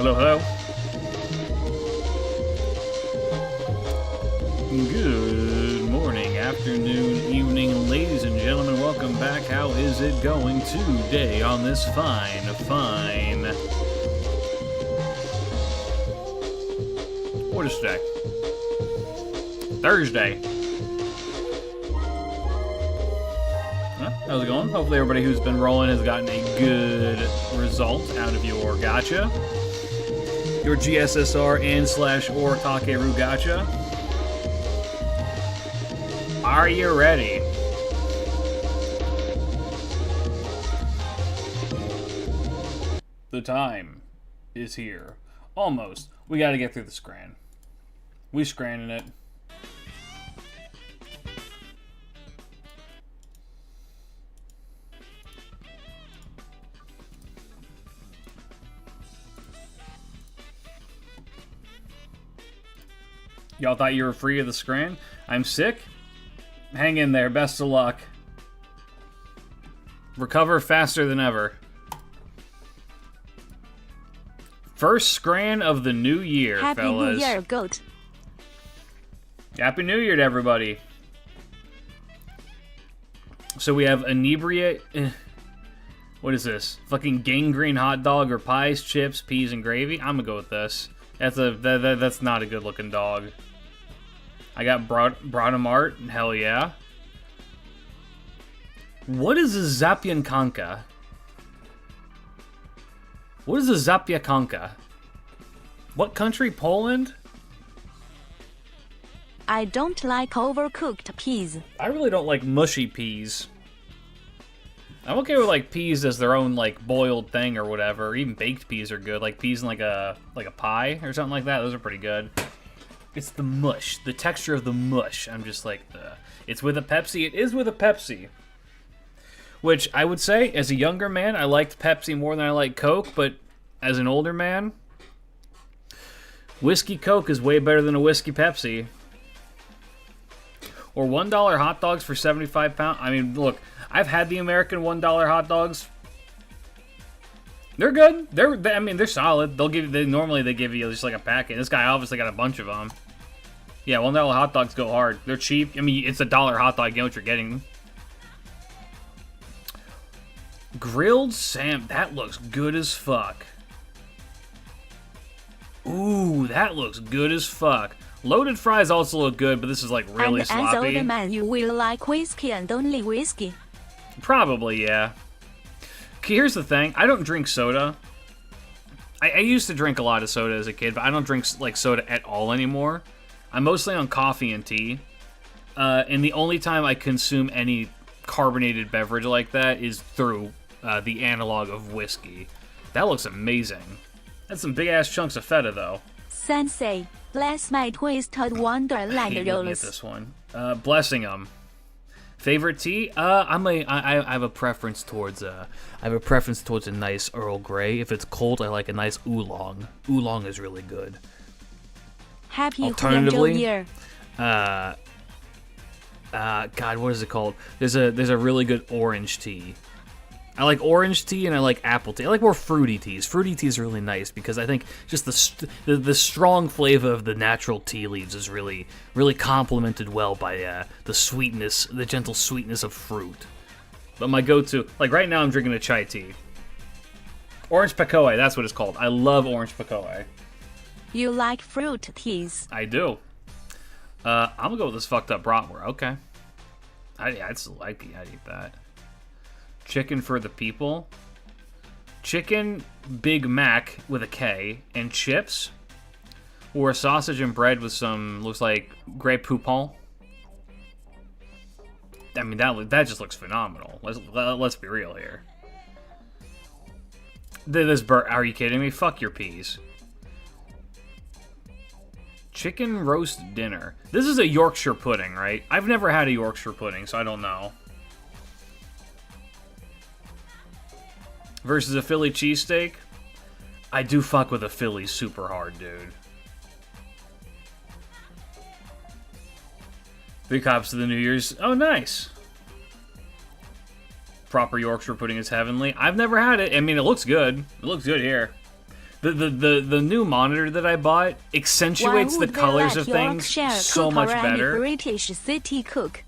Hello, hello. Good morning, afternoon, evening, ladies and gentlemen. Welcome back. How is it going today on this fine what is today? Thursday. How's it going? Hopefully everybody who's been rolling has gotten a good result out of your gacha. Your GSSR and / or Takeru gacha. Are you ready? The time is here. Almost. We gotta get through the scran. We scranning it. Y'all thought you were free of the scran? I'm sick? Hang in there. Best of luck. Recover faster than ever. First scran of the new year, Happy fellas. New Year, goat. Happy New Year to everybody. So we have inebriate. What is this? Fucking gangrene hot dog or pies, chips, peas, and gravy? I'm gonna go with this. That's not a good looking dog. I got Brodemart. Hell yeah. What is a Zapyankanka? What is a Zapyankanka? What country? Poland? I don't like overcooked peas. I really don't like mushy peas. I'm okay with like peas as their own like boiled thing or whatever. Even baked peas are good. Like peas in like a pie or something like that. Those are pretty good. It's the mush, the texture of the mush. I'm just like, it's with a Pepsi. It is with a Pepsi. Which I would say, as a younger man, I liked Pepsi more than I like Coke. But as an older man, whiskey Coke is way better than a whiskey Pepsi. Or $1 hot dogs for 75 pounds. I mean, look, I've had the American $1 hot dogs. They're good. They're solid. Normally they give you just like a packet. This guy obviously got a bunch of them. Yeah, $1 hot dogs go hard. They're cheap. I mean, it's $1 hot dog. You know what you're getting. Grilled Sam. That looks good as fuck. Ooh, that looks good as fuck. Loaded fries also look good, but this is like really sloppy. And as older man, you will like whiskey and only whiskey. Probably, yeah. Okay, here's the thing. I don't drink soda. I used to drink a lot of soda as a kid, but I don't drink like soda at all anymore. I'm mostly on coffee and tea. And the only time I consume any carbonated beverage like that is through the analog of whiskey. That looks amazing. That's some big-ass chunks of feta, though. Sensei, bless my twisted wonderland I hate looking at rolls. this one. Blessing them. Favorite tea? I have a preference towards a nice Earl Grey. If it's cold, I like a nice oolong. Oolong is really good. Happy Alternatively, New Year. God, what is it called? There's a really good orange tea. I like orange tea and I like apple tea. I like more fruity teas. Fruity tea is really nice because I think just the strong flavor of the natural tea leaves is really complemented well by the sweetness, the gentle sweetness of fruit. But my go-to, like right now, I'm drinking a chai tea. Orange Pacoe, that's what it's called. I love orange Pacoe. You like fruit teas. I do. I'm gonna go with this fucked up bratwurst. Okay. I'd eat that. Chicken for the people. Chicken Big Mac with a K and chips. Or a sausage and bread with some, looks like Grey Poupon. I mean, that just looks phenomenal. Let's be real here. Are you kidding me? Fuck your peas. Chicken roast dinner. This is a Yorkshire pudding, right? I've never had a Yorkshire pudding, so I don't know. Versus a Philly cheesesteak. I do fuck with a Philly super hard, dude. 3 cops to the New Year's. Oh, nice. Proper Yorkshire pudding is heavenly. I've never had it. I mean, it looks good. It looks good here. The new monitor that I bought accentuates the colors of things so much better. British city cook.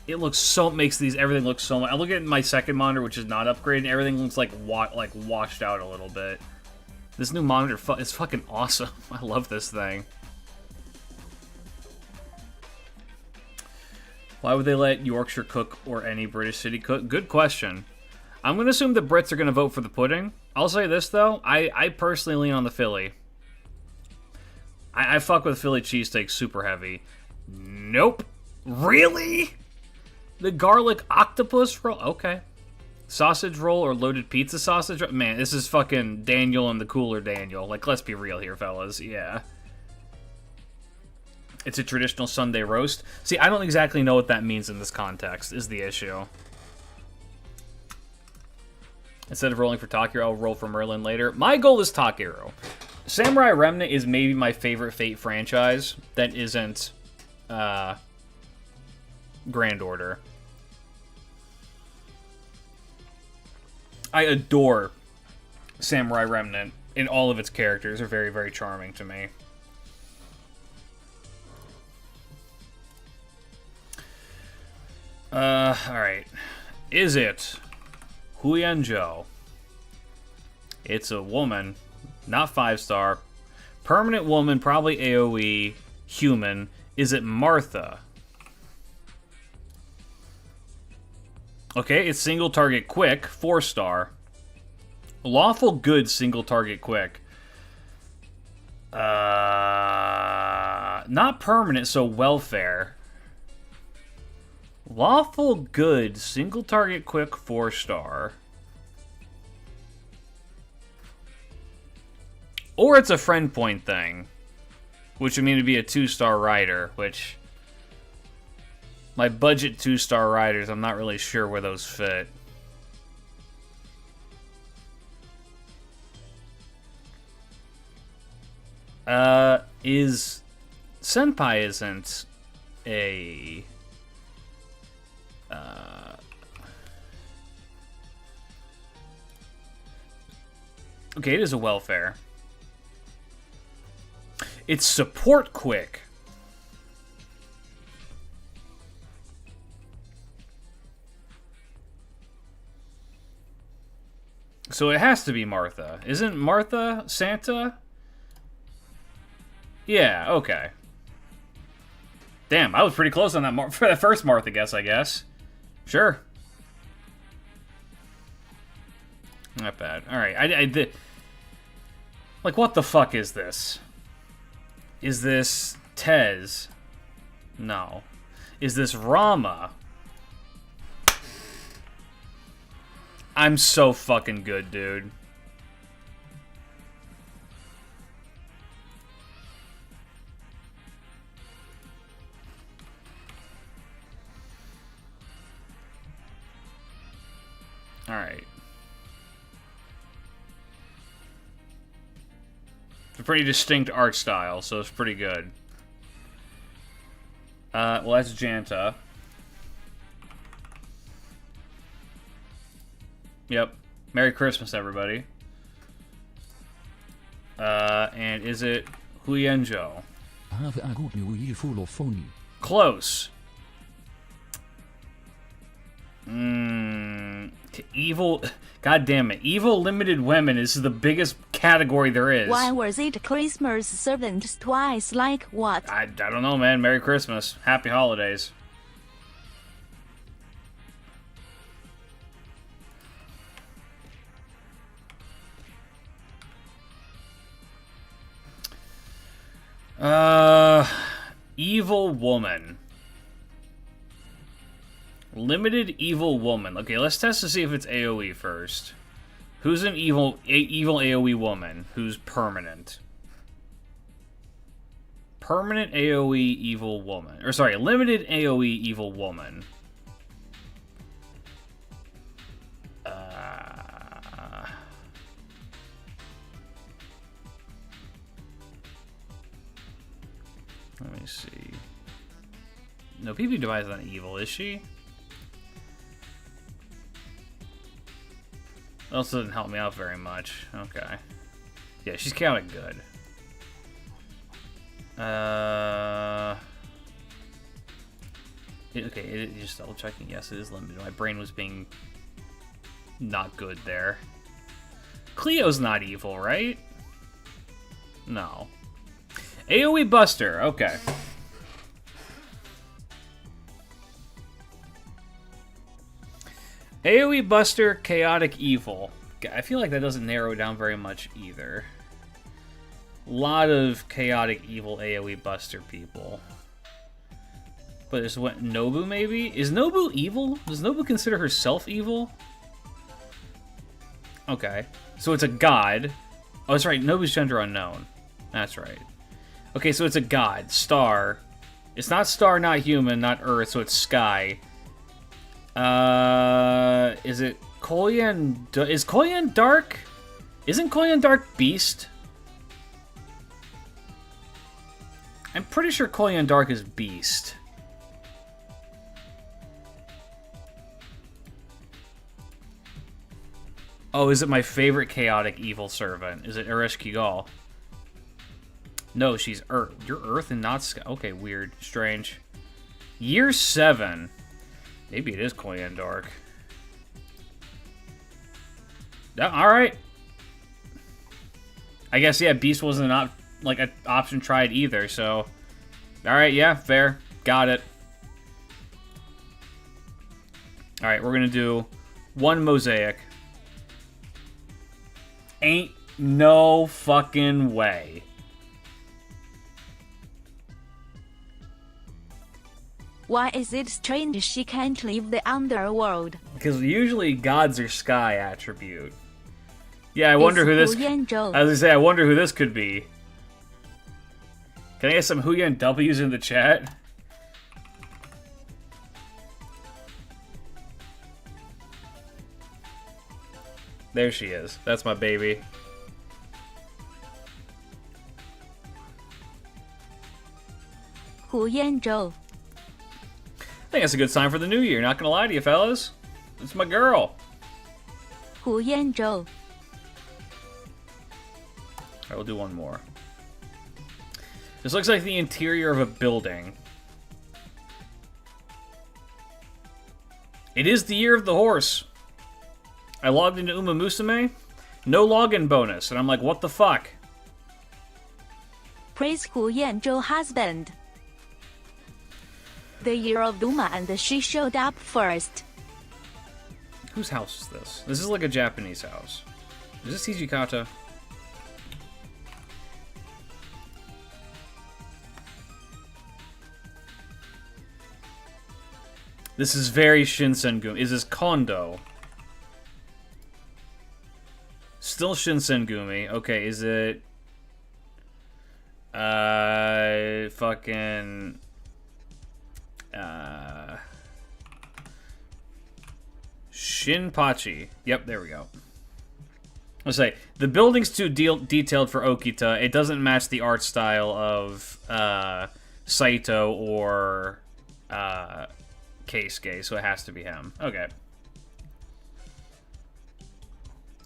It looks everything looks so much. I look at my second monitor, which is not upgraded, and everything looks like washed out a little bit. This new monitor is fucking awesome. I love this thing. Why would they let Yorkshire cook or any British city cook? Good question. I'm going to assume the Brits are going to vote for the pudding. I'll say this, though. I personally lean on the Philly. I fuck with Philly cheesesteak super heavy. Nope. Really? The garlic octopus roll? Okay. Sausage roll or loaded pizza sausage roll? Man, this is fucking Daniel and the Cooler Daniel. Like, let's be real here, fellas. Yeah. It's a traditional Sunday roast. See, I don't exactly know what that means in this context, is the issue. Instead of rolling for Takeru, I'll roll for Merlin later. My goal is Takeru. Samurai Remnant is maybe my favorite Fate franchise that isn't Grand Order. I adore Samurai Remnant, and all of its characters are very, very charming to me. Alright. Is it Huianzhou? It's a woman, not 5-star. Permanent woman, probably AoE. Human. Is it Martha? Okay, it's single target quick, 4-star. Lawful good single target quick. Not permanent, so welfare. Lawful good, single target quick, 4-star. Or it's a friend point thing. Which would mean to be a 2-star rider, which... My budget 2-star riders, I'm not really sure where those fit. Senpai isn't a... Okay, it is a welfare. It's support quick. So it has to be Martha. Isn't Martha Santa? Yeah, okay. Damn, I was pretty close on that for the first Martha guess, I guess. Sure. Not bad. Alright, I did... Like, what the fuck is this? Is this Tez? No. Is this Rama? I'm so fucking good, dude. Alright. It's a pretty distinct art style, so it's pretty good. Well, that's Janta. Yep. Merry Christmas, everybody. And is it Huianzhou? Have a good New Year full of fun. Close. Evil... God damn it. Evil limited women is the biggest category there is. Why was it Christmas servants twice? Like what? I don't know, man. Merry Christmas. Happy holidays. Evil woman. Limited evil woman. Okay, let's test to see if it's AoE first. Who's an evil AoE woman who's permanent? Permanent AoE evil woman. Or sorry, limited AoE evil woman. Let me see. No, PP Device is not evil, is she? Also didn't help me out very much. Okay. Yeah, she's chaotic good. Okay, just double checking. Yes, it is limited. My brain was being not good there. Cleo's not evil, right? No. AoE Buster, okay. AoE Buster, Chaotic Evil. I feel like that doesn't narrow it down very much either. A lot of Chaotic Evil AoE Buster people. But there's what, Nobu maybe? Is Nobu evil? Does Nobu consider herself evil? Okay. So it's a god. Oh, that's right. Nobu's gender unknown. That's right. Okay, so it's a god. Star. It's not star, not human, not earth, so it's sky. Is it Koyan? Is Koyan dark? Isn't Koyan dark beast? I'm pretty sure Koyan dark is beast. Oh, is it my favorite chaotic evil servant? Is it Eresh Kigal? No, she's Earth. You're Earth and not Sky. Okay, weird. Strange. Year 7. Maybe it is Koyan Dark. Alright. I guess, yeah, Beast wasn't an option tried either, so... Alright, yeah, fair. Got it. Alright, we're gonna do one Mosaic. Ain't no fucking way. Why is it strange she can't leave the underworld? Because usually gods are sky attribute. Yeah, I wonder who this... I was gonna say, I wonder who this could be. Can I get some Huyan W's in the chat? There she is. That's my baby. Hu Yanzhou. I think that's a good sign for the new year, not gonna lie to you, fellas. It's my girl. Hu Yanzhou. Alright, we'll do one more. This looks like the interior of a building. It is the year of the horse. I logged into Uma Musume, no login bonus, and I'm like, what the fuck? Praise Hu Yanzhou husband. The year of Duma and she showed up first. Whose house is this? This is like a Japanese house. Is this Hijikata? This is very Shinsengumi. Is this Kondo? Still Shinsengumi. Okay, is it... fucking... Shinpachi. Yep, there we go. Let's say, the building's too detailed for Okita. It doesn't match the art style of Saito or Keisuke, so it has to be him. Okay.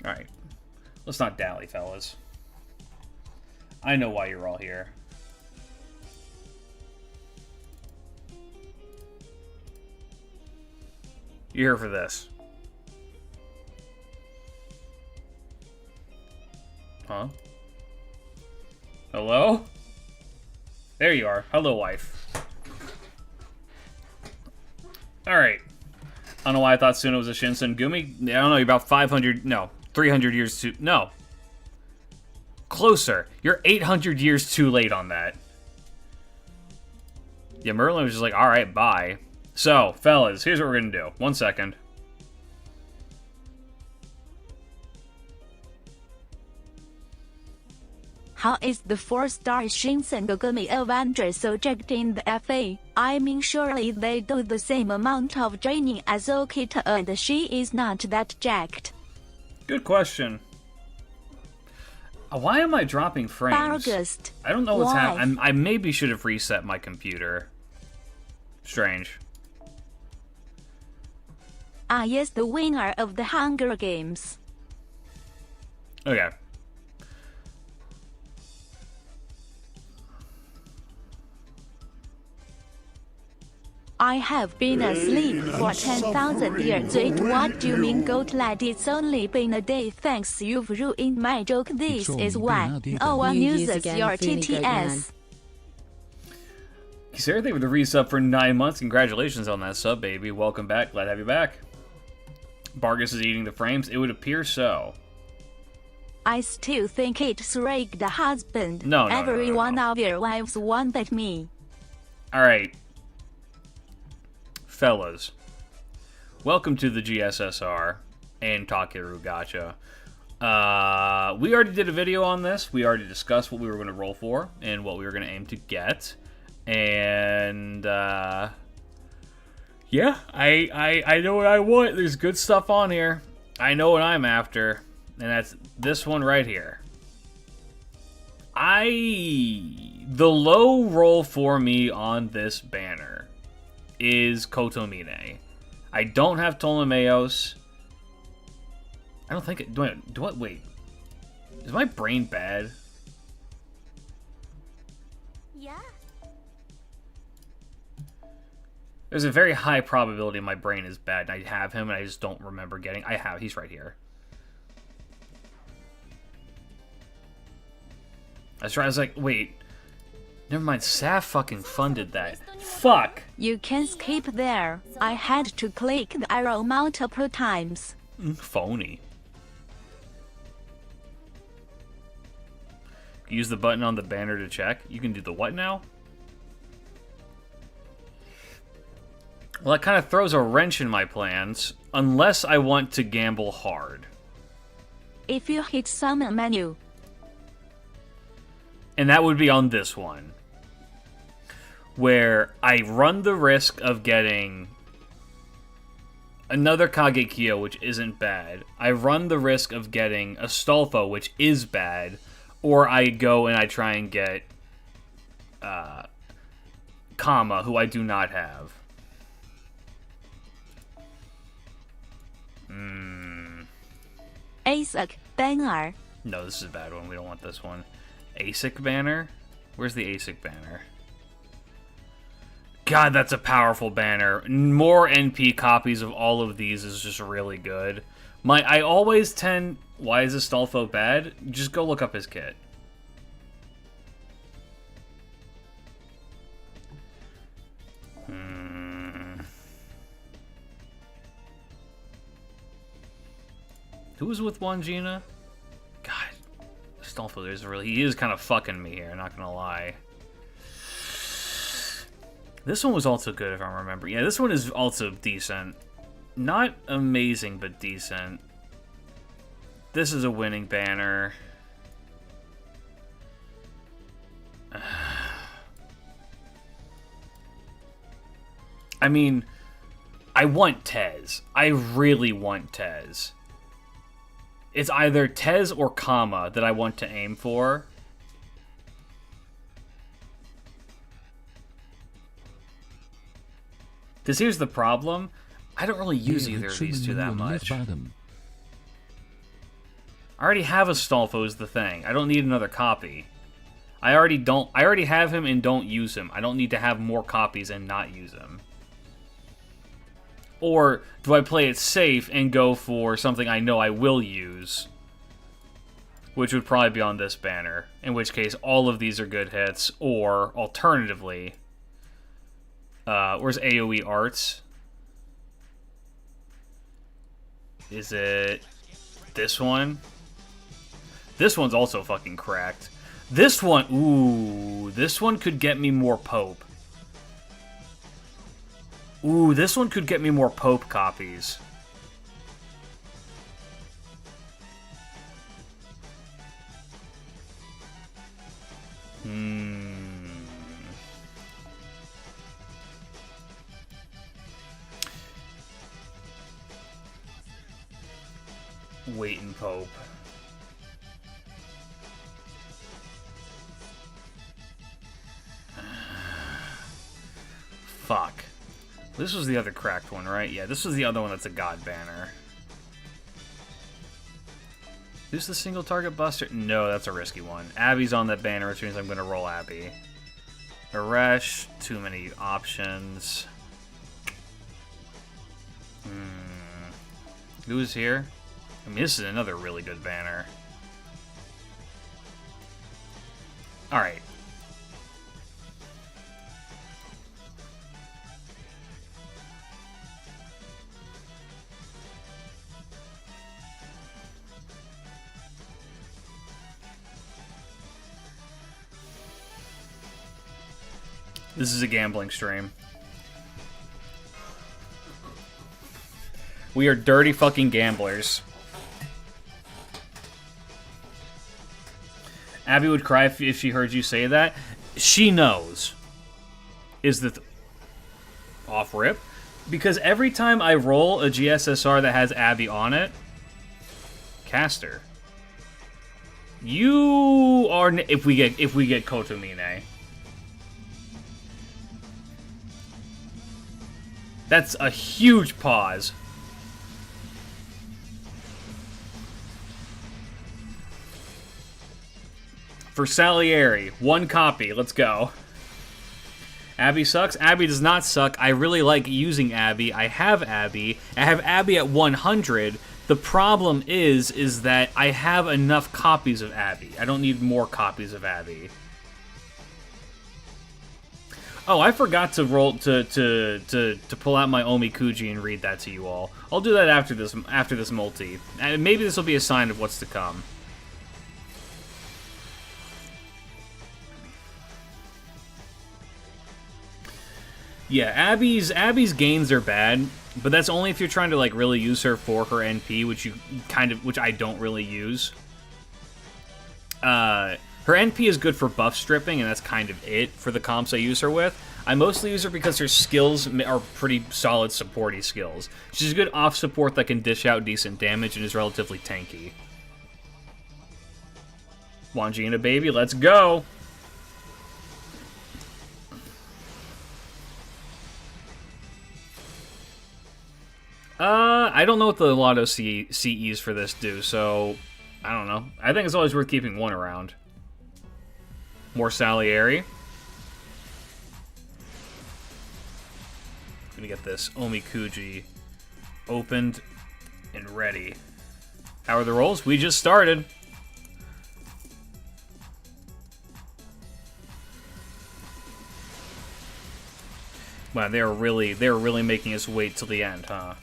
Alright. Let's not dally, fellas. I know why you're all here. You're here for this. Huh? Hello? There you are. Hello, wife. Alright. I don't know why I thought Suna was a Shinsengumi. I don't know, you're about 500... No. 300 years too... No. Closer. You're 800 years too late on that. Yeah, Merlin was just like, alright, bye. So, fellas, here's what we're gonna do. 1 second. How is the 4-star Shinsengumi Avenger so jacked in the FA? I mean, surely they do the same amount of training as Okita and she is not that jacked. Good question. Why am I dropping frames? August. I don't know what's happening. I maybe should have reset my computer. Strange. Ah yes, the winner of the Hunger Games. Okay. I have been asleep for 10,000 years. Wait, what do you mean, goat lad? It's only been a day. Thanks, you've ruined my joke. This is why no one uses your TTS. Sarah, thank you for the resub for 9 months. Congratulations on that sub, baby. Welcome back. Glad to have you back. Bargus is eating the frames. It would appear so. I still think it's rigged, husband. No. Every one of your wives want but me. Alright. Fellas. Welcome to the GSSR and Takeru Gacha. We already did a video on this. We already discussed what we were going to roll for and what we were going to aim to get. And, yeah, I know what I want. There's good stuff on here. I know what I'm after. And that's this one right here. The low roll for me on this banner is Kotomine. I don't have Ptolemaeus. I don't think it... Wait. Is my brain bad? Yeah. There's a very high probability my brain is bad, and I have him, and I just don't remember getting... He's right here. I was like, wait. Never mind, Saf fucking funded that. Fuck! You can skip there. I had to click the arrow multiple times. Phony. Use the button on the banner to check. You can do the what now? Well, that kind of throws a wrench in my plans, unless I want to gamble hard. If you hit summon menu. And that would be on this one. Where I run the risk of getting another Kagekiyo, which isn't bad. I run the risk of getting a Stolfo, which is bad. Or I go and I try and get Kama, who I do not have. ASIC banner. No, this is a bad one. We don't want this one. ASIC banner? Where's the ASIC banner? God, that's a powerful banner. More NP copies of all of these is just really good. I always tend... Why is Astolfo bad? Just go look up his kit. Who was with Wangina? God, Astolfo he is kind of fucking me here, not gonna lie. This one was also good, if I remember. Yeah, this one is also decent. Not amazing, but decent. This is a winning banner. I mean, I want Tez. I really want Tez. It's either Tez or Kama that I want to aim for. Because here's the problem. I don't really use either of these two that much. I already have a Stolfo is the thing. I don't need another copy. I already have him and don't use him. I don't need to have more copies and not use him. Or do I play it safe and go for something I know I will use? Which would probably be on this banner. In which case, all of these are good hits. Or, alternatively, where's AoE Arts? Is it this one? This one's also fucking cracked. This one, ooh, this one could get me more Pope. Ooh, this one could get me more Pope copies. Waiting Pope. Fuck. This was the other cracked one, right? Yeah, this was the other one that's a god banner. Who's the single target buster? No, that's a risky one. Abby's on that banner, which means I'm going to roll Abby. Aresh, too many options. Who's here? I mean, this is another really good banner. Alright. This is a gambling stream. We are dirty fucking gamblers. Abby would cry if she heard you say that. She knows. Is the off rip? Because every time I roll a GSSR that has Abby on it, caster. You are if we get Kotomine. That's a huge pause. For Salieri, 1 copy. Let's go. Abby sucks? Abby does not suck. I really like using Abby. I have Abby. I have Abby at 100. The problem is that I have enough copies of Abby. I don't need more copies of Abby. Oh, I forgot to roll to pull out my Omikuji and read that to you all. I'll do that after this multi. And maybe this will be a sign of what's to come. Yeah, Abby's gains are bad, but that's only if you're trying to like really use her for her NP, which I don't really use. Her NP is good for buff stripping, and that's kind of it for the comps I use her with. I mostly use her because her skills are pretty solid supporty skills. She's a good off support that can dish out decent damage and is relatively tanky. Wangina, baby, let's go! I don't know what the Lotto CEs for this do, so I don't know. I think it's always worth keeping one around. More Salieri. I'm gonna get this Omikuji opened and ready. How are the rolls? We just started. Wow, they're really making us wait till the end, huh?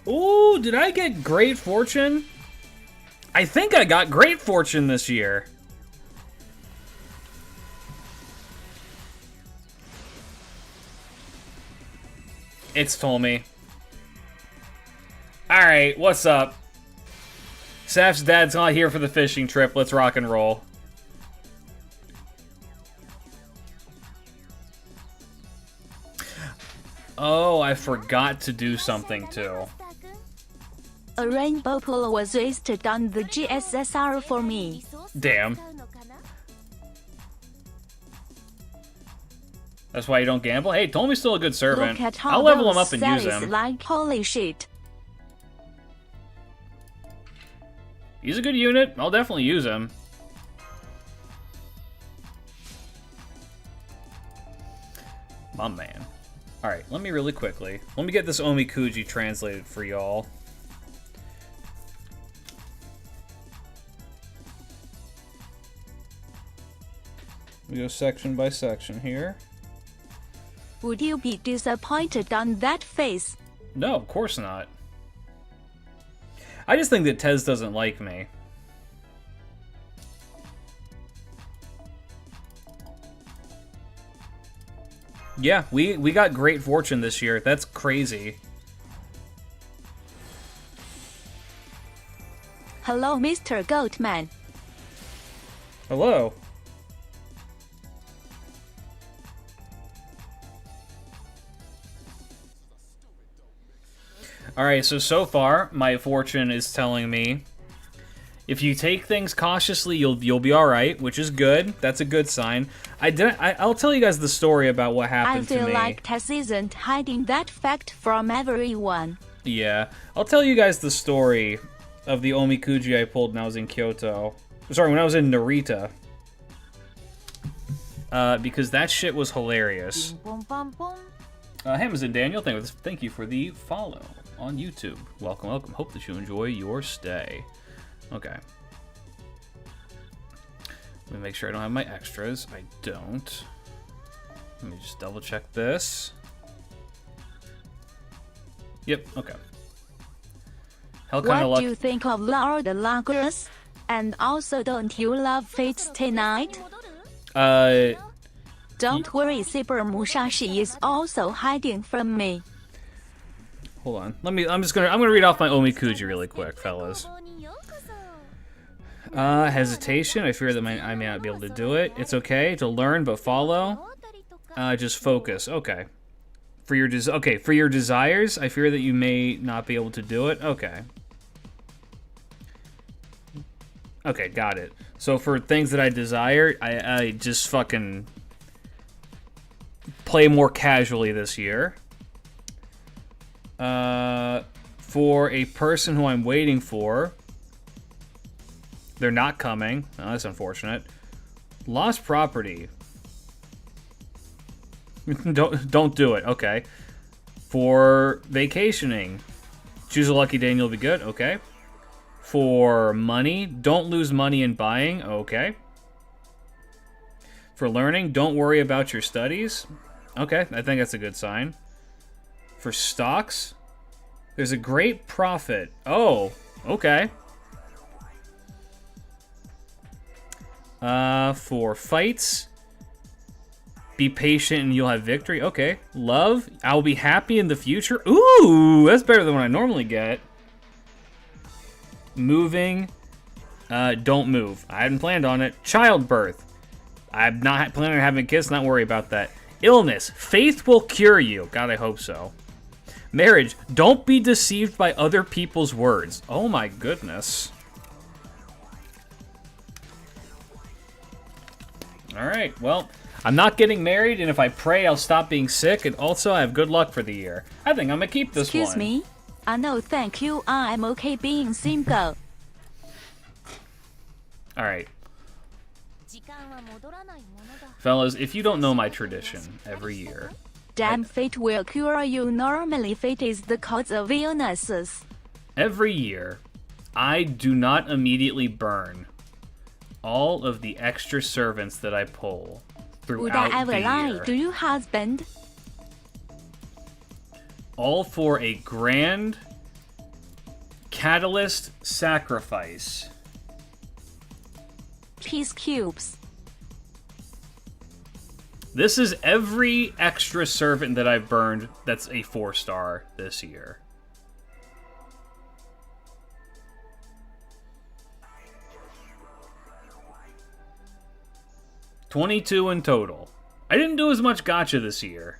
Ooh, did I get Great Fortune? I think I got Great Fortune this year. It's Tommy. Alright, what's up? Saf's dad's not here for the fishing trip. Let's rock and roll. Oh, I forgot to do something too. A rainbow pool was wasted on the GSSR for me. Damn. That's why you don't gamble? Hey, Tommy's still a good servant. Look at how I'll level him those up and use salaries him. like holy shit. He's a good unit. I'll definitely use him. My man. Alright, let me really quickly. Let me get this Omikuji translated for y'all. We go section by section here. Would you be disappointed on that face? No, of course not. I just think that Tez doesn't like me. Yeah, we got Great Fortune this year. That's crazy. Hello, Mr. Goatman. Hello. Alright, so far, my fortune is telling me if you take things cautiously, you'll be alright, which is good. That's a good sign. I'll tell you guys the story about what happened to me. I feel like Tess isn't hiding that fact from everyone. Yeah, I'll tell you guys the story of the Omikuji I pulled when I was in Kyoto. Sorry, when I was in Narita. Because that shit was hilarious. Hamazin Daniel, thank you for the follow on YouTube. Welcome, welcome. Hope that you enjoy your stay. Okay. Let me make sure I don't have my extras. I don't. Let me just double check this. Yep, okay. Hell kind of What luck. do you think of Lord Lagros? And also, don't you love Fate Stay Night? Don't worry, Saber Musashi is also hiding from me. Hold on. I'm gonna read off my Omikuji really quick, fellas. Hesitation. I fear that I may not be able to do it. It's okay to learn, but follow. Just focus. Okay. For your desires, I fear that you may not be able to do it. Okay. Okay, got it. So for things that I desire, I just fucking play more casually this year. For a person who I'm waiting for, they're not coming. Oh, that's unfortunate. Lost property. Don't do it. Okay. For vacationing, choose a lucky day and you'll be good. Okay. For money, don't lose money in buying. Okay. For learning, don't worry about your studies. Okay, I think that's a good sign. For stocks, there's a great profit. Oh, okay. For fights, be patient and you'll have victory. Okay. Love, I'll be happy in the future. Ooh, that's better than what I normally get. Moving, don't move. I hadn't planned on it. Childbirth, I'm not planning on having kids, not worry about that. Illness, faith will cure you. God, I hope so. Marriage, don't be deceived by other people's words. Oh my goodness. Alright, well, I'm not getting married, and if I pray, I'll stop being sick, and also I have good luck for the year. I think I'm gonna keep this one. Excuse me? No, thank you. I'm okay being single. Alright. Fellas, if you don't know my tradition, every year... Damn, fate will cure you. Normally, fate is the cause of illnesses. Every year, I do not immediately burn all of the extra servants that I pull throughout Would I ever the lie year. to you, husband? All for a grand catalyst sacrifice. Peace cubes. This is every extra servant that I've burned that's a 4-star this year. $22 in total. I didn't do as much gacha this year.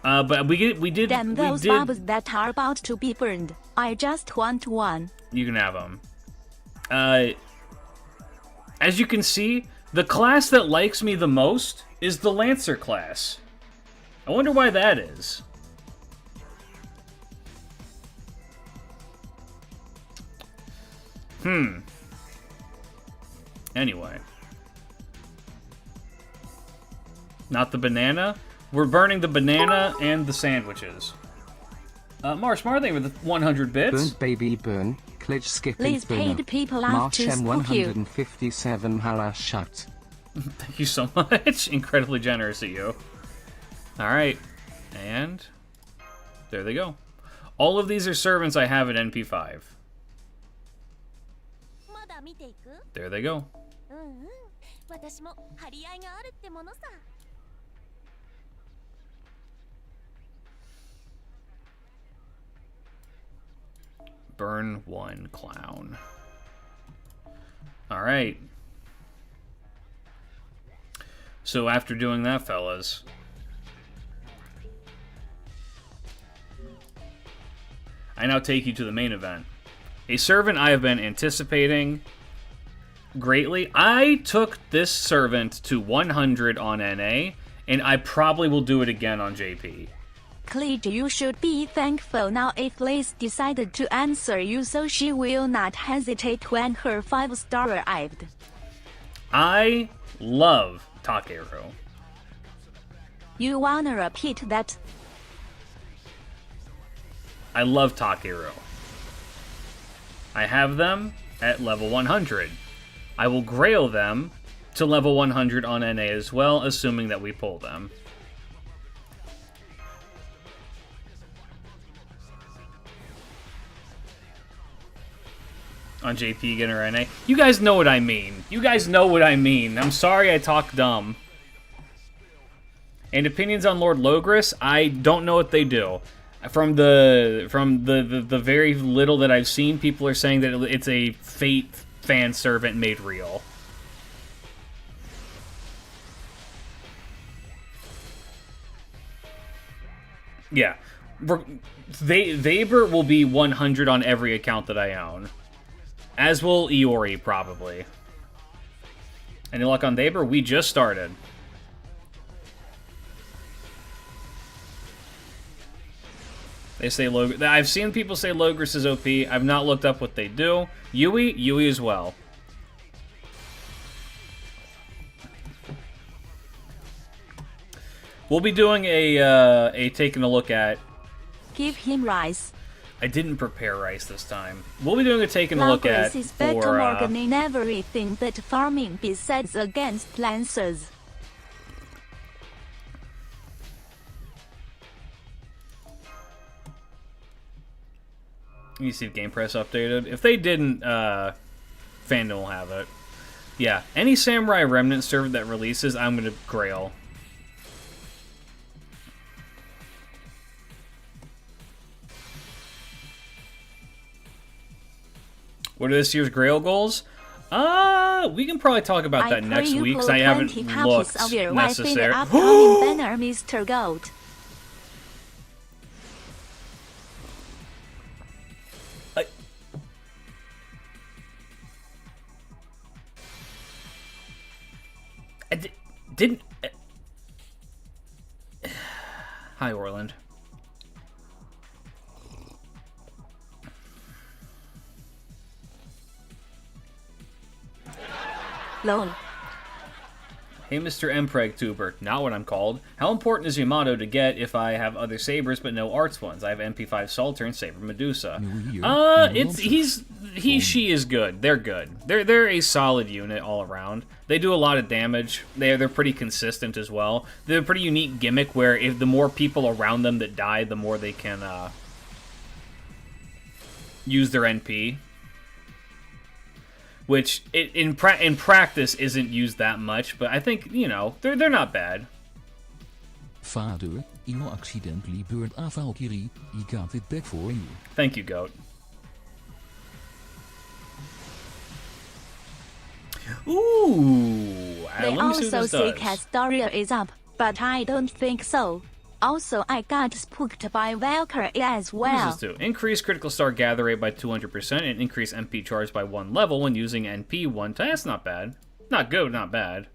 But we did. Damn those bubbles that are about to be burned. I just want one. You can have them. As you can see, the class that likes me the most is the Lancer class. I wonder why that is. Anyway. Not the banana. We're burning the banana and the sandwiches. Marshmar, thank you for the 100 bits. Burn baby burn, Klitsch skipping Please pay the people out to Marchem spook you. 157 harass shout. Thank you so much. Incredibly generous of you. Alright. And there they go. All of these are servants I have at NP5. There they go. Burn one clown. Alright. So after doing that, fellas, I now take you to the main event. A servant I have been anticipating greatly. I took this servant to 100 on NA, and I probably will do it again on JP. Cleed, you should be thankful now if Liz decided to answer you, so she will not hesitate when her 5-star arrived. I love Takeru. You wanna repeat that? I love Takeru. I have them at level 100. I will grail them to level 100 on NA as well, assuming that we pull them. On JP again or NA. You guys know what I mean. You guys know what I mean. I'm sorry I talk dumb. And opinions on Lord Logris, I don't know what they do. From the very little that I've seen, people are saying that it's a Fate fan servant made real. Yeah. Theyber will be 100 on every account that I own. As will Iori, probably. Any luck on Theyber? We just started. They say Logris. I've seen people say Logris is OP. I've not looked up what they do. Yui as well. We'll be doing a taking a look at. Give him rice. I didn't prepare rice this time. We'll be doing a taking a look at is better Morgan in everything but farming besides against lancers. You see if Game Press updated. If they didn't, Fandom will have it. Yeah, any Samurai Remnant server that releases, I'm gonna grail. What are this year's Grail goals? We can probably talk about that next week, because I haven't looked necessary. Banner, Mr. Goat. I didn't... Hi, Orland. Lol. Hey, Mr. MPregTuber, not what I'm called. How important is Yamato to get if I have other Sabers but no arts ones? I have MP5 Salter and Saber Medusa. She is good. They're good. They're a solid unit all around. They do a lot of damage. They're pretty consistent as well. They're a pretty unique gimmick where if the more people around them that die, the more they can use their NP. Which, in practice, isn't used that much, but I think, you know, they're not bad. Vader, you accidentally burned a Valkyrie. He got it back for you. Thank you, Goat. Ooh! They let me see what also this say does. Castoria is up, but I don't think so. Also, I got spooked by Valkyrie as well. What does this do? Increase critical star gather rate by 200% and increase MP charge by 1 level when using NP 1 time. That's not bad. Not good, not bad.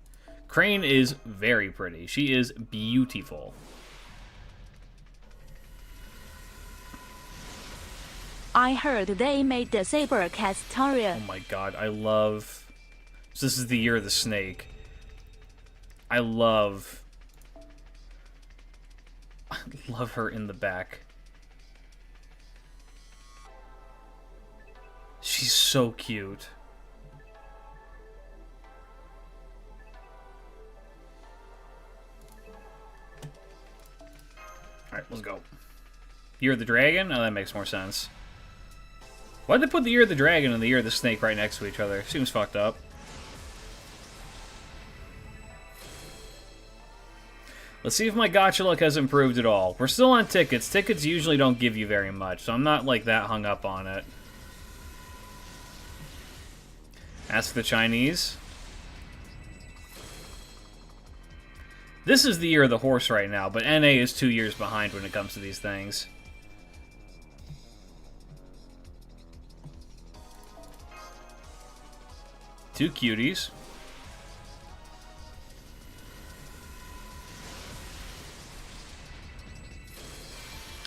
Crane is very pretty. She is beautiful. I heard they made the Saber Castoria. Oh my god, I love... So this is the year of the snake. I love her in the back. She's so cute. Alright, let's go. Year of the Dragon? Oh, that makes more sense. Why'd they put the Year of the Dragon and the Year of the Snake right next to each other? Seems fucked up. Let's see if my gacha luck has improved at all. We're still on tickets. Tickets usually don't give you very much, so I'm not like that hung up on it. Ask the Chinese. This is the year of the horse right now, but NA is 2 years behind when it comes to these things. Two cuties.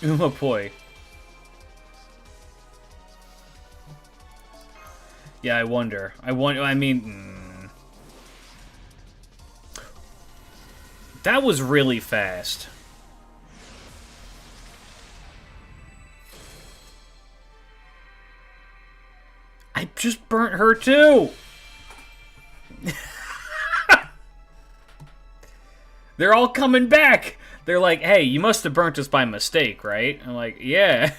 Uma boy. Yeah, I wonder. I mean... That was really fast. I just burnt her too! They're all coming back! They're like, hey, you must have burnt us by mistake, right? I'm like, yeah.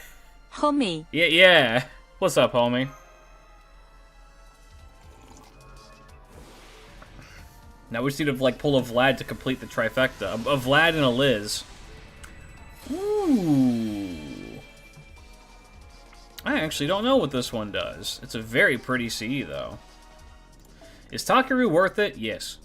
Homie. Yeah. What's up, homie? Now we just need to, like, pull a Vlad to complete the trifecta. A Vlad and a Liz. Ooh. I actually don't know what this one does. It's a very pretty CE, though. Is Takeru worth it? Yes.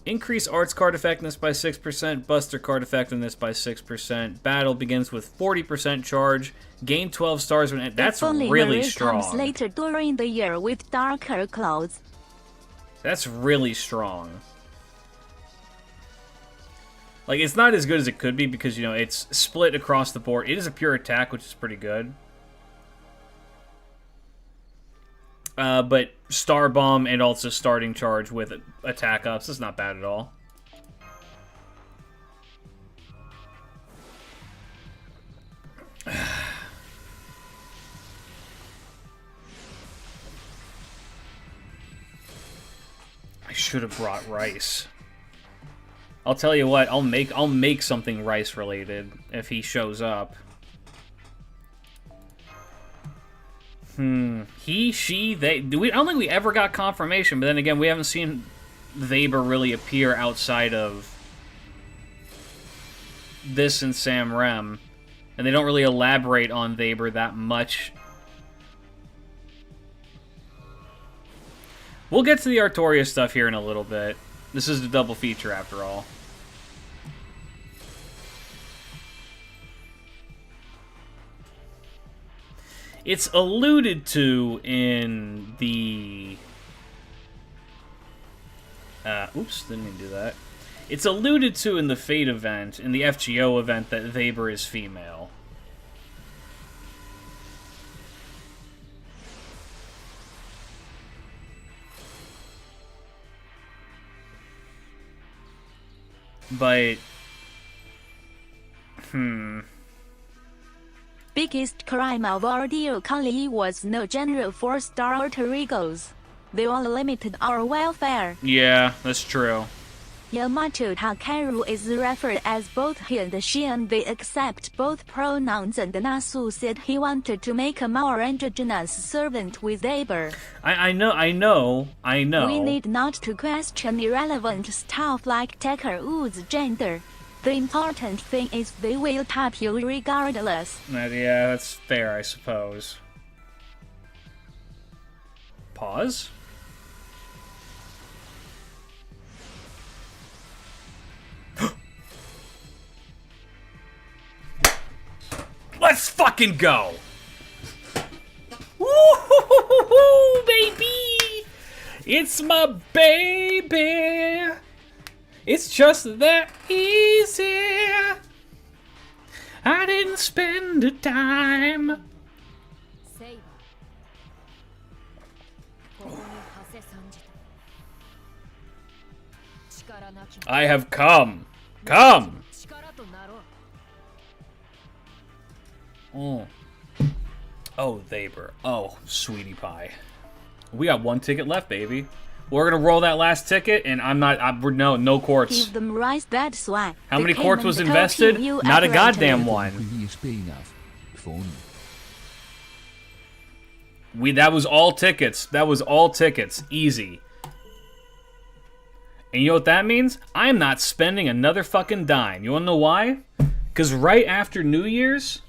Increase arts card effectiveness by 6%, buster card effectiveness by 6%. Battle begins with 40% charge. Gain 12 stars when... That's really strong. Comes later during the year with darker clouds. That's really strong. Like, it's not as good as it could be because, you know, it's split across the board. It is a pure attack, which is pretty good. But Star Bomb and also starting charge with attack ups is not bad at all. I should have brought rice. I'll tell you what, I'll make something rice related if he shows up. He, she, they. I don't think we ever got confirmation, but then again, we haven't seen Theyber really appear outside of this and Sam Rem. And they don't really elaborate on Theyber that much. We'll get to the Artorias stuff here in a little bit. This is the double feature after all. It's alluded to in the... oops, didn't mean to do that. It's alluded to in the Fate event, in the FGO event, that Theyber is female. But... Biggest crime of Ordeal Kali was no general 4-star alter egos. They all limited our welfare. Yeah, that's true. Yamato Takeru is referred as both he and she, and they accept both pronouns, and Nasu said he wanted to make a more androgynous servant with Theyber. I know. We need not to question irrelevant stuff like Takeru's gender. The important thing is they will tap you regardless. Yeah, that's fair, I suppose. Pause? Let's fucking go! Woo, baby! It's my baby! It's just that easy. I didn't spend a dime. Saber. I have come. Come! Oh, Theyber. Oh, sweetie pie. We got one ticket left, baby. We're gonna roll that last ticket, and no quartz. Give them rice, that's why. How many quartz was invested? Not a goddamn one. That was all tickets. That was all tickets. Easy. And you know what that means? I'm not spending another fucking dime. You wanna know why? Because right after New Year's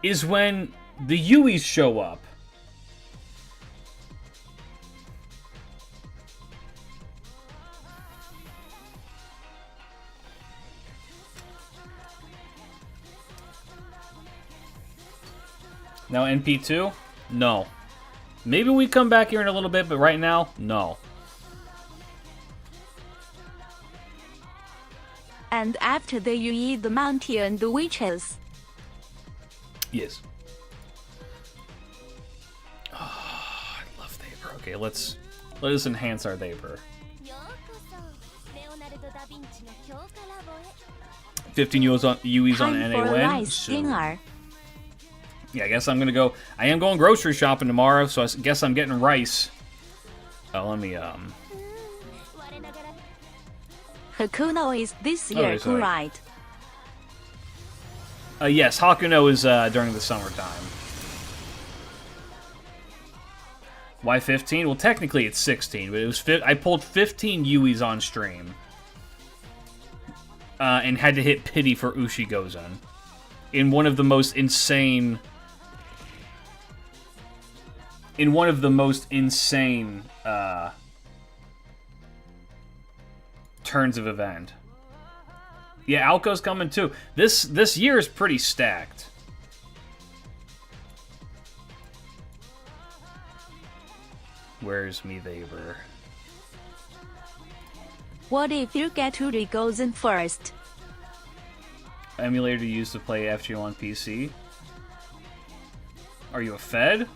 is when the Yuis show up. Now NP2? No. Maybe we come back here in a little bit, but right now, no. and after that you eat the mountain witches. Yes. Oh, I love Theyber. Okay, let us enhance our Theyber. 15 UEs on Time NA for win. rice So, dinner. yeah, I guess I'm gonna go. I am going grocery shopping tomorrow, so I guess I'm getting rice. Let me Hakuno is this year, sorry. right? Yes, Hakuno is during the summertime. Why 15? Well, technically it's 16, but it was I pulled 15 UEs on stream. And had to hit pity for Ushigozan in one of the most insane turns of event. Yeah, Alco's coming too. This year is pretty stacked. Where's me Theyber? What if you get Urigozen first? Emulator to use to play FGO on PC? Are you a Fed?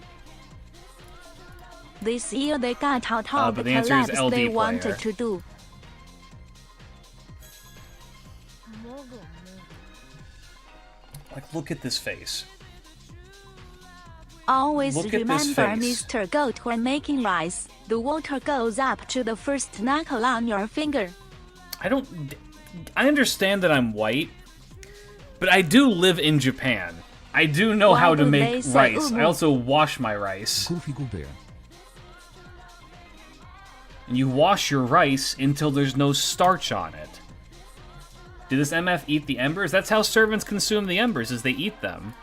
This year they got out all the but the answer is collabs LD they player. wanted to do. Like, look at this face. Always Look at this remember, face. Mr. Goat, when making rice, the water goes up to the first knuckle on your finger. I understand that I'm white, but I do live in Japan. I do know how to make rice. I also wash my rice. Goofy Goobert. And you wash your rice until there's no starch on it. Did this MF eat the embers? That's how servants consume the embers, is they eat them.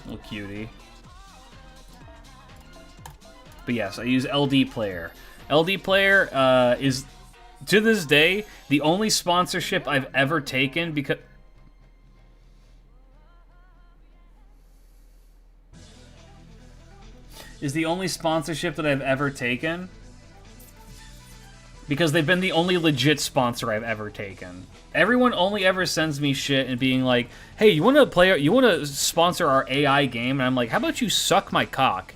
Little cutie. But yes, I use LD Player. LD Player is, to this day, the only sponsorship I've ever taken because... Is the only sponsorship that I've ever taken because they've been the only legit sponsor I've ever taken. Everyone only ever sends me shit and being like, "Hey, you want to sponsor our AI game?" And I'm like, "How about you suck my cock?"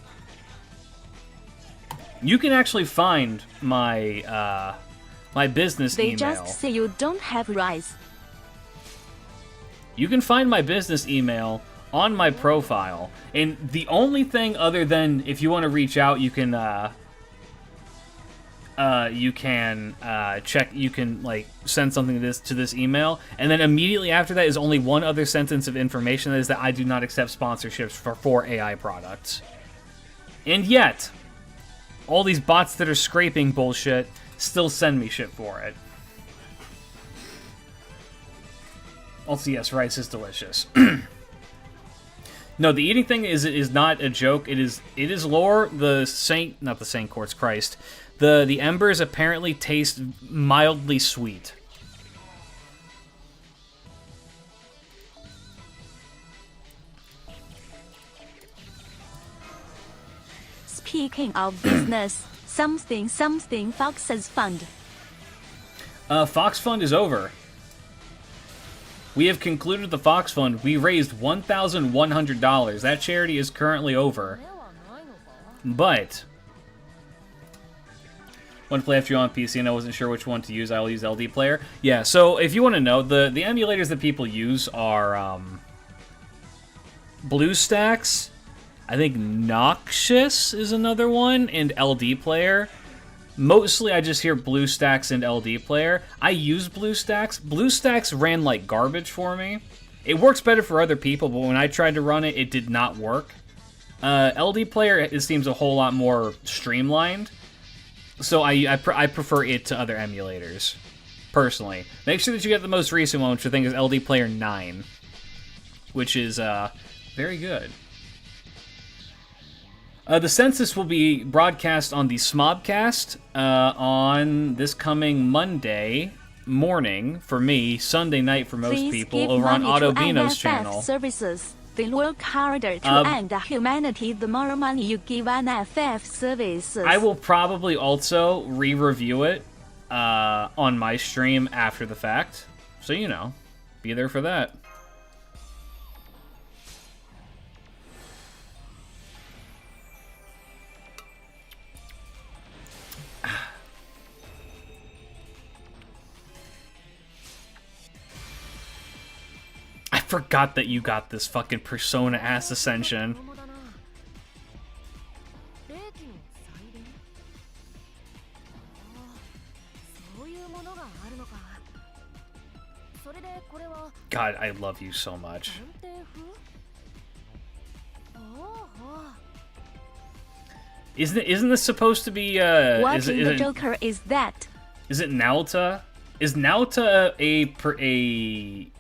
You can actually find my my business They email. just say you don't have rice. You can find my business email on my profile, and the only thing other than if you want to reach out, you can check, you can like send something to this email, and then immediately after that is only one other sentence of information, that is that I do not accept sponsorships for AI products. And yet, all these bots that are scraping bullshit still send me shit for it. Also, yes, rice is delicious. No, the eating thing is not a joke. It is lore. Not the Saint Quartz, Christ. The embers apparently taste mildly sweet. Speaking of business, something Fox's fund. Fox Fund is over. We have concluded the Fox Fund. We raised $1,100. That charity is currently over. But want to play after you on PC and I wasn't sure which one to use. I'll use LD Player. Yeah, so if you want to know, the emulators that people use are BlueStacks, I think Noxious is another one, and LD Player. Mostly I just hear BlueStacks and LD Player. I use BlueStacks. BlueStacks ran like garbage for me. It works better for other people, but when I tried to run it, it did not work. LD Player, it seems a whole lot more streamlined. So I prefer it to other emulators, personally. Make sure that you get the most recent one, which I think is LD Player 9, which is very good. The census will be broadcast on the Smobcast on this coming Monday morning for me, Sunday night for most Please people, give over on money to Autobino's IFF channel. Services. They work harder to end humanity the more money you give an FF services. I will probably also re-review it on my stream after the fact. So, you know, be there for that. I forgot that you got this fucking Persona ass ascension. God, I love you so much. Isn't this supposed to be What in the Joker is that? Is it Naota? Is Naota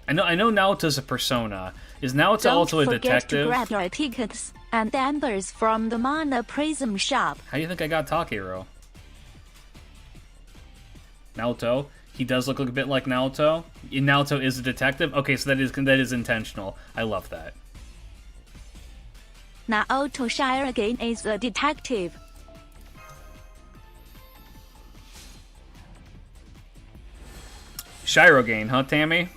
I know Naota's a persona. Is Naota also a detective? Don't forget to grab your tickets and embers from the Mana Prism shop. How do you think I got Takehiro? Naoto? He does look a bit like Naoto. Naoto is a detective? Okay, so that is intentional. I love that. Naoto Shirogane is a detective. Shirogane, huh, Tammy?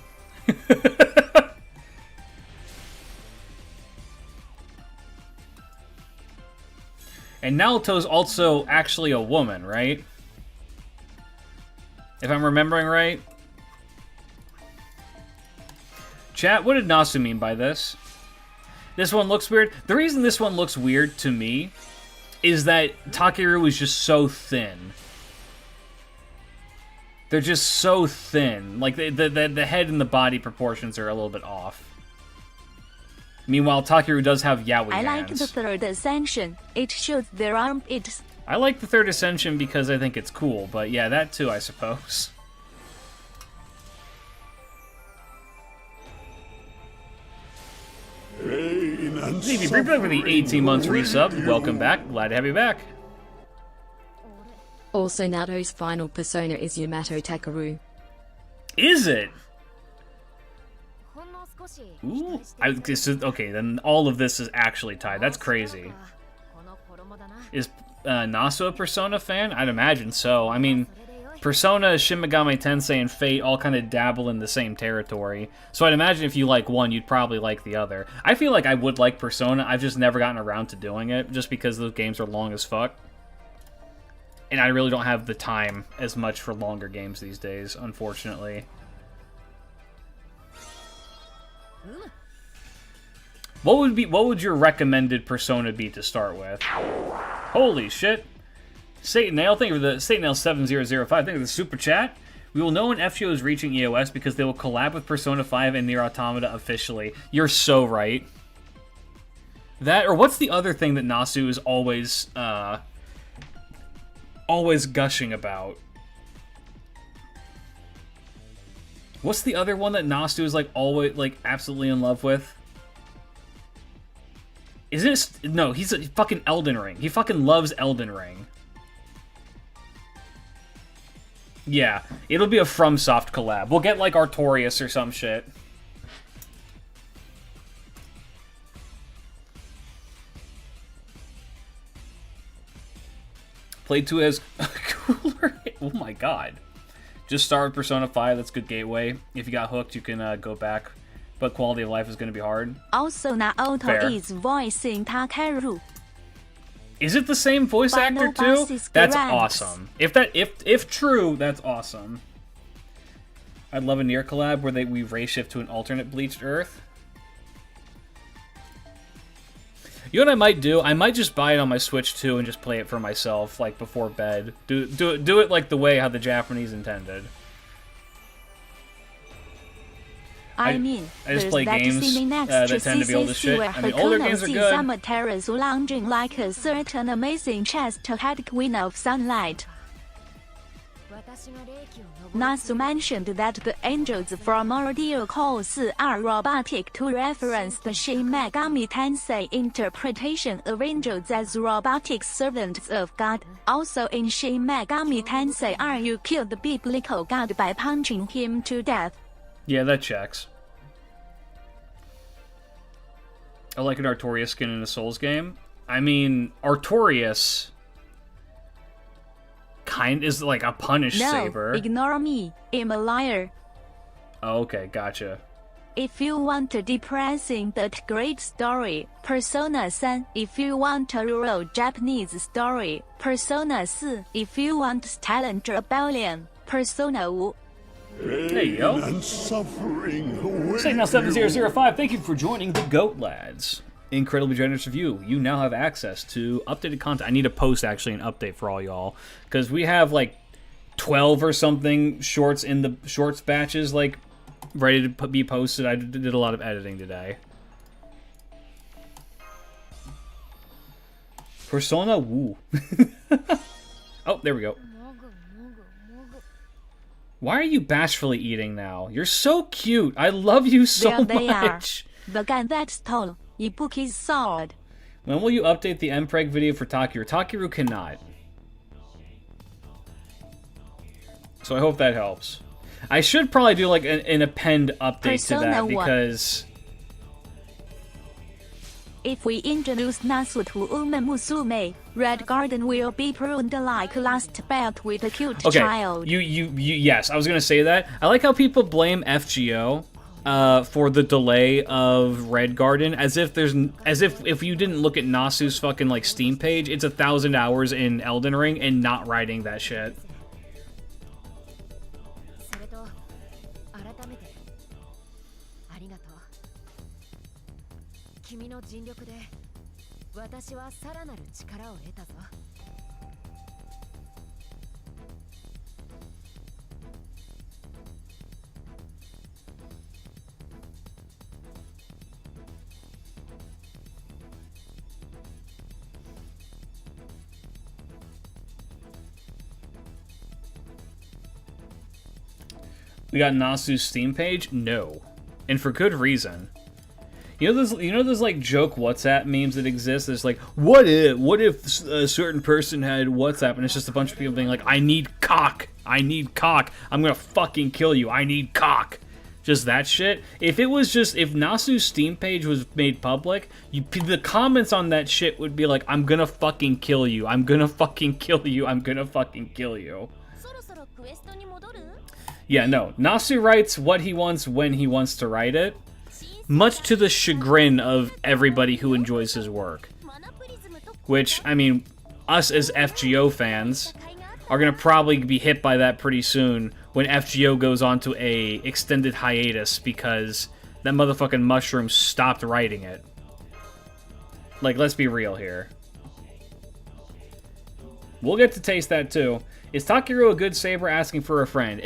And Naoto's also actually a woman, right? If I'm remembering right. Chat, what did Nasu mean by this? This one looks weird. The reason this one looks weird to me is that Takeru is just so thin. They're just so thin. Like, the head and the body proportions are a little bit off. Meanwhile, Takeru does have yaoi hands. I like the third ascension. It shows their armpits. I like the third ascension because I think it's cool, but yeah, that too, I suppose. Stevie, brief for the 18 months resub. Welcome back. Glad to have you back. Also, Naoto's final persona is Yamato Takeru. Is it? Ooh. Okay, then all of this is actually tied. That's crazy. Is Nasu a Persona fan? I'd imagine so. I mean, Persona, Shin Megami Tensei, and Fate all kind of dabble in the same territory. So I'd imagine if you like one, you'd probably like the other. I feel like I would like Persona. I've just never gotten around to doing it, just because those games are long as fuck. And I really don't have the time as much for longer games these days, unfortunately. What would your recommended Persona be to start with? Holy shit. Satan Nail, thank you for the Satan Nail 7005. Thank you for the super chat. We will know when FGO is reaching EOS because they will collab with Persona 5 and Nier Automata officially. You're so right. That, or what's the other thing that Nasu is always gushing about? What's the other one that Nasu is like always like absolutely in love with? Isn't it? No, he's a fucking Elden Ring. He fucking loves Elden Ring. Yeah, it'll be a FromSoft collab. We'll get like Artorias or some shit. Played 2 as cooler. Oh my god. Just start with Persona 5. That's good gateway. If you got hooked, you can go back. But quality of life is going to be hard. Also, Naoto Fair. is voicing Takeru. Is it the same voice actor too? That's awesome. If true, that's awesome. I'd love a Nier collab where we race shift to an alternate bleached Earth. You know what I might do? I might just buy it on my Switch too and just play it for myself, like before bed. Do it like the way how the Japanese intended. I mean, I just there's play that games scene next that to tend to be old as shit. where I mean, older Hakuno games are sees good. Amaterasu lounging like a certain amazing chest-head queen of sunlight. Nasu mentioned that the angels from Ordeal Call 4 are robotic to reference the Shin Megami Tensei interpretation of angels as robotic servants of God. Also in Shin Megami Tensei 2 you kill the biblical god by punching him to death. Yeah, that checks. I like an Artorias skin in a Souls game. I mean, Artorias is like a punished No, Saber. ignore me. I'm a liar. Oh, okay, gotcha. If you want a depressing but great story, Persona 3. If you want a rural Japanese story, Persona 4. If you want talent rebellion, Persona 5. There you go. And suffering. Signal 7005, thank you for joining the Goat Lads. Incredibly generous of you. You now have access to updated content. I need to post actually an update for all y'all because we have like 12 or something shorts in the shorts batches like ready to be posted. I did a lot of editing today. Persona Woo. Oh, there we go. Why are you bashfully eating now? You're so cute. I love you so There they much. are. Began that stall. Ibuki's sword. When will you update the MPreg video for Takeru? Takeru cannot. So I hope that helps. I should probably do like an append update Persona to that 1. because... If we introduce Nasu to Ume Musume, Red Garden will be pruned like last bet with a cute Okay, child. yes, I was gonna say that. I like how people blame FGO for the delay of Red Garden, as if if you didn't look at Nasu's fucking like Steam page, it's 1,000 hours in Elden Ring and not writing that shit. それと改めてありがとう。君の尽力で私はさらなる力を得たぞ。We got Nasu's Steam page? No. And for good reason. You know those like joke WhatsApp memes that exist? There's like, what if a certain person had WhatsApp and it's just a bunch of people being like, I need cock, I'm gonna fucking kill you, I need cock. Just that shit. If Nasu's Steam page was made public, the comments on that shit would be like, I'm gonna fucking kill you, I'm gonna fucking kill you, I'm gonna fucking kill you. そろそろクエストに戻る？ Yeah, no. Nasu writes what he wants when he wants to write it, much to the chagrin of everybody who enjoys his work. Which, I mean, us as FGO fans are going to probably be hit by that pretty soon when FGO goes on to a extended hiatus because that motherfucking mushroom stopped writing it. Like, let's be real here. We'll get to taste that too. Is Takeru a good Saber asking for a friend?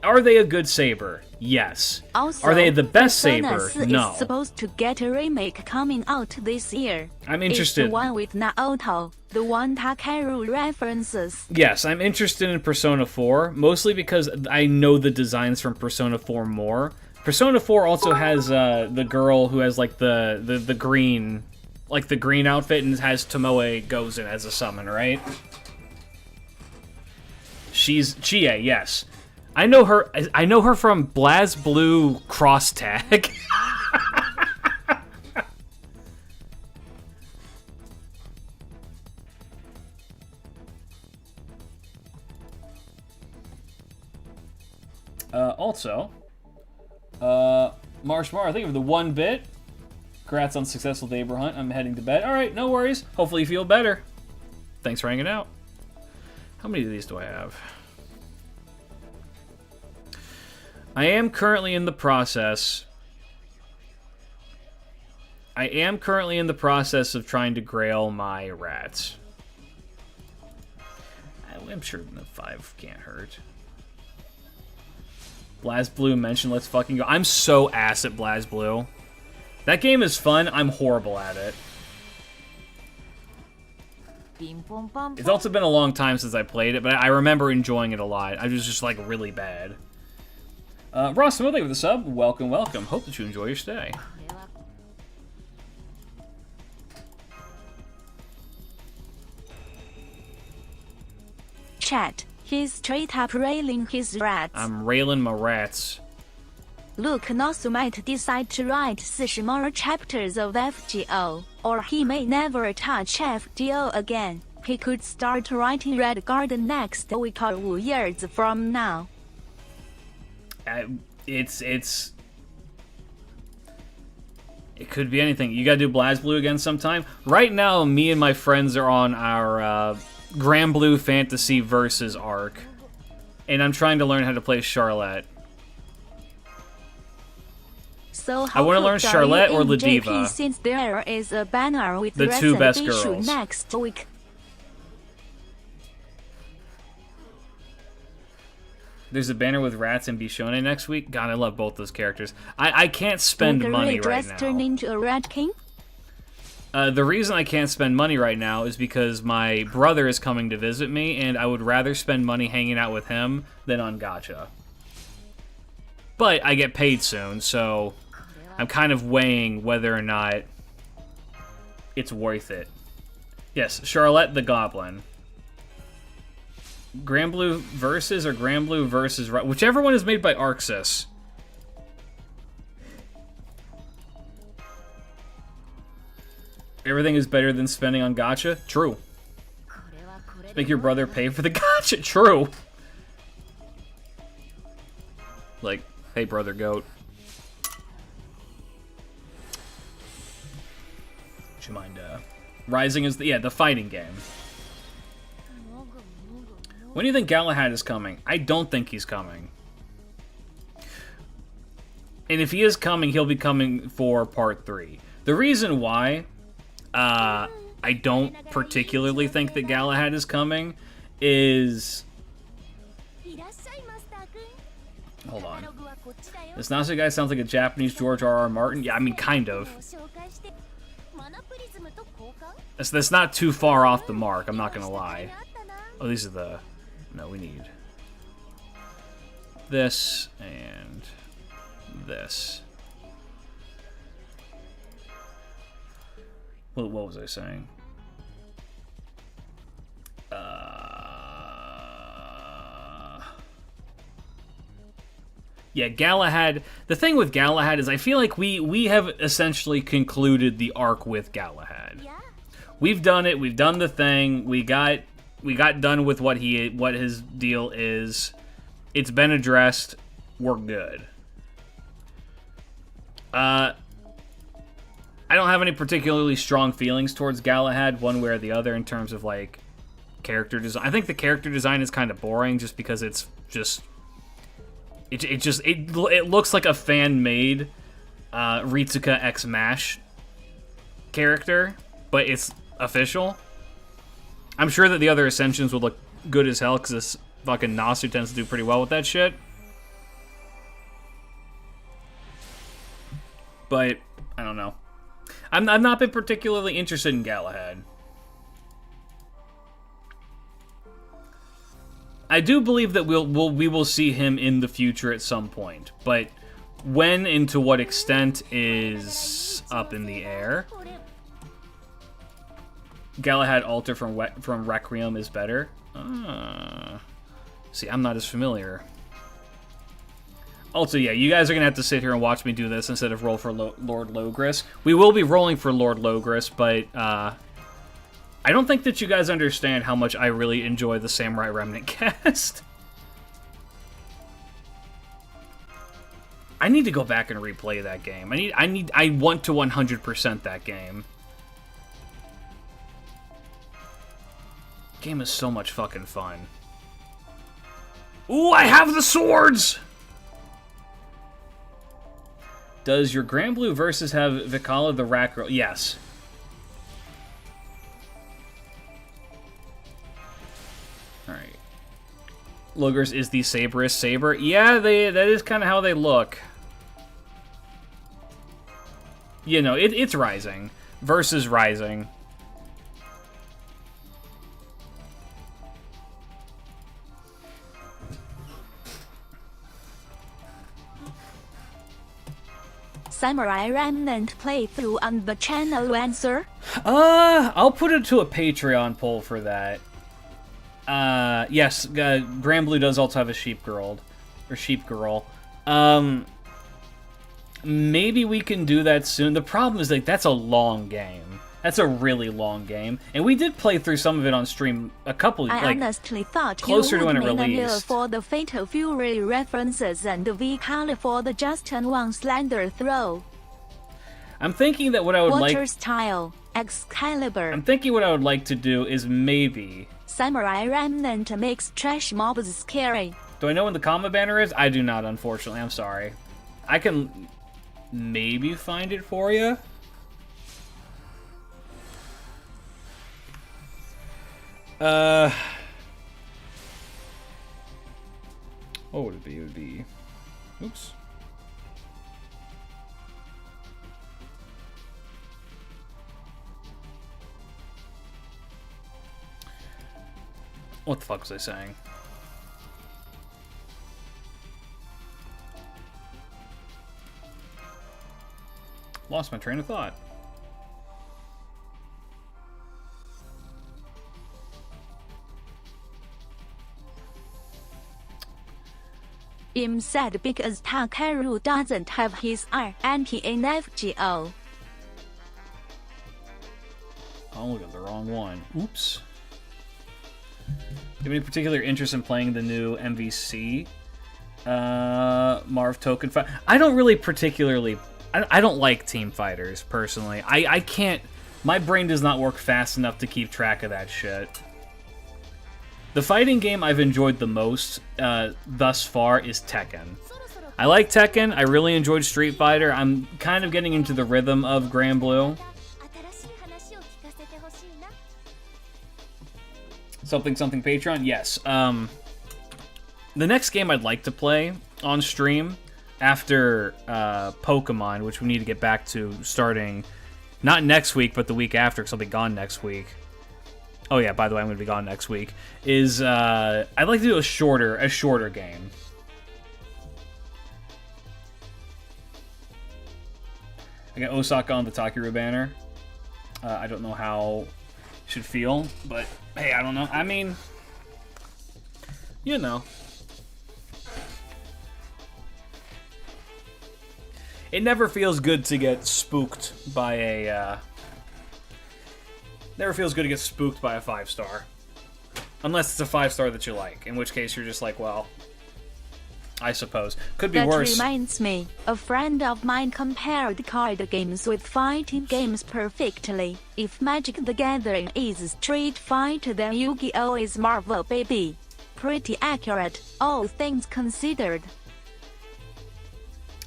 Are they a good Saber? Yes. Also, are they the best Persona Saber? 4 No. is supposed to get a remake coming out this year. I'm It's interested. the one with Naoto, the one Takeru references. Yes, I'm interested in Persona 4, mostly because I know the designs from Persona 4 more. Persona 4 also has the girl who has like the green, like the green outfit and has Tomoe Gozen as a summon, right? She's Chie, yes. I know her from BlazBlue Cross Tag. Also, Marshmar, thank you for the 1 bit. Congrats on successful Theyber hunt. I'm heading to bed. Alright, no worries. Hopefully you feel better. Thanks for hanging out. How many of these do I have? I am currently in the process of trying to grail my rats. I'm sure the 5 can't hurt. BlazBlue mentioned let's fucking go. I'm so ass at BlazBlue. That game is fun. I'm horrible at it. It's also been a long time since I played it, but I remember enjoying it a lot. I was just like really bad. Ross, thank you for the sub. Welcome, welcome. Hope that you enjoy your stay. Chat. He's straight up railing his rats. I'm railing my rats. Luke Nosu might decide to write 40 more chapters of FGO, or he may never touch FGO again. He could start writing Red Garden next week or 5 years from now. It could be anything. You gotta do BlazBlue again sometime. Right now, me and my friends are on our Grand Blue Fantasy Versus arc, and I'm trying to learn how to play Charlotte. So I want to learn Charlotte or JP Ladiva. since there is a banner with The two best issue girls. next week. There's a banner with Rats and Bishone next week. God, I love both those characters. I can't spend money right now. Turn into a Rat King? The reason I can't spend money right now is because my brother is coming to visit me, and I would rather spend money hanging out with him than on gacha. But I get paid soon, so I'm kind of weighing whether or not it's worth it. Yes, Charlotte the Goblin. Grand Blue Versus or Grand Blue Versus... Whichever one is made by Arxis. Everything is better than spending on gacha? True. Make your brother pay for the gacha? True. Like, hey brother goat. Would you mind, Rising is the fighting game. When do you think Galahad is coming? I don't think he's coming. And if he is coming, he'll be coming for part 3. The reason why I don't particularly think that Galahad is coming is... Hold on. This Nasu guy sounds like a Japanese George R.R. Martin. Yeah, I mean, kind of. That's not too far off the mark, I'm not gonna lie. Oh, these are the... No, we need this and this. What was I saying? Yeah, Galahad. The thing with Galahad is I feel like we have essentially concluded the arc with Galahad. We've done it. We've done the thing. We got done with what his deal is. It's been addressed. We're good. I don't have any particularly strong feelings towards Galahad, one way or the other, in terms of like character design. I think the character design is kind of boring, just because it's just it looks like a fan-made Ritsuka X Mash character, but it's official. I'm sure that the other Ascensions would look good as hell, because this fucking Nasu tends to do pretty well with that shit. But, I don't know. I've not been particularly interested in Galahad. I do believe that we will see him in the future at some point, but when and to what extent is up in the air. Galahad Alter from Requiem is better. See, I'm not as familiar. Also, yeah, you guys are going to have to sit here and watch me do this instead of roll for Lord Logris. We will be rolling for Lord Logris, but I don't think that you guys understand how much I really enjoy the Samurai Remnant cast. I need to go back and replay that game. I want to 100% that game. Game is so much fucking fun. Ooh, I have the swords! Does your Grand Blue Versus have Vikala the Rat Girl? Yes. Alright. Logers is the Saberist Saber. Yeah, that is kind of how they look. You know, it's Rising. Versus Rising. Samurai Remnant playthrough on the channel answer? I'll put it to a Patreon poll for that. Yes, Grand Blue does also have a sheep girl. Or sheep girl. maybe we can do that soon. The problem is, like, that's a long game. That's a really long game. And we did play through some of it on stream a couple, I like, honestly thought closer you to when would it make a deal released. for the Fatal Fury references and V color for the Justin Wang slender throw. I'm thinking that what I would Water like... style, Excalibur. I'm thinking what I would like to do is maybe... Samurai Remnant makes trash mobs scary. Do I know when the comma banner is? I do not, unfortunately. I'm sorry. I can maybe find it for you. What would it be? It would be... Oops. What the fuck was I saying? Lost my train of thought. I'm sad because Takeru doesn't have his R anti-NFGO. Oh, look at the wrong one. Oops. Do you have any particular interest in playing the new MVC? Marv Token Fight. I don't really particularly... I don't like team fighters, personally. I can't... My brain does not work fast enough to keep track of that shit. The fighting game I've enjoyed the most thus far is Tekken. I like Tekken. I really enjoyed Street Fighter. I'm kind of getting into the rhythm of Grand Blue. Something Patreon? Yes. The next game I'd like to play on stream after Pokemon, which we need to get back to starting not next week, but the week after, because I'll be gone next week. Oh yeah, by the way, I'm going to be gone next week. Is I'd like to do a shorter game. I got Osaka on the Takeru banner. I don't know how you should feel, but hey, I don't know. I mean, you know. It never feels good to get spooked by a, never feels good to get spooked by a 5-star. Unless it's a 5-star that you like, in which case you're just like, well, I suppose. Could be worse. That reminds me, a friend of mine compared card games with fighting games perfectly. If Magic the Gathering is Street Fighter, then Yu-Gi-Oh! Is Marvel, baby. Pretty accurate, all things considered.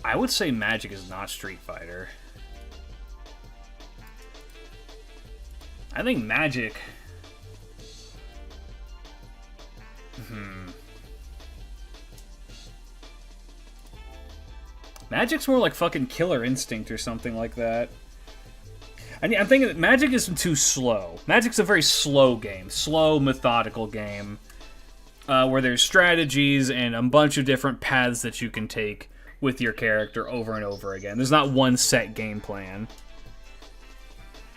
I would say Magic is not Street Fighter. I think Magic... Magic's more like fucking Killer Instinct or something like that. I'm thinking that Magic is too slow. Magic's a very slow game. Slow, methodical game. Where there's strategies and a bunch of different paths that you can take with your character over and over again. There's not one set game plan.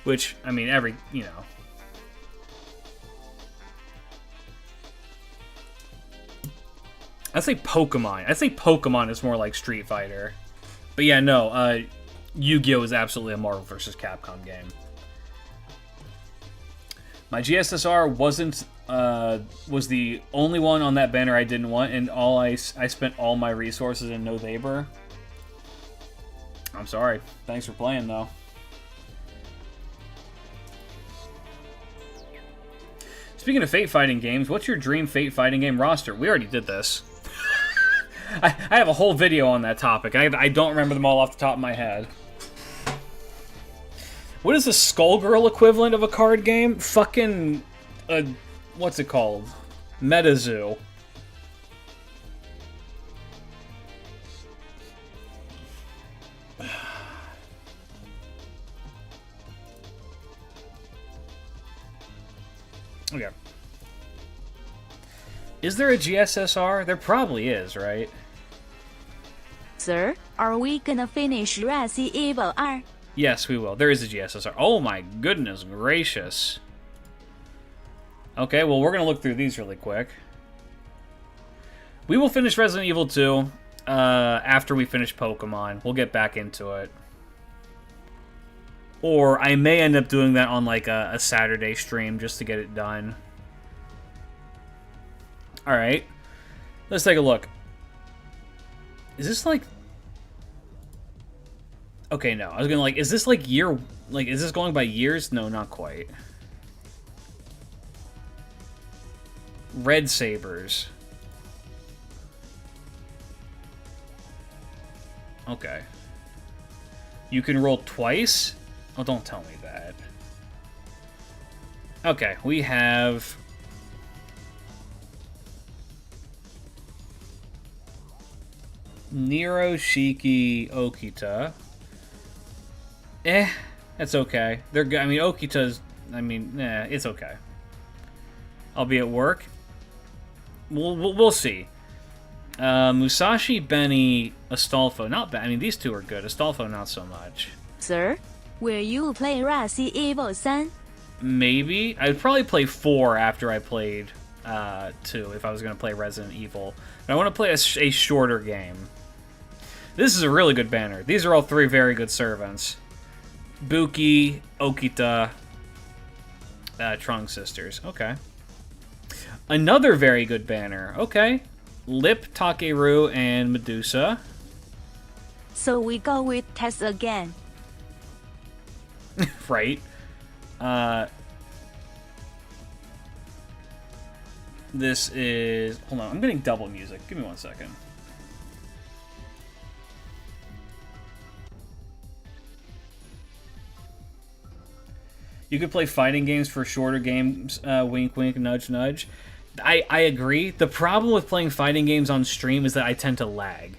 Which, I mean, you know. I'd say Pokemon. I think Pokemon is more like Street Fighter. But yeah, no, Yu-Gi-Oh! Is absolutely a Marvel vs. Capcom game. My GSSR was the only one on that banner I didn't want, and I spent all my resources in no Theyber. I'm sorry. Thanks for playing, though. Speaking of Fate Fighting games, what's your dream Fate Fighting game roster? We already did this. I have a whole video on that topic. I don't remember them all off the top of my head. What is the Skullgirl equivalent of a card game? Fucking... what's it called? MetaZoo. Okay. Is there a GSSR? There probably is, right? Sir, are we gonna finish Resi Evil R? Yes, we will. There is a GSSR. Oh my goodness gracious. Okay, well, we're going to look through these really quick. We will finish Resident Evil 2. after we finish Pokemon. We'll get back into it. Or I may end up doing that on like a Saturday stream just to get it done. Alright. Let's take a look. Is this like... Okay, no. I was gonna like, is this like year... Like, is this going by years? No, not quite. Red Sabers. Okay. You can roll twice? Oh, don't tell me that. Okay, we have... Nero, Shiki, Okita. That's okay. They're good. I mean, Okita's... I mean, it's okay. I'll be at work. We'll see. Musashi, Benny, Astolfo. Not bad. I mean, these two are good. Astolfo, not so much. Sir, will you play Resident Evil 3? Maybe. I'd probably play 4 after I played 2 if I was going to play Resident Evil. But I want to play a shorter game. This is a really good banner. These are all 3 very good servants. Buki, Okita, Trunk Sisters. Okay. Another very good banner. Okay. Lip, Takeru, and Medusa. So we go with Tess again. Right. This is... Hold on, I'm getting double music. Give me 1 second. You could play fighting games for shorter games, wink wink, nudge nudge. I agree. The problem with playing fighting games on stream is that I tend to lag.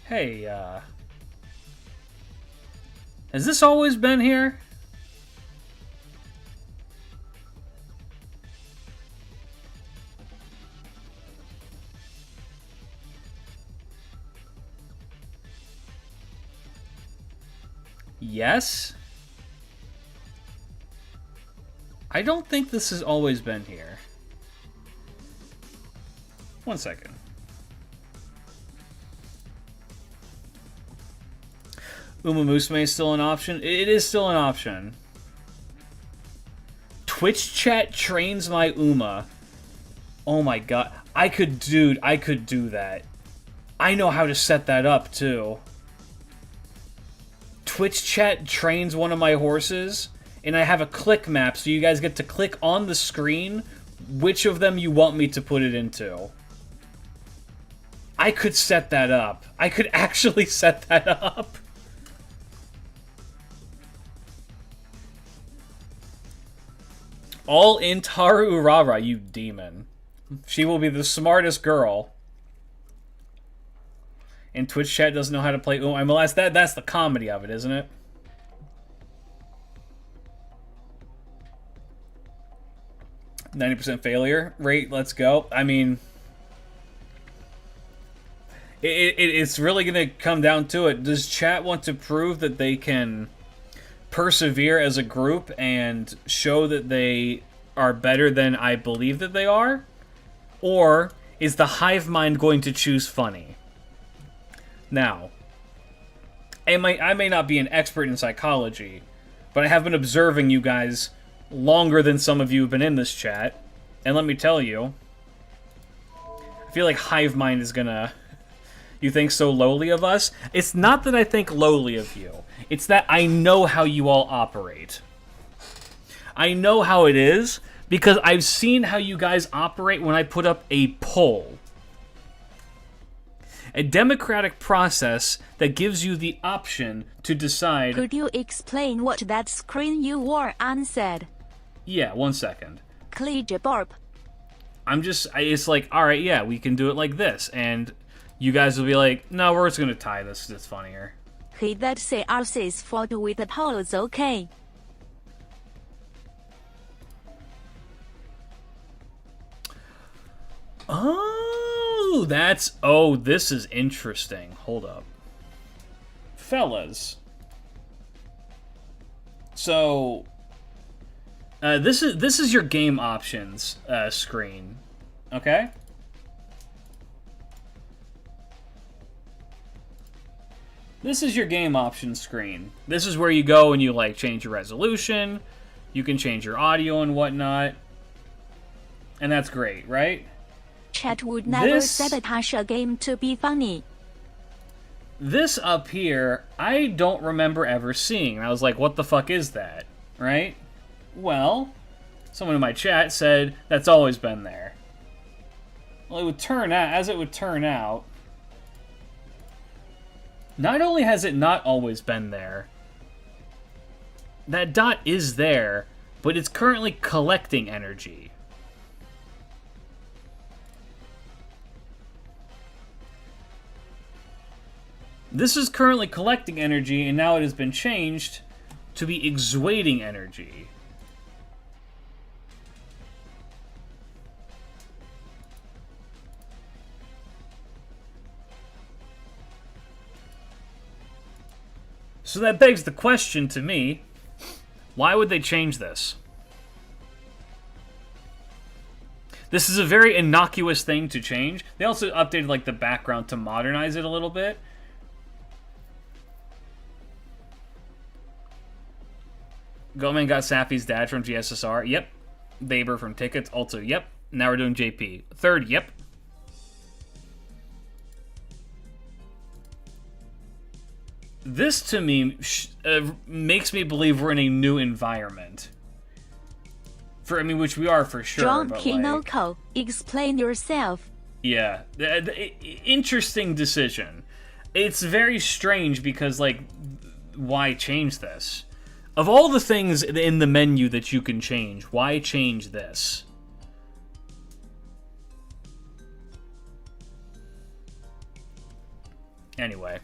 Hey, has this always been here? Yes? I don't think this has always been here. 1 second. Uma Musume is still an option? It is still an option. Twitch chat trains my Uma. Oh my god. I could do that. I know how to set that up, too. Twitch chat trains one of my horses, and I have a click map, so you guys get to click on the screen which of them you want me to put it into. I could set that up. I could actually set that up. All in Taru Urara, you demon. She will be the smartest girl. And Twitch chat doesn't know how to play MLS. That's the comedy of it, isn't it? %90 failure rate. Let's go. I mean, it's really going to come down to it. Does chat want to prove that they can persevere as a group and show that they are better than I believe that they are? Or is the hive mind going to choose funny? Now, I may not be an expert in psychology, but I have been observing you guys longer than some of you have been in this chat, and let me tell you, I feel like hive mind is gonna... You think so lowly of us? It's not that I think lowly of you. It's that I know how you all operate. I know how it is, because I've seen how you guys operate when I put up a poll. A democratic process that gives you the option to decide... Could you explain what that screen you were on said? Yeah, 1 second. Click burp. It's like, alright, yeah, we can do it like this. And you guys will be like, no, we're just going to tie this. It's funnier. He that say ours fault with the polls, okay. Oh, Ooh, that's... Oh, this is interesting. Hold up. Fellas. So... this is your game options screen. Okay? This is your game options screen. This is where you go and you, like, change your resolution. You can change your audio and whatnot. And that's great, right? Chat would never sabotage a game to be funny. This up here, I don't remember ever seeing. I was like, what the fuck is that? Right? Well, someone in my chat said that's always been there. Well, it would turn out, as it would turn out, not only has it not always been there, that dot is there, but it's currently collecting energy. This is currently collecting energy, and now it has been changed to be exuding energy. So that begs the question to me, why would they change this? This is a very innocuous thing to change. They also updated like the background to modernize it a little bit. Goldman got Safi's dad from GSSR. Yep. Theyber from Tickets. Also, yep. Now we're doing JP. Third, yep. This, to me, makes me believe we're in a new environment. Which we are for sure. John but Kinoko, explain yourself. Yeah. Interesting decision. It's very strange because, like, why change this? Of all the things in the menu that you can change, why change this? Anyway,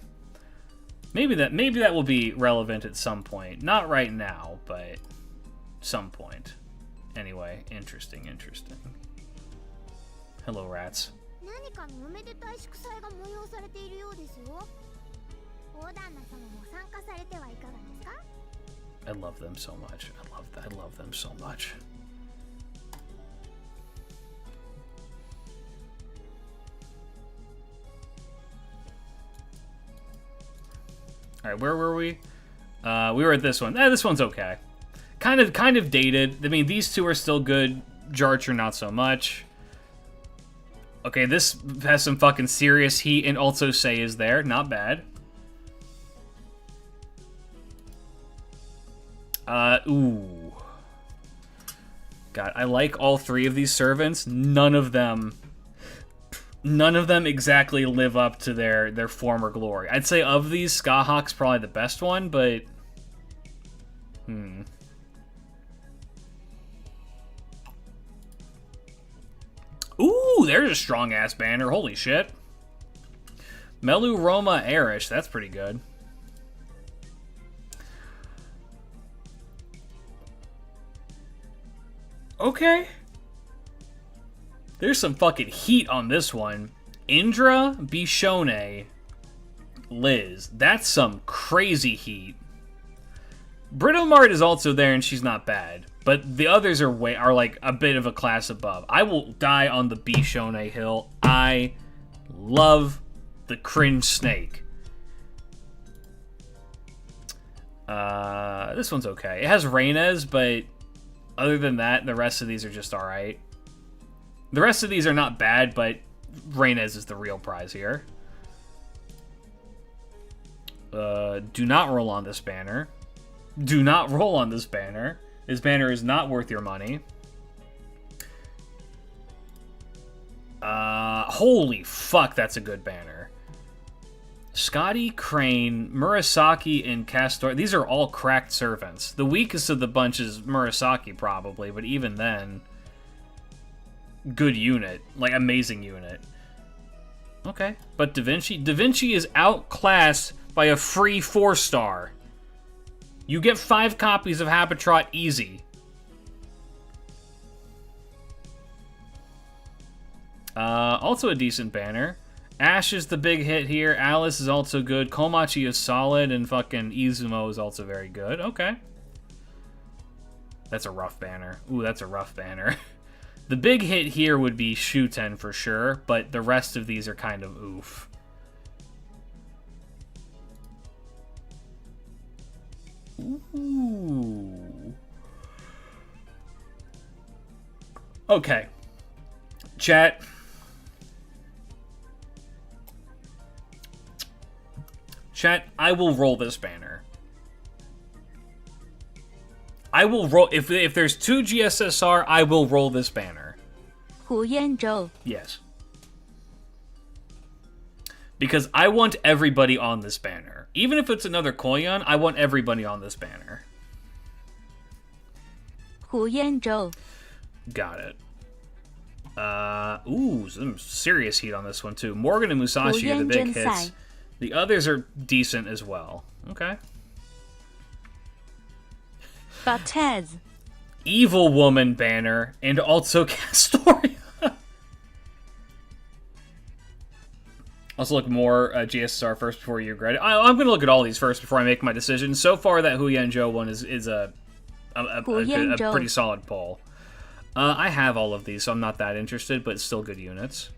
maybe that will be relevant at some point. Not right now, but some point. Anyway, interesting. Hello, rats. I love them so much. I love them so much. All right, where were we? We were at this one. This one's okay. Kind of dated. I mean, these two are still good. Jarcher, not so much. Okay, this has some fucking serious heat, and also Say is there. Not bad. Ooh. God, I like all three of these servants. None of them exactly live up to their former glory. I'd say of these, Skahawk's probably the best one, but... Ooh, there's a strong-ass banner. Holy shit. Melu Roma Erish. That's pretty good. Okay. There's some fucking heat on this one. Indra, Bishone, Liz. That's some crazy heat. Britomart is also there, and she's not bad. But the others are like a bit of a class above. I will die on the Bishone hill. I love the cringe snake. This one's okay. It has Reynez, but other than that, the rest of these are just alright. The rest of these are not bad, but Reynez is the real prize here. Do not roll on this banner. Do not roll on this banner. This banner is not worth your money. Holy fuck, that's a good banner. Scotty, Crane, Murasaki, and Castor. These are all cracked servants. The weakest of the bunch is Murasaki, probably, but even then, good unit. Like, amazing unit. Okay, but Da Vinci is outclassed by a free 4-star. You get 5 copies of Habitrot easy. Also a decent banner. Ash is the big hit here. Alice is also good. Komachi is solid, and fucking Izumo is also very good. Okay. That's a rough banner. Ooh, that's a rough banner. The big hit here would be Shuten for sure, but the rest of these are kind of oof. Ooh. Okay. Chat. Chat, I will roll this banner. I will roll... If there's 2 GSSR, I will roll this banner. 胡彦宙 Yes. Because I want everybody on this banner. Even if it's another Koyan, I want everybody on this banner. 胡彦宙 Got it. Ooh, some serious heat on this one, too. Morgan and Musashi are the big hits. Sai. The others are decent as well. Okay. Bartez Evil Woman banner, and also Castoria. Also look more GSSR first before you regret it. I'm going to look at all these first before I make my decision. So far, that Hu Yanzhou one is a pretty solid pull. I have all of these, so I'm not that interested, but still good units.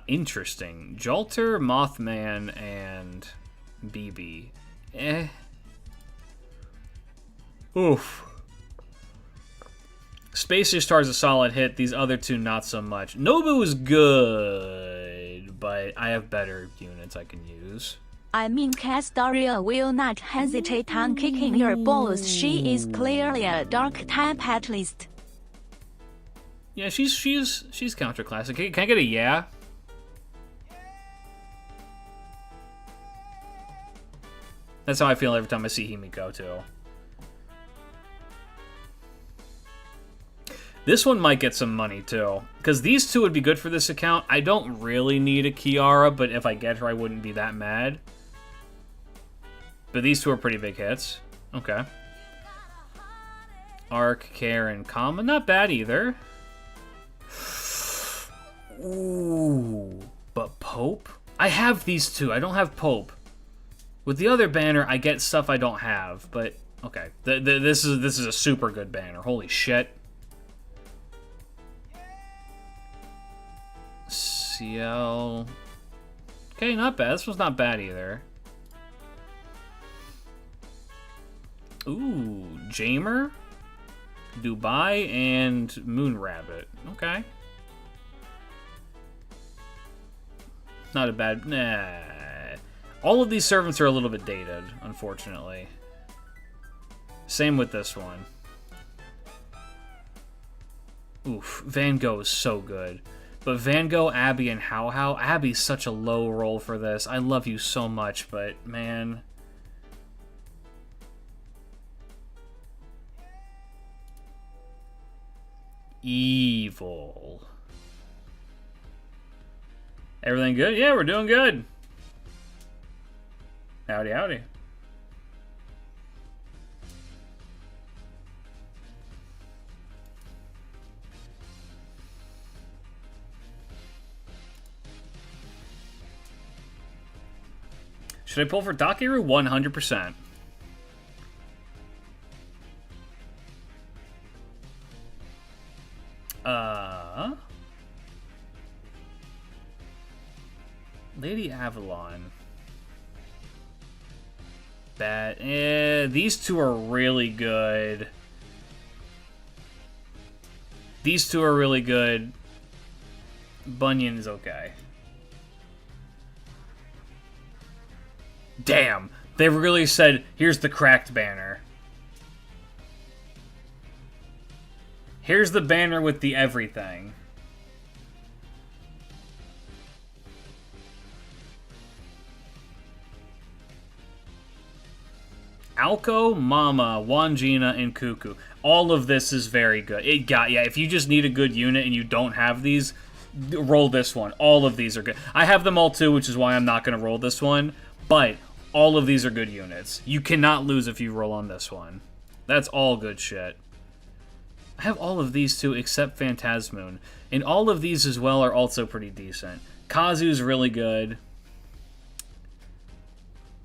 Interesting. Jolter, Mothman, and BB. Oof. Spacer Star's a solid hit. These other two, not so much. Nobu is good, but I have better units I can use. I mean, Castoria will not hesitate on kicking your balls. She is clearly a dark type at least. Yeah, she's counter classic. Can I get a yeah? That's how I feel every time I see Himiko too. This one might get some money too, because these two would be good for this account. I don't really need a Kiara, but if I get her, I wouldn't be that mad. But these two are pretty big hits. Okay. Arc, Karen, Kama, not bad either. Ooh, but Pope? I have these two. I don't have Pope. With the other banner, I get stuff I don't have, but okay. This is a super good banner. Holy shit. CL. Okay, not bad. This one's not bad either. Ooh, Jamer, Dubai, and Moon Rabbit. Okay. Not a bad... Nah. All of these servants are a little bit dated, unfortunately. Same with this one. Oof, Van Gogh is so good. But Van Gogh, Abby, and How How. Abby's such a low roll for this. I love you so much, but man... Evil. Everything good? Yeah, we're doing good. Howdy, howdy. Should I pull for Dakiru? 100%. Lady Avalon. Bad. These two are really good. These two are really good. Bunyan is okay. Damn. They really said, here's the cracked banner. Here's the banner with the everything. Alco, Mama, Wanjina, and Cuckoo. All of this is very good. Yeah, if you just need a good unit and you don't have these, roll this one. All of these are good. I have them all too, which is why I'm not going to roll this one. But all of these are good units. You cannot lose if you roll on this one. That's all good shit. I have all of these too except Phantasmoon. And all of these as well are also pretty decent. Kazu's really good.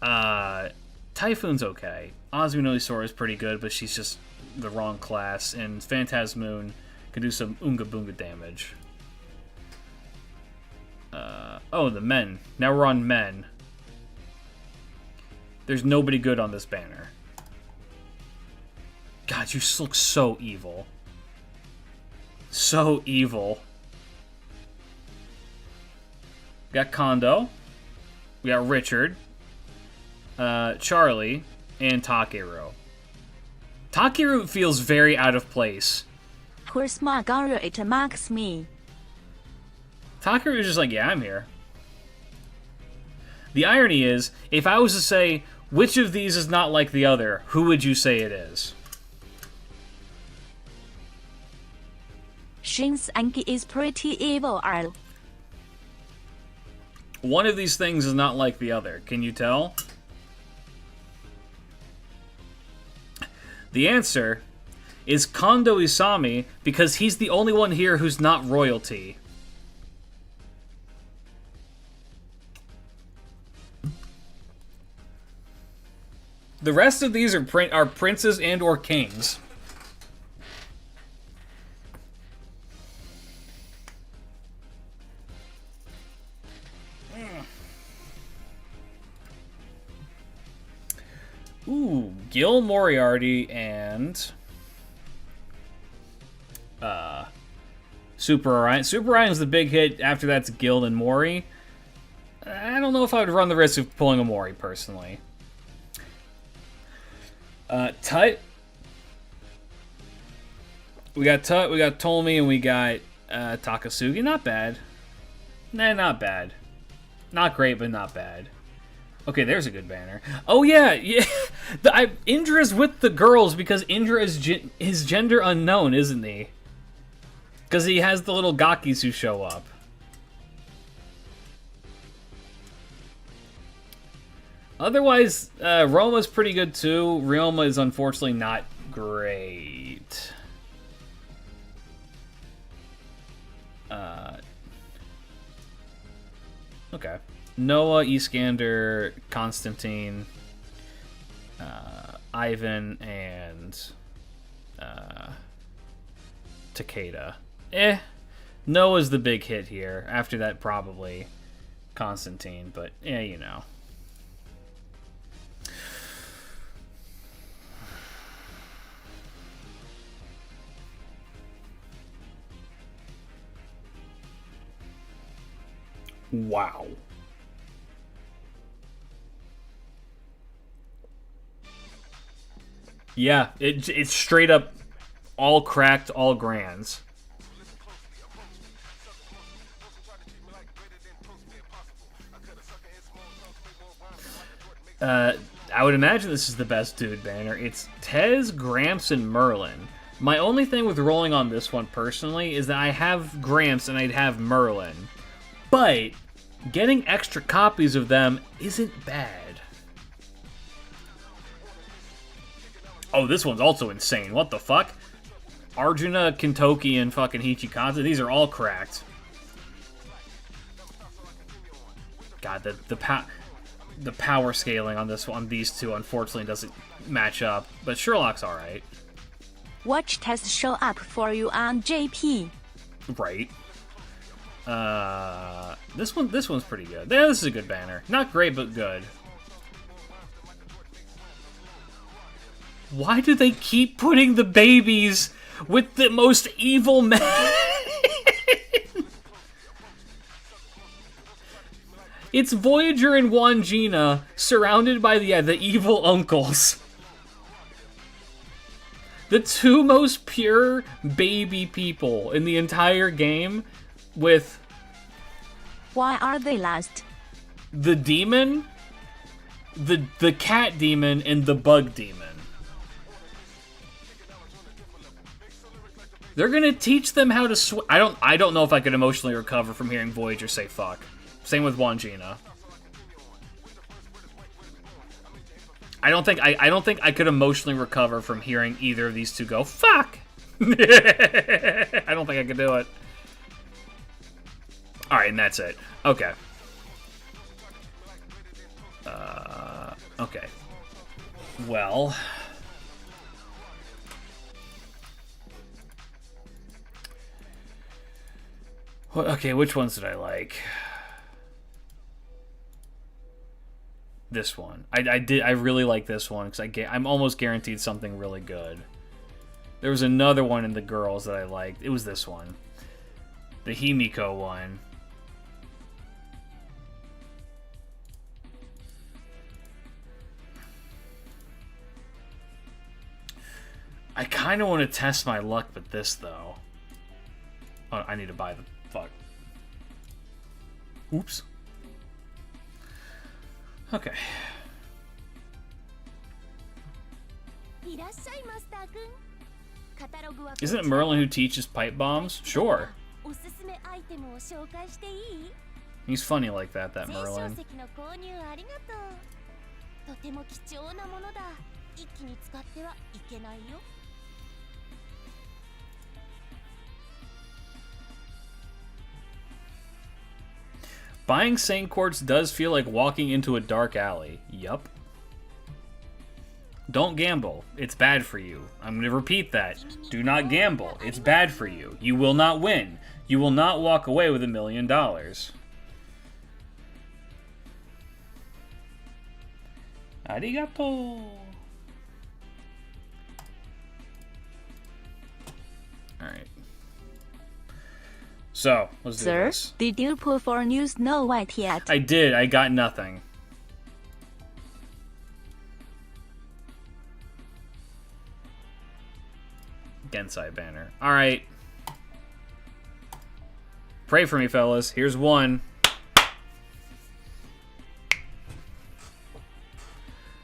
Typhoon's okay. Osminosaur is pretty good, but she's just the wrong class. And Phantasmoon can do some Oonga Boonga damage. Oh, the men. Now we're on men. There's nobody good on this banner. God, you look so evil. So evil. We got Kondo. We got Richard. Charlie. And Takeru. Takeru feels very out of place. Where's Magaru? It marks me. Takeru is just like, yeah, I'm here. The irony is, if I was to say, which of these is not like the other, who would you say it is? Shin's Anki is pretty evil, Arl. One of these things is not like the other. Can you tell? The answer is Kondo Isami, because he's the only one here who's not royalty. The rest of these are princes and or kings. Ooh, Gil Moriarty and Super Orion. Super Orion's the big hit. After that's Gil and Mori. I don't know if I would run the risk of pulling a Mori personally. Tut. We got Tut, we got Tomi, and we got Takasugi. Not bad. Nah, not bad. Not great, but not bad. Okay, there's a good banner. Oh yeah, yeah. Indra's with the girls because Indra is gender unknown, isn't he? Because he has the little Gakis who show up. Otherwise, Roma's pretty good too. Ryoma is unfortunately not great. Okay. Noah, Iskander, Constantine, Ivan, and Takeda. Noah's the big hit here. After that, probably Constantine, but yeah, you know. Wow. Yeah, it's straight up all cracked, all grands. I would imagine this is the best dude banner. It's Tez, Gramps, and Merlin. My only thing with rolling on this one personally is that I have Gramps and I'd have Merlin. But getting extra copies of them isn't bad. Oh, this one's also insane. What the fuck? Arjuna, Kintoki, and fucking Hichikaze, these are all cracked. God, the power scaling on this one, these two, unfortunately doesn't match up. But Sherlock's alright. Watch test show up for you on JP. Right. This one's pretty good. Yeah, this is a good banner. Not great, but good. Why do they keep putting the babies with the most evil men? It's Voyager and Wangina surrounded by the evil uncles. The two most pure baby people in the entire game with... Why are they last? The demon, the cat demon, and the bug demon. They're gonna teach them how to swim. I don't know if I could emotionally recover from hearing Voyager say fuck. Same with Wangina. I don't think I could emotionally recover from hearing either of these two go fuck. I don't think I can do it. Alright, and that's it. Okay. Okay. Well... Okay, which ones did I like? This one. I really like this one because I'm almost guaranteed something really good. There was another one in the girls that I liked. It was this one. The Himiko one. I kind of want to test my luck with this, though. Oh, I need to buy the... Fuck. Oops. Okay. Isn't it Merlin who teaches pipe bombs? Sure. He's funny like that Merlin. Buying Saint Quartz does feel like walking into a dark alley. Yup. Don't gamble. It's bad for you. I'm going to repeat that. Do not gamble. It's bad for you. You will not win. You will not walk away with $1 million. Arigato. Alright. So, let's do this. Sir, did you pull for new Snow White yet? I did. I got nothing. Gensai banner. Alright. Pray for me, fellas. Here's one.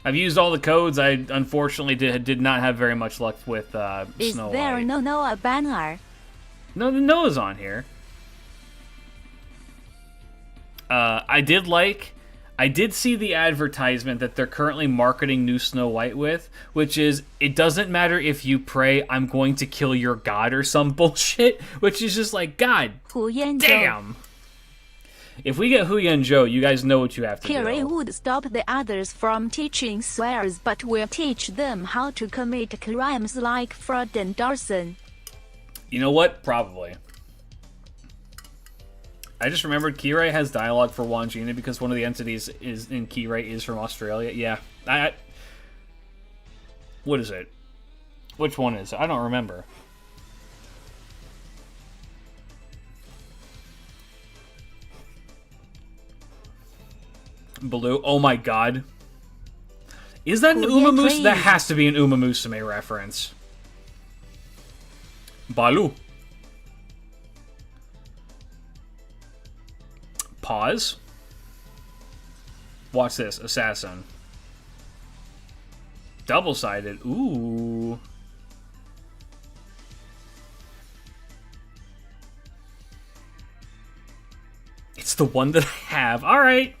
I've used all the codes. I unfortunately did not have very much luck with Snow White. Is there no Noah banner? No, the Noah's on here. I did see the advertisement that they're currently marketing new Snow White with, which is, it doesn't matter if you pray, I'm going to kill your god or some bullshit, which is just like, God damn. If we get Huyan Zhou, you guys know what you have to Kiri do. would stop the others from teaching swears, but will teach them how to commit crimes like fraud and arson. You know what? Probably. I just remembered Kirei has dialogue for Wangina because one of the entities in Kirei is from Australia. Yeah. What is it? Which one is it? I don't remember. Blue. Oh my god. Is that an Umamusume? That has to be an Umamusume reference. Balu. Pause. Watch this. Assassin. Double-sided. Ooh. It's the one that I have. Alright.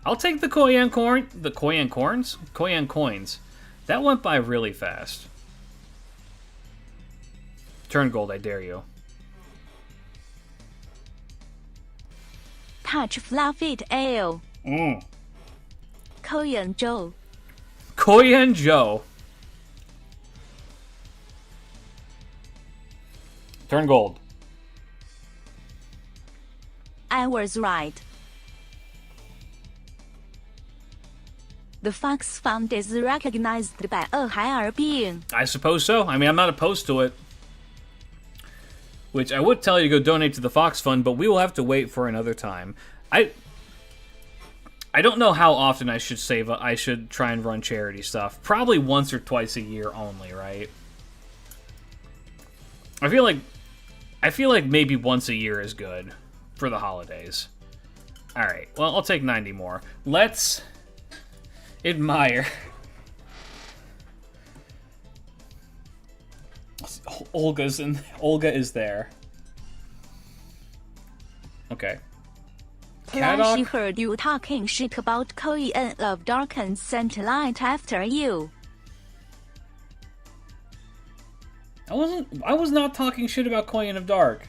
I'll take the Koyan corn. The Koyan corns? Koyan coins. That went by really fast. Turn gold, I dare you. Touch Fluffit Ale. Koyan Zhou. Koyan Zhou. Turn gold. I was right. The Fox Fund is recognized by a higher being. I suppose so. I mean, I'm not opposed to it. Which I would tell you to go donate to the Fox Fund, but we will have to wait for another time. I don't know how often I should save. I should try and run charity stuff. Probably once or twice a year only, right? I feel like maybe once a year is good for the holidays. All right. Well, I'll take 90 more. Let's admire. Olga is there. Okay. Plus, she heard you talking shit about Koyan of Dark and sent light after you. I was not talking shit about Koyan of Dark.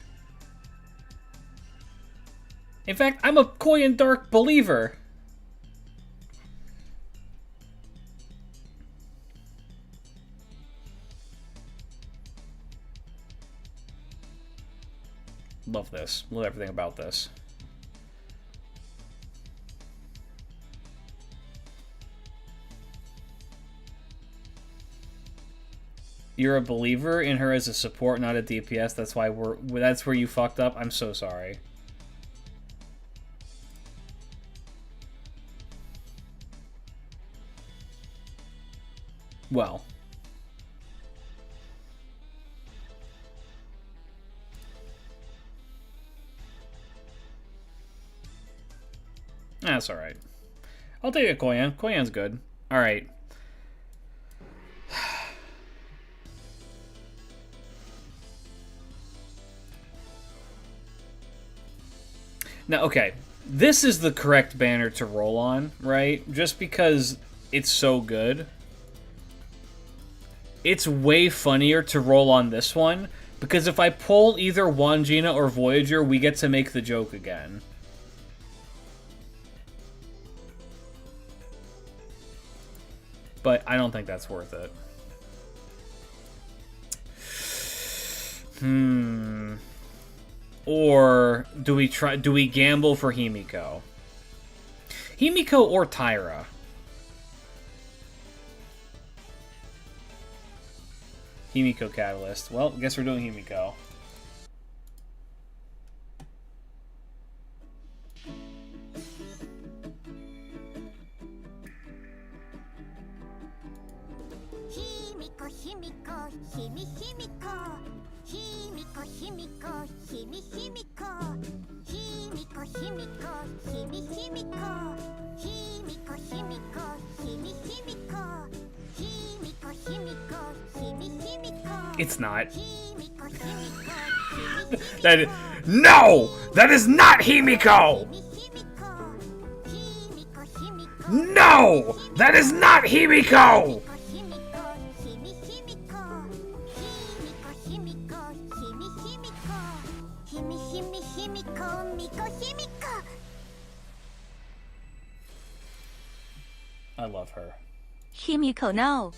In fact, I'm a Koyan Dark believer. Love this. Love everything about this. You're a believer in her as a support, not a DPS. That's why that's where you fucked up. I'm so sorry. Well. That's alright. I'll take a Koyan. Koyan's good. Alright. Now, okay. This is the correct banner to roll on, right? Just because it's so good. It's way funnier to roll on this one, because if I pull either Wangina or Voyager, we get to make the joke again. But I don't think that's worth it. Or do we gamble for Himiko? Himiko or Tyra? Himiko Catalyst. Well, guess we're doing Himiko. It's not. No! That is not Himiko! No! That is not Himiko! I love her. Himiko, no.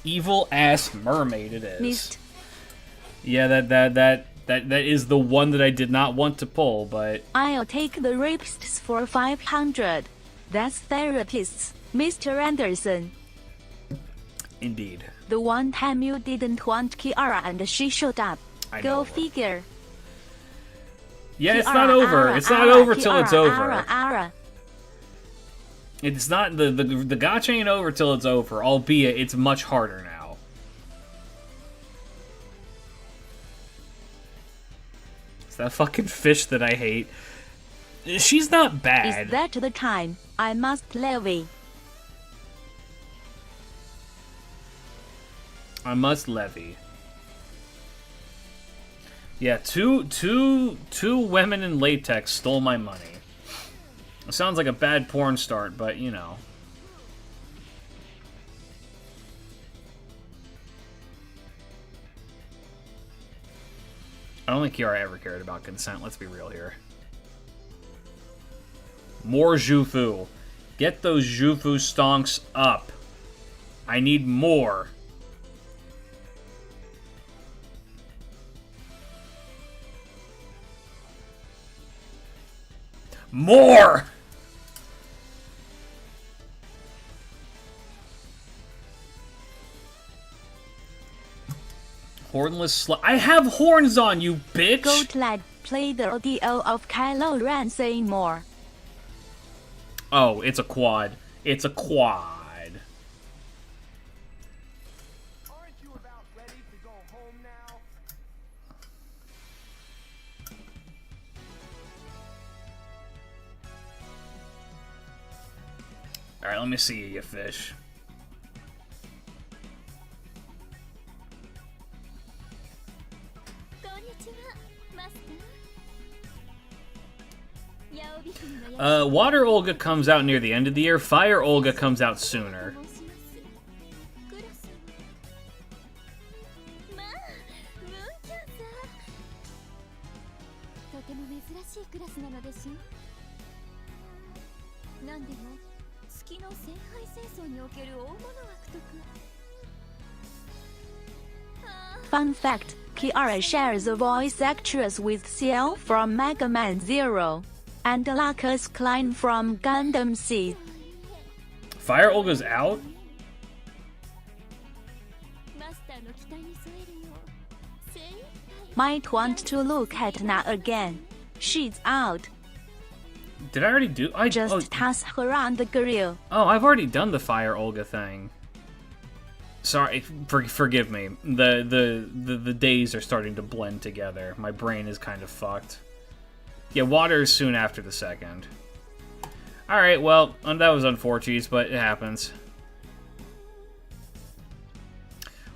Evil ass mermaid it is. Missed. Yeah, that is the one that I did not want to pull, but I'll take the rapists for 500. That's therapists, Mr. Anderson. indeed. The one time you didn't want Kiara and she showed up. I Go know. figure. Yeah, it's Kiara, not over. Ara, It's not Ara, over till it's Kiara, over. Ara, Ara. It's not the gacha ain't over till it's over, albeit it's much harder now. It's that fucking fish that I hate. She's not bad. Is that the time I must levy? I must levy. Yeah, two women in latex stole my money. It sounds like a bad porn start, but you know. I don't think Kiara ever cared about consent, let's be real here. More Jufu. Get those Jufu stonks up. I need more. More! Hornless I have horns on, you bitch! Goat lad, play the audio of Kylo Ren saying more. Oh, it's a quad. It's a quad. Aren't you about ready to go home now? Alright, let me see you, you fish. Water Olga comes out near the end of the year. Fire Olga comes out sooner. ても珍しいクラスなのでしょ。なんでも月の聖杯戦争における大物悪徳。 Fun fact, Kiara shares a voice actress with Ciel from Mega Man Zero, and Lacus Klein from Gundam Seed. Fire Olga's out? マスターの期待に添えるよう精一杯。 Might want to look at Na again. She's out. Did I already do? Just toss her on the grill. Oh, I've already done the Fire Olga thing. Sorry, forgive me. The days are starting to blend together. My brain is kind of fucked. Yeah, water is soon after the second. Alright, well, that was unfortunate, but it happens.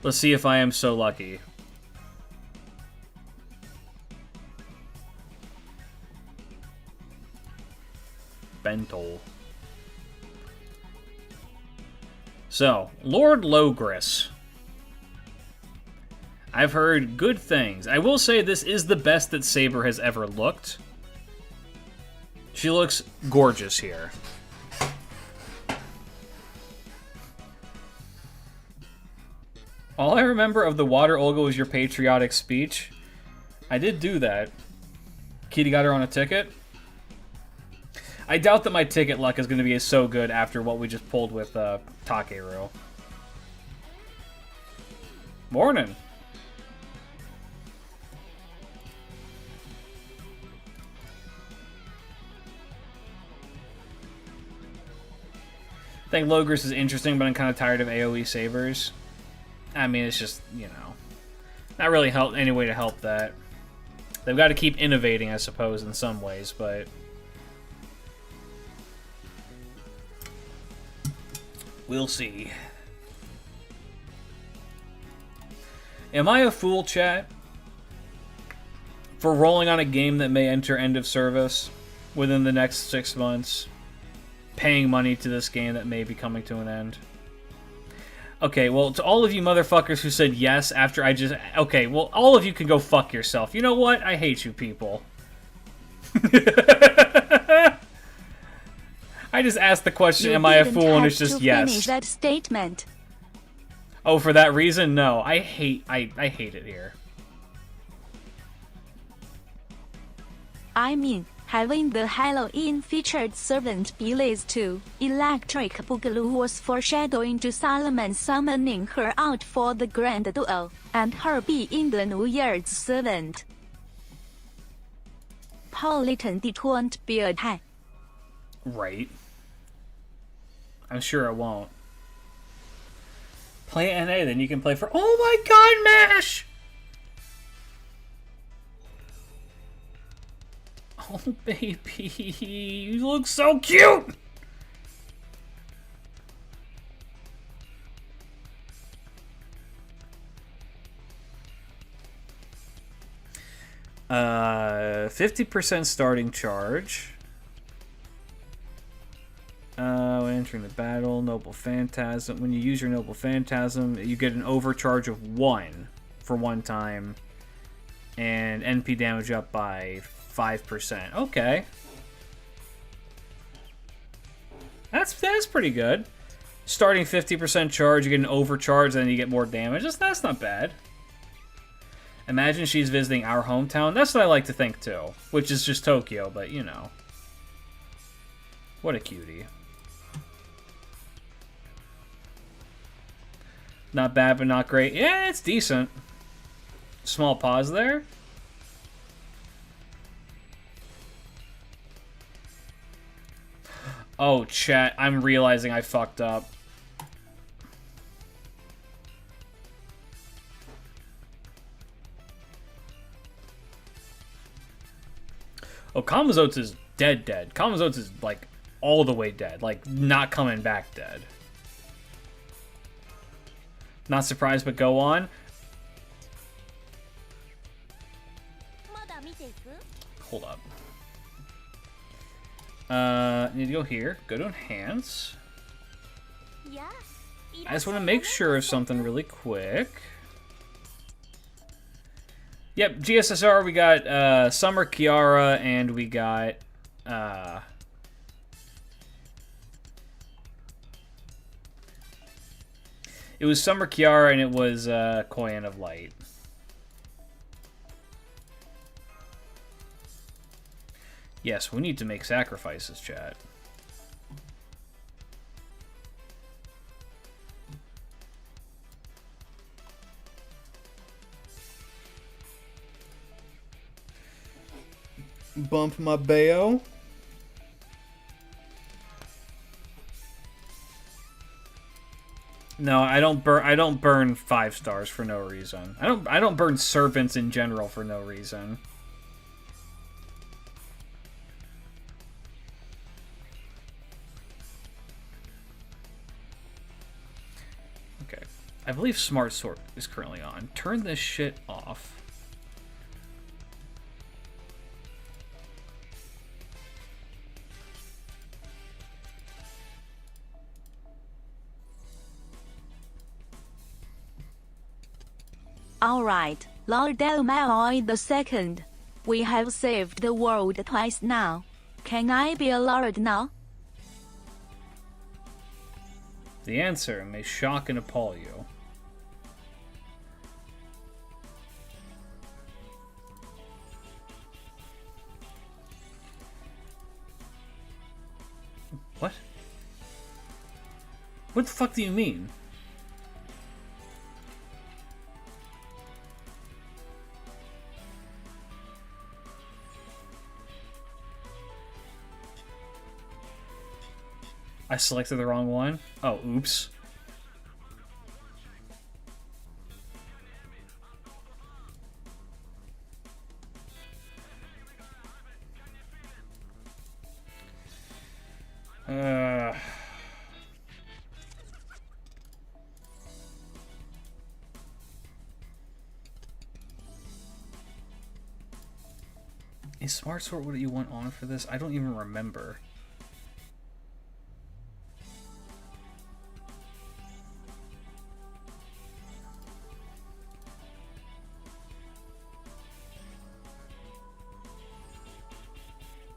Let's see if I am so lucky. Bentol. So, Lord Logris. I've heard good things. I will say this is the best that Saber has ever looked. She looks gorgeous here. All I remember of the Water Olga was your patriotic speech. I did do that. Kitty got her on a ticket. I doubt that my ticket luck is going to be so good after what we just pulled with Takeru. Morning. I think Logris is interesting, but I'm kind of tired of AoE Sabers. I mean, it's just, you know, not really any way to help that. They've got to keep innovating, I suppose, in some ways, but... we'll see. Am I a fool, chat, for rolling on a game that may enter end of service within the next 6 months? Paying money to this game that may be coming to an end? Okay, well, to all of you motherfuckers who said yes after I just... okay, well, all of you can go fuck yourself. You know what? I hate you people. I just asked the question, am I a fool, and it's just yes. Finish that statement. Oh, for that reason? No. I hate it here. I mean, having the Halloween featured servant Belize to Electric Boogaloo was foreshadowing to Solomon summoning her out for the grand duel, and her being the New Year's servant. Politan, it won't be a tie. Right. I'm sure it won't. Play NA, then you can play for... oh my god, MASH! Oh, baby. You look so cute! Uh, 50% starting charge. When entering the battle, Noble Phantasm. When you use your Noble Phantasm, you get an overcharge of 1 for 1 time. And NP damage up by 5%. Okay. That's pretty good. Starting 50% charge, you get an overcharge, then you get more damage. That's not bad. Imagine she's visiting our hometown. That's what I like to think, too. Which is just Tokyo, but, you know. What a cutie. Not bad, but not great. Yeah, it's decent. Small pause there. Oh, chat, I'm realizing I fucked up. Oh, Kamazotes is dead. Kamazotes is, like, all the way dead. Like, not coming back dead. Not surprised, but go on. Hold up. Need to go here. Go to Enhance. I just want to make sure of something really quick. Yep, GSSR, we got Summer Kiara, and we got... it was Summer Kiara, and it was Koyan of Light. Yes, we need to make sacrifices, chat. Bump my bayo. No, I don't burn 5 stars for no reason. I don't burn servants in general for no reason. Okay. I believe Smart Sort is currently on. Turn this shit off. Alright, Lord Delmalloy II. We have saved the world twice now. Can I be a lord now? The answer may shock and appall you. What? What the fuck do you mean? I selected the wrong one? Oh, oops. Is Smart Sort what you want on for this? I don't even remember.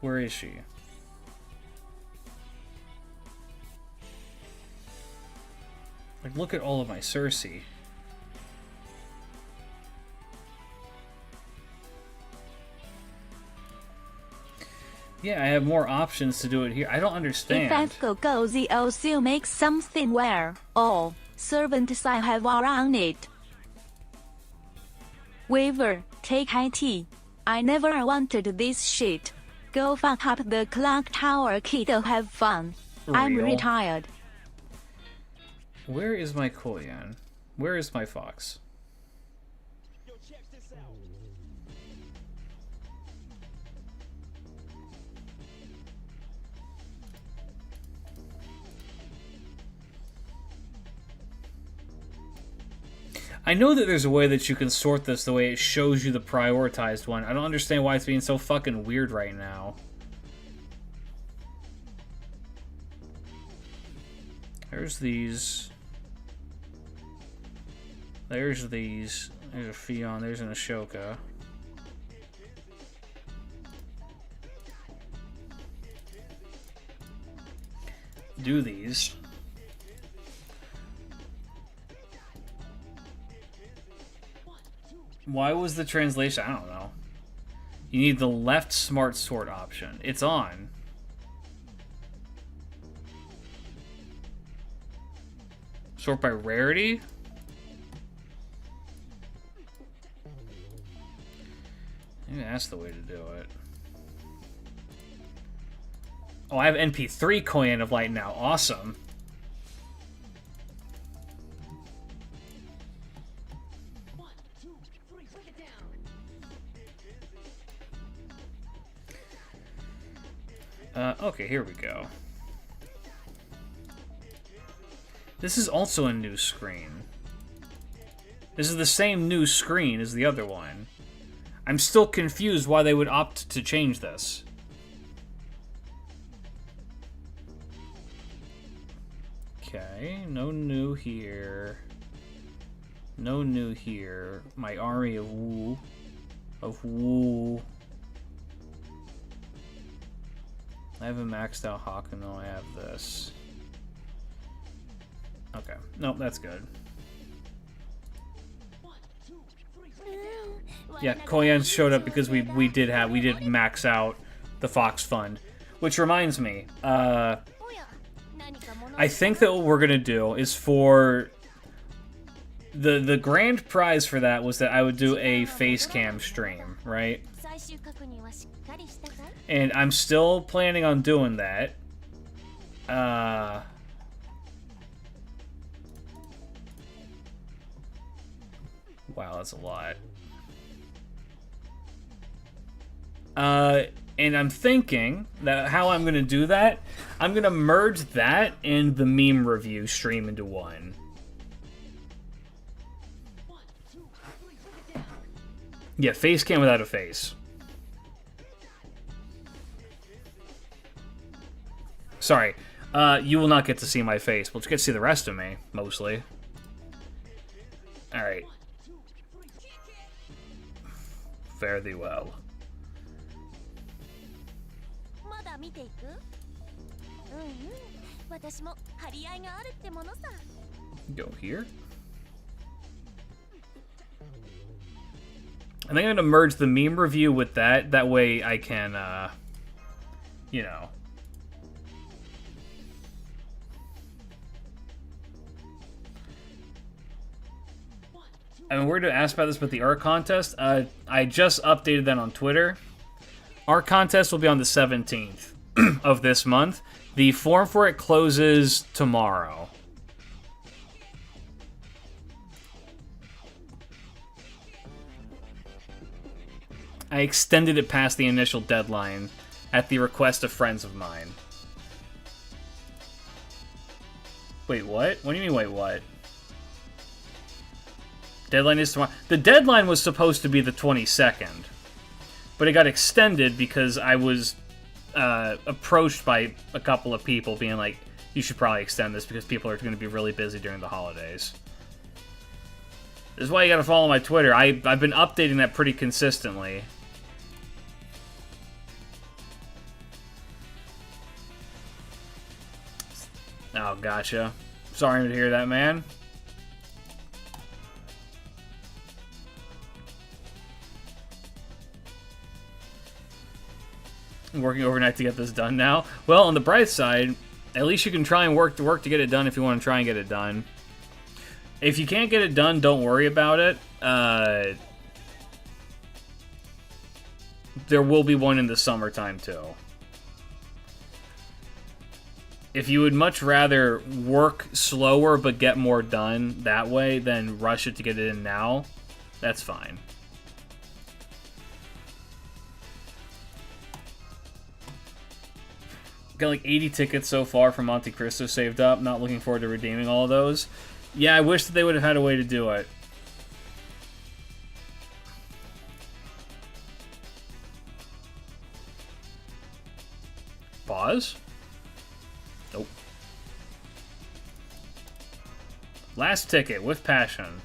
Where is she? Like, look at all of my Cersei. Yeah, I have more options to do it here. I don't understand. If I go the also make something where all servants I have are on it. Weaver, take IT. I never wanted this shit. Go fuck up the clock tower, kiddo, have fun. I'm Real. retired. Where is my Koyan? Where is my fox? I know that there's a way that you can sort this the way it shows you the prioritized one. I don't understand why it's being so fucking weird right now. There's these. There's these. There's a Fion. There's an Ashoka. Do these. Why was the translation? I don't know. You need the left Smart Sort option. It's on. Sort by rarity? Maybe that's the way to do it. Oh, I have NP3 Koyan of Light now. Awesome. Okay, here we go. This is also a new screen. This is the same new screen as the other one. I'm still confused why they would opt to change this. Okay, no new here. No new here. My army of Wu. of Woo. I haven't maxed out Hakuno, I have this. Okay, nope, that's good. Yeah, Koyan showed up because we did max out the Fox Fund. Which reminds me, I think that what we're gonna do is for the grand prize for that was that I would do a face cam stream, right? And I'm still planning on doing that. Wow, that's a lot. And I'm thinking that how I'm going to do that, I'm going to merge that and the meme review stream into one. Yeah, face cam without a face. Sorry, you will not get to see my face. We'll just get to see the rest of me, mostly. Alright. Fare thee well. Go here. I think I'm going to merge the meme review with that. That way I can, you know. I mean, we're going to ask about this, but the art contest, I just updated that on Twitter. Art contest will be on the 17th of this month. The form for it closes tomorrow. I extended it past the initial deadline at the request of friends of mine. Wait, what? What do you mean, wait, what? Deadline is tomorrow. The deadline was supposed to be the 22nd. But it got extended because I was approached by a couple of people being like, you should probably extend this because people are going to be really busy during the holidays. This is why you gotta follow my Twitter. I've been updating that pretty consistently. Oh, gotcha. Sorry to hear that, man. Working overnight to get this done now. Well, on the bright side, at least you can try and work to get it done if you want to try and get it done. If you can't get it done, don't worry about it. There will be one in the summertime, too. If you would much rather work slower but get more done that way than rush it to get it in now, that's fine. Got like 80 tickets so far for Monte Cristo saved up. Not looking forward to redeeming all of those. Yeah, I wish that they would have had a way to do it. Pause? Nope. Last ticket with passion.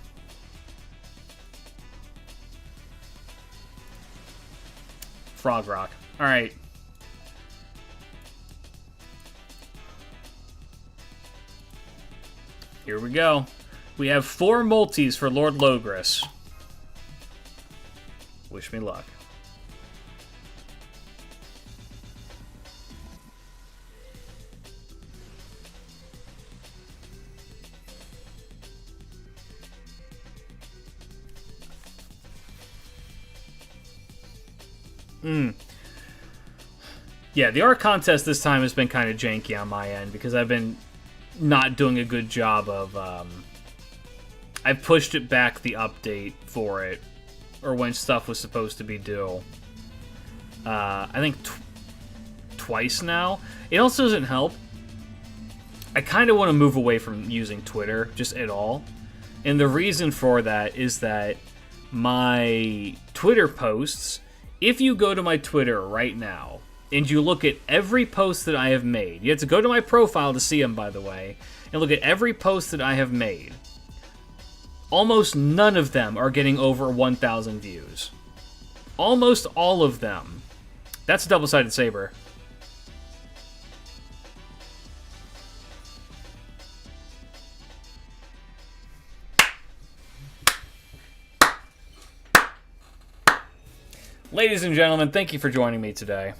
Frog Rock. Alright. Here we go. We have 4 multis for Lord Logris. Wish me luck. Yeah, the art contest this time has been kind of janky on my end because I've been not doing a good job of, I've pushed it back the update for it, or when stuff was supposed to be due. I think twice now. It also doesn't help. I kind of want to move away from using Twitter, just at all. And the reason for that is that my Twitter posts, if you go to my Twitter right now, and you look at every post that I have made. You have to go to my profile to see them, by the way, and look at every post that I have made. Almost none of them are getting over 1,000 views. Almost all of them. That's a double-sided saber. Ladies and gentlemen, thank you for joining me today.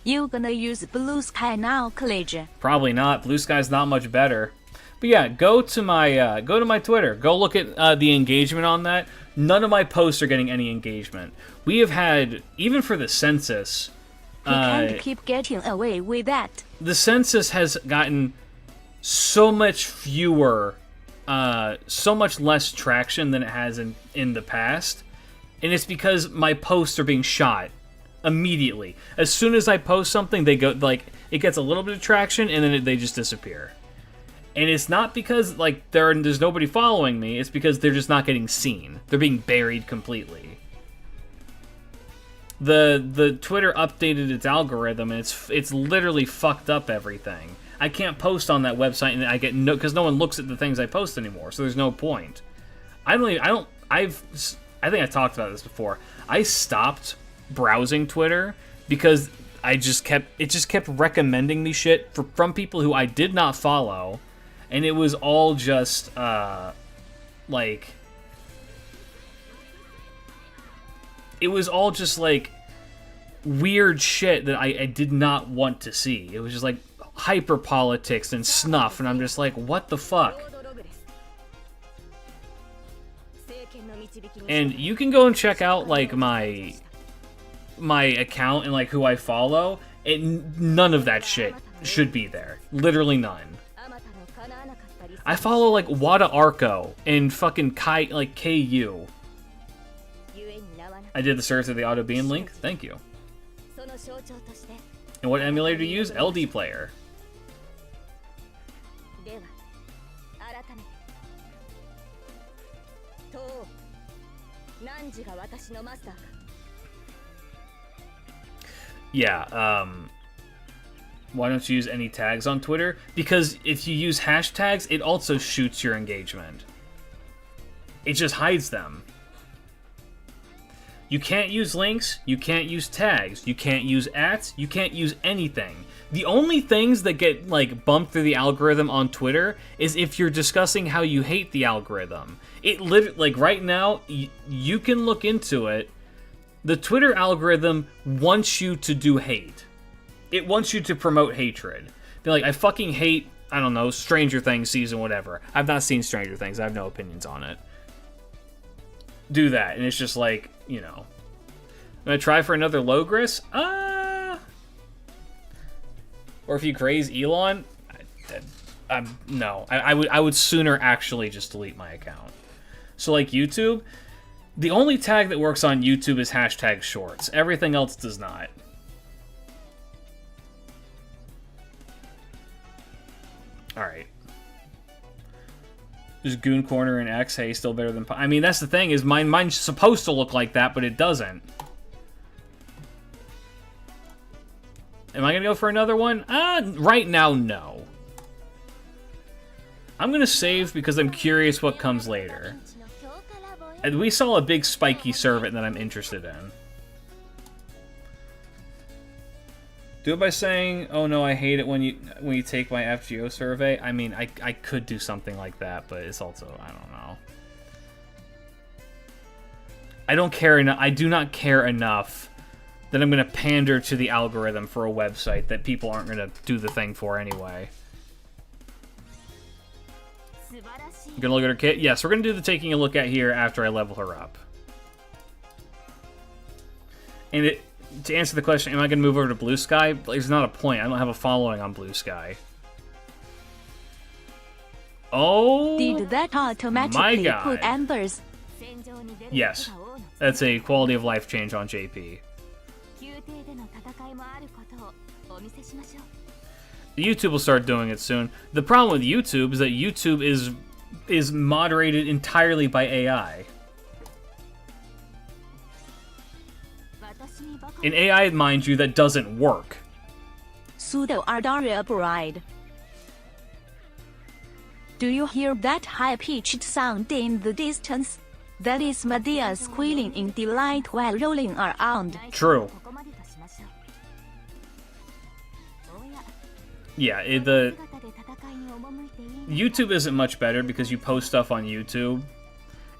You gonna use Blue Sky now, College? Probably not. Blue Sky's not much better. But yeah, go to my Twitter. Go look at the engagement on that. None of my posts are getting any engagement. We have had, even for the census, You can't keep getting away with that. the census has gotten so much fewer, so much less traction than it has in the past. And it's because my posts are being shot immediately. As soon as I post something, they go, like, it gets a little bit of traction and then they just disappear. And it's not because, like, there's nobody following me. It's because they're just not getting seen. They're being buried completely. The Twitter updated its algorithm, and it's literally fucked up everything. I can't post on that website, and I get no, because no one looks at the things I post anymore. So there's no point. I think I talked about this before. I stopped browsing Twitter because it just kept recommending me shit from people who I did not follow. And it was all just, like... It was all just, like, weird shit that I did not want to see. It was just, like, hyper politics and snuff, and I'm just like, what the fuck? And you can go and check out, like, my account and, like, who I follow, and none of that shit should be there. Literally none. I follow, like, Wada Arco and fucking KU. I did the search of the auto beam link. Thank you. And what emulator to use? LD Player. Yeah, why don't you use any tags on Twitter? Because if you use hashtags, it also shoots your engagement. It just hides them. You can't use links, you can't use tags, you can't use @, you can't use anything. The only things that get, like, bumped through the algorithm on Twitter is if you're discussing how you hate the algorithm. It like, right now, you can look into it. The Twitter algorithm wants you to do hate. It wants you to promote hatred. Be like, I fucking hate, I don't know, Stranger Things season whatever. I've not seen Stranger Things. I have no opinions on it. Do that, and it's just like, you know. I'm gonna try for another Logris? Or if you craze Elon, no. I would sooner actually just delete my account. So like YouTube, the only tag that works on YouTube is hashtag shorts. Everything else does not. Alright. Just Goon Corner and X, hey, still better than... I mean, that's the thing, is mine's supposed to look like that, but it doesn't. Am I gonna go for another one? Right now, no. I'm gonna save because I'm curious what comes later. And we saw a big spiky servant that I'm interested in. Do it by saying, "Oh no, I hate it when you take my FGO survey." I mean, I could do something like that, but it's also, I don't know. I don't care enough. I do not care enough that I'm gonna pander to the algorithm for a website that people aren't gonna do the thing for anyway. You gonna look at her kit? Yes, we're gonna do the taking a look at here after I level her up. And to answer the question, am I going to move over to Blue Sky? There's not a point. I don't have a following on Blue Sky. Oh, Did that my automatically God. put embers? Yes. That's a quality of life change on JP. YouTube will start doing it soon. The problem with YouTube is that YouTube is moderated entirely by AI. An AI, mind you, that doesn't work. Pseudo Ardaria bride. Do you hear that high-pitched sound in the distance? That is Medea squealing in delight while rolling around. True. ここまでとしましょう。おや、 Yeah, 姿で戦いに赴いていいの YouTube isn't much better because you post stuff on YouTube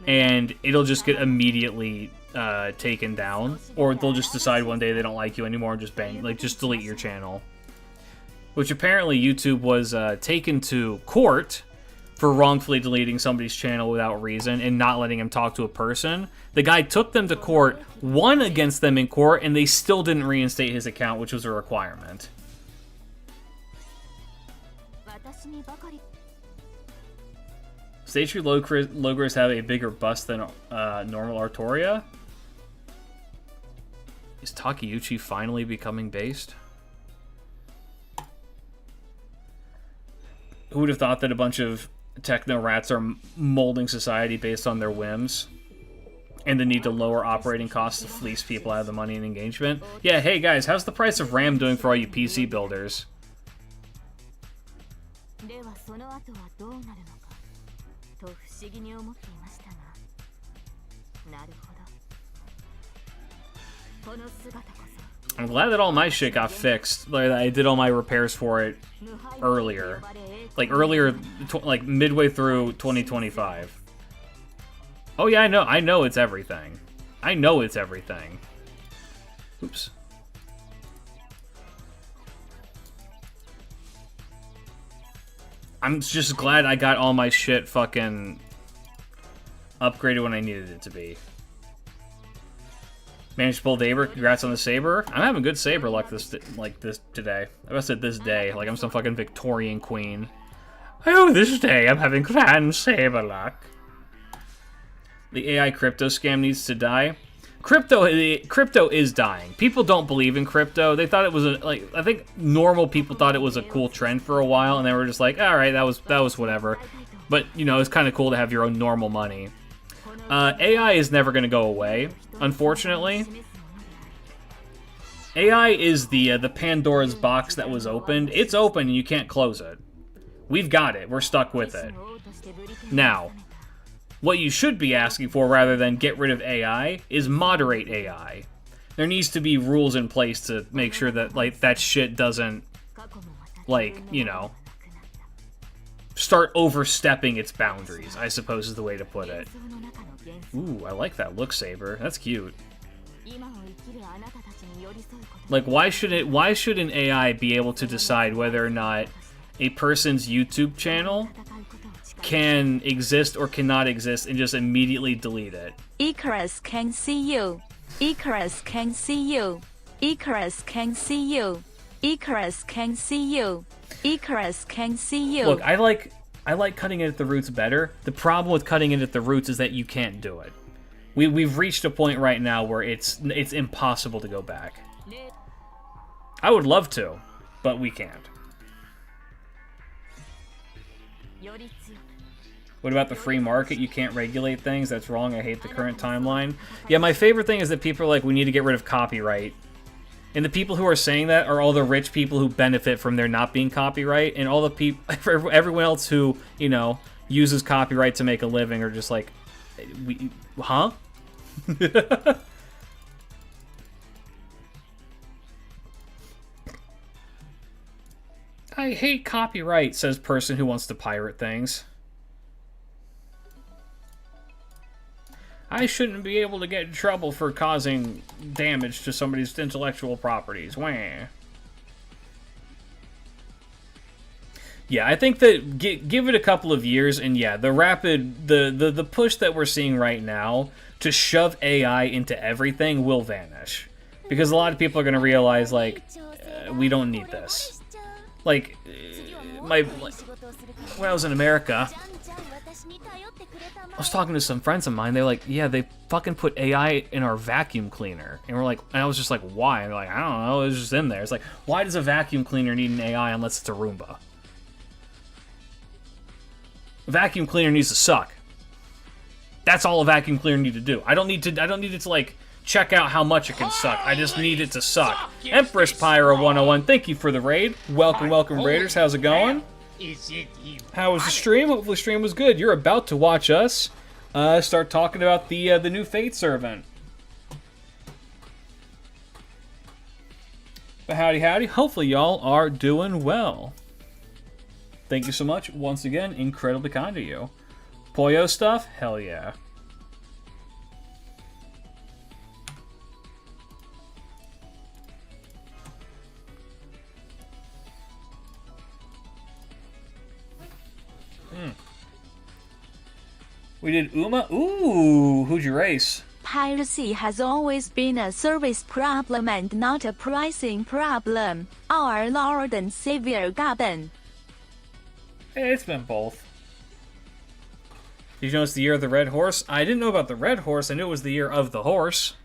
and it'll just get immediately taken down, or they'll just decide one day they don't like you anymore and just just delete your channel. Which apparently YouTube was taken to court for wrongfully deleting somebody's channel without reason and not letting him talk to a person. The guy took them to court, won against them in court, and they still didn't reinstate his account, which was a requirement. 私にばかり Stage 3 Logres have a bigger bust than normal Artoria? Is Takeuchi finally becoming based? Who would have thought that a bunch of techno rats are molding society based on their whims? And the need to lower operating costs to fleece people out of the money and engagement? Yeah, hey guys, how's the price of RAM doing for all you PC builders? ではその後はどうなるのかと不思議に思っていましたが、なるほど。この姿こそ I'm glad that all my shit got fixed. Like, I did all my repairs for it earlier. Like, like midway through 2025. Oh yeah, I know it's everything. I know it's everything. Oops. I'm just glad I got all my shit fucking upgraded when I needed it to be. Managed to pull Theyber. Congrats on the Saber. I'm having good Saber luck this today. I must said this day, like I'm some fucking Victorian queen. Oh, this day I'm having grand Saber luck. The AI crypto scam needs to die. Crypto is dying. People don't believe in crypto. They thought it was I think normal people thought it was a cool trend for a while, and they were just like, all right, that was whatever. But you know, it's kind of cool to have your own normal money. AI is never going to go away, unfortunately. AI is the Pandora's box that was opened. It's open and you can't close it. We've got it. We're stuck with it. Now, what you should be asking for rather than get rid of AI is moderate AI. There needs to be rules in place to make sure that that shit doesn't start overstepping its boundaries, I suppose is the way to put it. Ooh, I like that look, Saber. That's cute. Like, why should an AI be able to decide whether or not a person's YouTube channel can exist or cannot exist and just immediately delete it? Icarus can see you. Icarus can see you. Icarus can see you. Icarus can see you. Icarus can see you. Look, I like cutting it at the roots better. The problem with cutting it at the roots is that you can't do it. We've reached a point right now where it's impossible to go back. I would love to, but we can't. What about the free market? You can't regulate things? That's wrong. I hate the current timeline. Yeah, my favorite thing is that people are like, we need to get rid of copyright. And the people who are saying that are all the rich people who benefit from there not being copyright, and all the people, everyone else who, you know, uses copyright to make a living are just like, huh? I hate copyright, says person who wants to pirate things. I shouldn't be able to get in trouble for causing damage to somebody's intellectual properties. Wah. Yeah, I think that give it a couple of years, and yeah, the push that we're seeing right now to shove AI into everything will vanish, because a lot of people are going to realize we don't need this. When I was in America, I was talking to some friends of mine. They're like, yeah, they fucking put AI in our vacuum cleaner. And I was just like, why? And they're like, I don't know, it was just in there. It's like, why does a vacuum cleaner need an AI unless it's a Roomba? A vacuum cleaner needs to suck. That's all a vacuum cleaner needs to do. I don't need it to check out how much it can suck. I just need it to suck. Empress Pyro 101, thank you for the raid. Welcome, Raiders. How's it going? How was the stream? Hopefully the stream was good. You're about to watch us start talking about the new Fate Servant. But howdy, howdy. Hopefully y'all are doing well. Thank you so much. Once again, incredibly kind of you. Poyo stuff? Hell yeah. We did Uma. Ooh, who'd you race? Piracy has always been a service problem and not a pricing problem. Our Lord and Savior Gaben. Hey, it's been both. Did you know it's the year of the red horse? I didn't know about the red horse. I knew it was the year of the horse.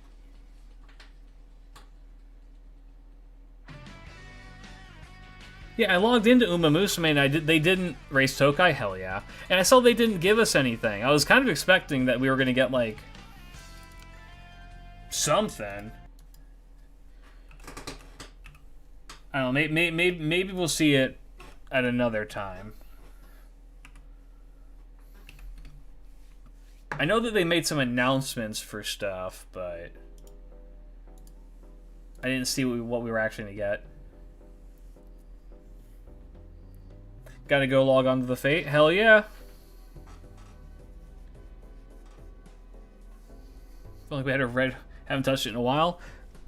Yeah, I logged into Uma Musume and they didn't race Tokai. Hell yeah. And I saw they didn't give us anything. I was kind of expecting that we were going to get, like, something. I don't know, maybe we'll see it at another time. I know that they made some announcements for stuff, but I didn't see what we were actually going to get. Gotta go log on to the Fate? Hell yeah. Feel like we had a red... Haven't touched it in a while.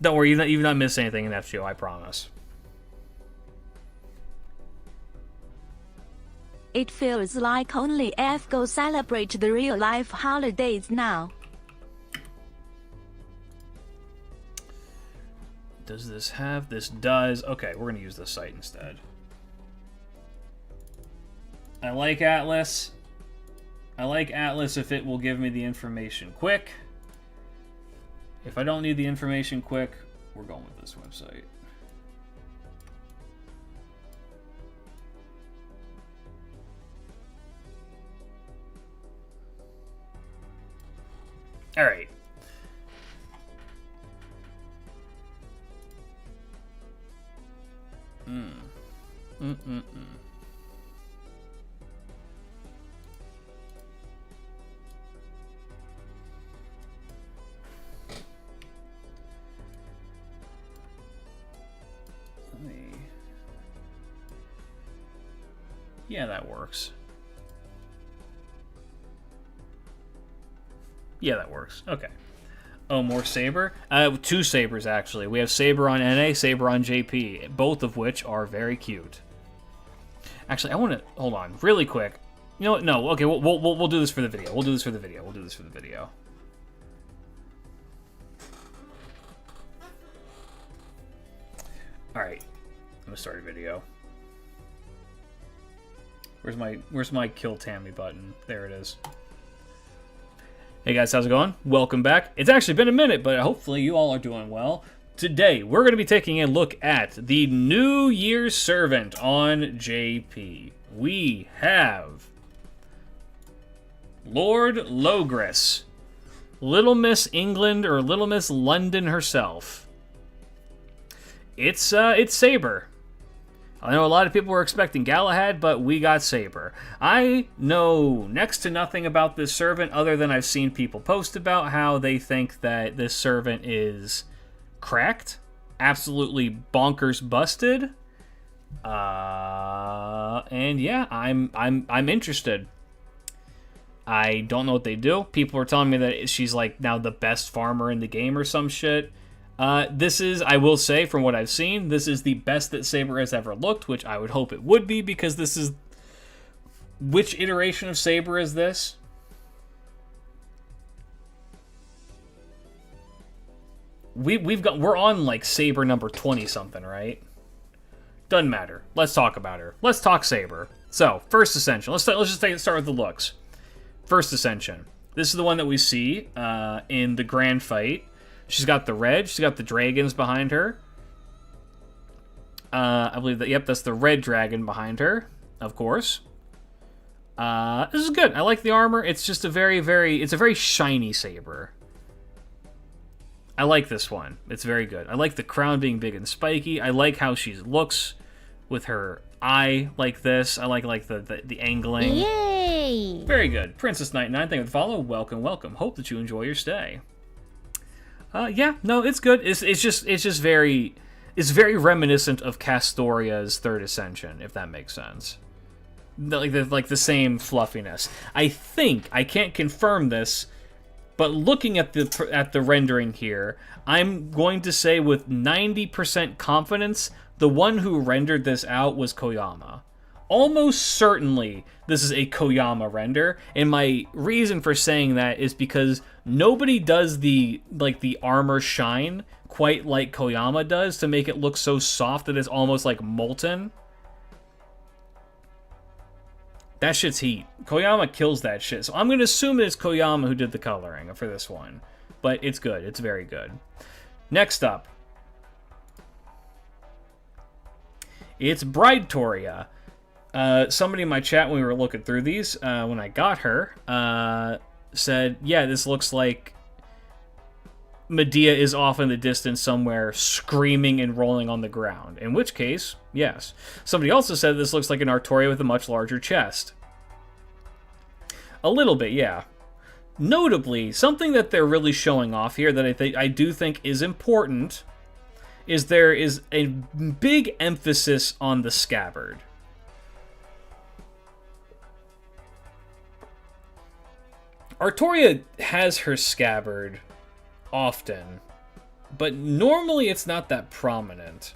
Don't worry, you've not missed anything in FGO, I promise. It feels like only FGO celebrate the real-life holidays now. Does this have... This does. Okay, we're gonna use this site instead. I like Atlas. I like Atlas if it will give me the information quick. If I don't need the information quick, we're going with this website. All right. Yeah, that works. Yeah, that works. Okay. Oh, more Saber? Two Sabers, actually. We have Saber on NA, Saber on JP, both of which are very cute. Actually, I want to... Hold on, really quick. You know what? No, okay, we'll do this for the video. We'll do this for the video. We'll do this for the video. Alright. I'm gonna start a video. Where's my Kill Tammy button? There it is. Hey guys, how's it going? Welcome back. It's actually been a minute, but hopefully you all are doing well. Today, we're going to be taking a look at the New Year's Servant on JP. We have Lord Logris, Little Miss England or Little Miss London herself. It's Saber. I know a lot of people were expecting Galahad, but we got Saber. I know next to nothing about this servant other than I've seen people post about how they think that this servant is cracked, absolutely bonkers busted. And yeah, I'm interested. I don't know what they do. People are telling me that she's like now the best farmer in the game or some shit. This is, I will say, from what I've seen, this is the best that Saber has ever looked, which I would hope it would be, because this is... Which iteration of Saber is this? We're on, like, Saber number 20-something, right? Doesn't matter. Let's talk about her. Let's talk Saber. So, first Ascension. Let's just start with the looks. First Ascension. This is the one that we see in the grand fight. She's got the red. She's got the dragons behind her. I believe that, yep, that's the red dragon behind her, of course. This is good. I like the armor. It's just a it's a very shiny Saber. I like this one. It's very good. I like the crown being big and spiky. I like how she looks with her eye like this. I like the angling. Yay! Very good. Princess 99, thank you for the follow. Welcome, welcome. Hope that you enjoy your stay. Yeah, no, it's good. It's just very reminiscent of Castoria's Third Ascension, if that makes sense. Like the same fluffiness. I think, I can't confirm this, but looking at the rendering here, I'm going to say with 90% confidence, the one who rendered this out was Koyama. Almost certainly this is a Koyama render, and my reason for saying that is because nobody does the armor shine quite like Koyama does to make it look so soft that it's almost like molten. That shit's heat. Koyama kills that shit. So I'm going to assume it's Koyama who did the coloring for this one. But it's good. It's very good. Next up. It's Bridetoria. Somebody in my chat when we were looking through these, when I got her, said, yeah, this looks like Medea is off in the distance somewhere screaming and rolling on the ground. In which case, yes. Somebody also said this looks like an Artoria with a much larger chest. A little bit, yeah. Notably, something that they're really showing off here that I do think is important is there is a big emphasis on the scabbard. Artoria has her scabbard often, but normally it's not that prominent.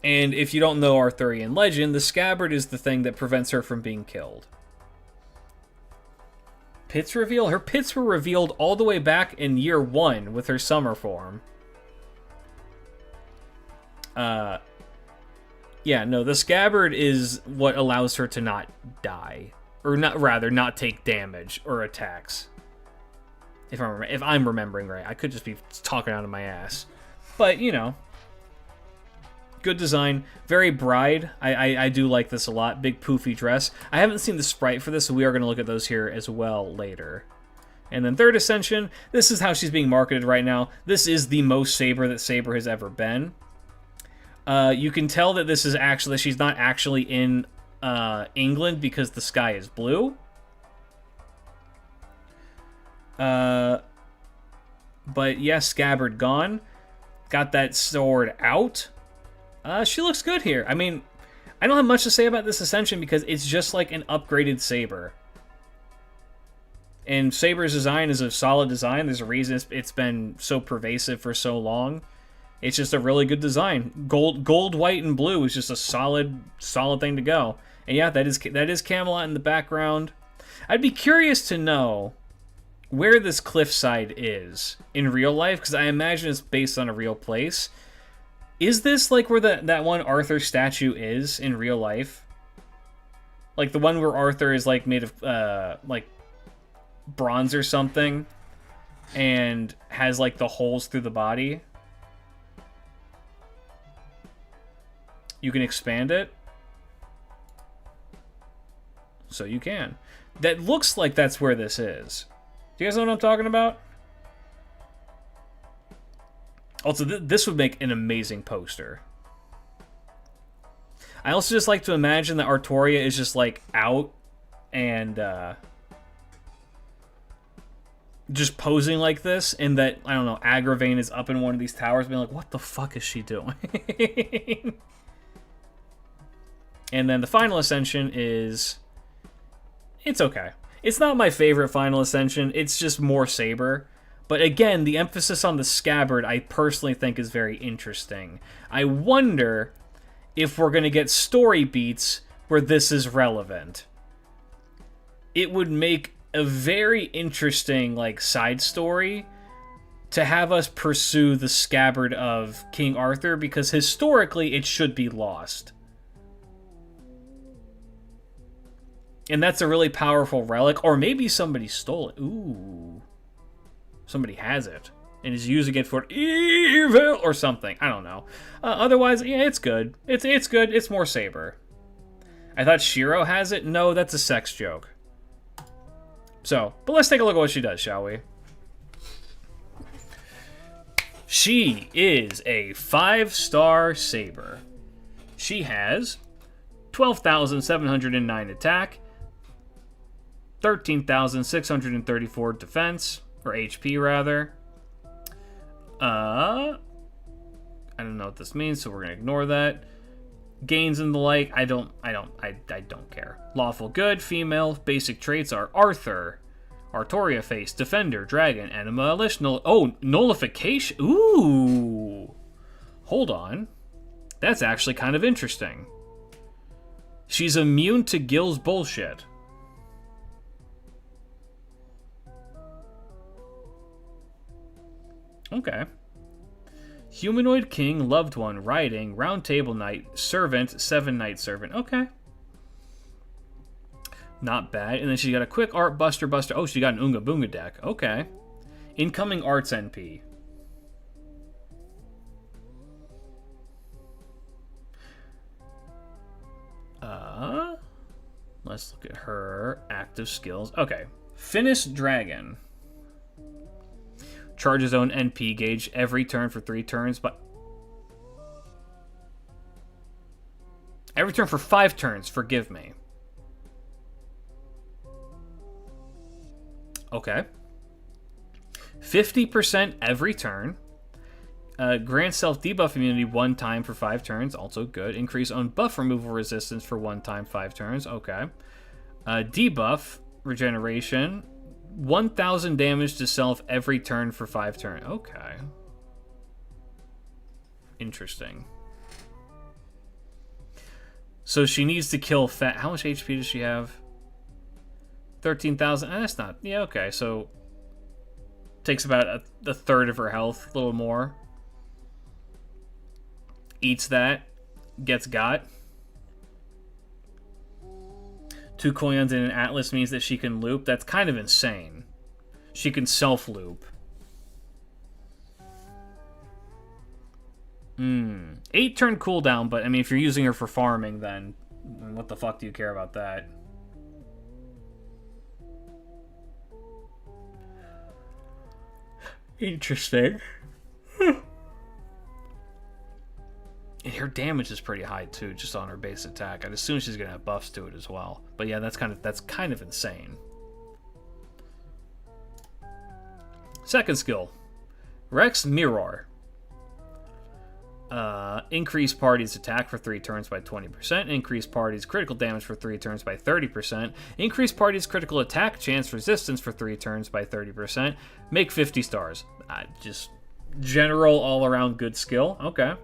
And if you don't know Arthurian legend, the scabbard is the thing that prevents her from being killed. Pits reveal? Her pits were revealed all the way back in year 1 with her summer form. Yeah, no, the scabbard is what allows her to not die. Or not take damage or attacks. If I'm remembering right. I could just be talking out of my ass. But, you know. Good design. Very bride. I do like this a lot. Big poofy dress. I haven't seen the sprite for this, so we are going to look at those here as well later. And then Third Ascension. This is how she's being marketed right now. This is the most Saber that Saber has ever been. You can tell that this is actually... She's not actually in England because the sky is blue. But yeah, scabbard gone. Got that sword out. She looks good here. I mean, I don't have much to say about this Ascension because it's just like an upgraded Saber. And Saber's design is a solid design. There's a reason it's been so pervasive for so long. It's just a really good design. Gold, white, and blue is just a solid thing to go. And yeah, that is Camelot in the background. I'd be curious to know where this cliffside is in real life, because I imagine it's based on a real place. Is this like where that one Arthur statue is in real life? Like the one where Arthur is like made of like bronze or something and has like the holes through the body? You can expand it. So you can. That looks like that's where this is. Do you guys know what I'm talking about? Also, this would make an amazing poster. I also just like to imagine that Artoria is just like out and just posing like this, and that, I don't know, Agravain is up in one of these towers being like, what the fuck is she doing? And then the final Ascension is... It's okay. It's not my favorite final Ascension. It's just more Saber. But again, the emphasis on the scabbard I personally think is very interesting. I wonder if we're going to get story beats where this is relevant. It would make a very interesting like side story to have us pursue the scabbard of King Arthur, because historically it should be lost. And that's a really powerful relic. Or maybe somebody stole it. Ooh. Somebody has it and is using it for evil or something. I don't know. Otherwise, yeah, it's good. It's good. It's more Saber. I thought Shiro has it. No, that's a sex joke. So, but let's take a look at what she does, shall we? She is a 5-star Saber. She has 12,709 attack, 13,634 defense, or HP rather. I don't know what this means, so we're gonna ignore that. Gains and the like, I don't care. Lawful good, female, basic traits are Arthur, Artoria face, Defender, Dragon, Anima, Elish, Nullification. Ooh, hold on, that's actually kind of interesting. She's immune to Gil's bullshit. Okay. Humanoid king, loved one, riding, round table knight, servant, 7 knight servant. Okay. Not bad. And then she got a quick art, buster. Oh, she got an Unga Boonga deck. Okay. Incoming arts NP. Let's look at her active skills. Okay. Finnish Dragon. Charge his own NP gauge every turn for 3 turns, but every turn for 5 turns, forgive me. Okay. 50% every turn. Grant self debuff immunity 1 time for 5 turns, also good. Increase own buff removal resistance for 1 time, 5 turns, okay. Debuff regeneration. 1,000 damage to self every turn for 5 turns. Okay. Interesting. So she needs to kill fat. How much HP does she have? 13,000. That's not. Yeah, okay. So takes about a third of her health, a little more. Eats that. Gets got. 2 coins in an atlas means that she can loop. That's kind of insane. She can self-loop. 8 turn cooldown, but I mean, if you're using her for farming, then what the fuck do you care about that? Interesting. And her damage is pretty high too, just on her base attack. I'd assume she's gonna have buffs to it as well. But yeah, that's kind of insane. Second skill, Rex Mirror. Increase party's attack for 3 turns by 20%. Increase party's critical damage for 3 turns by 30%. Increase party's critical attack chance resistance for 3 turns by 30%. Make 50 stars. Just general all-around good skill. Okay.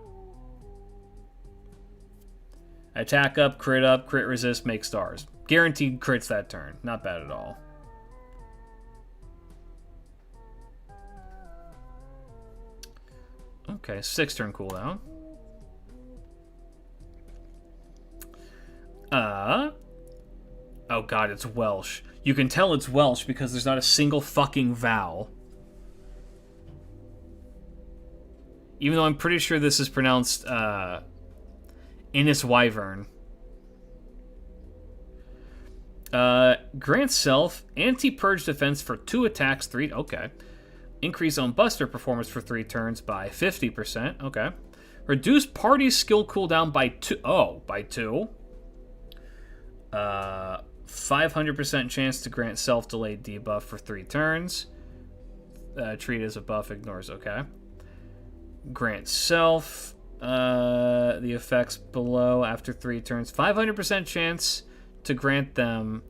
Attack up, crit resist, make stars. Guaranteed crits that turn. Not bad at all. Okay, 6 turn cooldown. Oh god, it's Welsh. You can tell it's Welsh because there's not a single fucking vowel. Even though I'm pretty sure this is pronounced, Innis Wyvern. Grant self, anti-purge defense for 2 attacks, 3... Okay. Increase on buster performance for 3 turns by 50%. Okay. Reduce party skill cooldown by 2. Oh, by 2. 500% chance to grant self-delayed debuff for 3 turns. Treat as a buff, ignores. Okay. Grant self... the effects below after 3 turns. 500% chance to grant them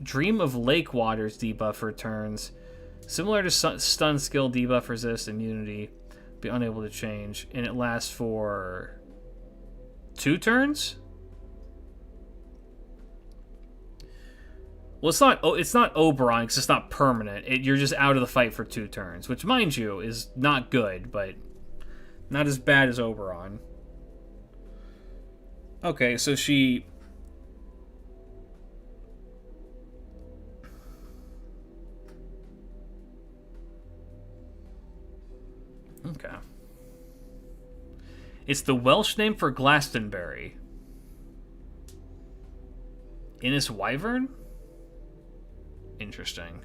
Dream of Lake Waters debuff for turns. Similar to stun skill, debuff resist, immunity. Be unable to change. And it lasts for 2 turns? Well, it's not Oberon because it's not permanent. You're just out of the fight for 2 turns, which, mind you, is not good, but not as bad as Oberon. Okay, so she... Okay. It's the Welsh name for Glastonbury. Innis Wyvern? Interesting.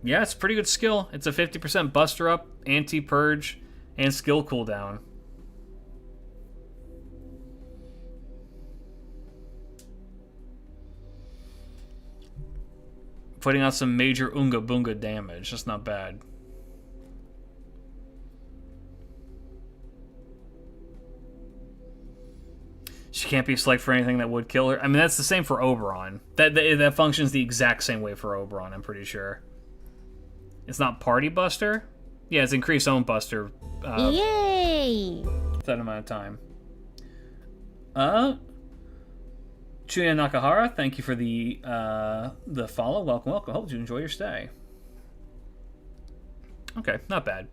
Yeah, it's a pretty good skill. It's a 50% buster up, anti-purge, and skill cooldown. putting out some major Unga Boonga damage. That's not bad. She can't be selected for anything that would kill her. I mean, that's the same for Oberon. That functions the exact same way for Oberon, I'm pretty sure. It's not Party Buster? Yeah, it's increased Own Buster. Yay! That amount of time. Chuya Nakahara, thank you for the follow. Welcome, welcome. Hope you enjoy your stay. Okay, not bad.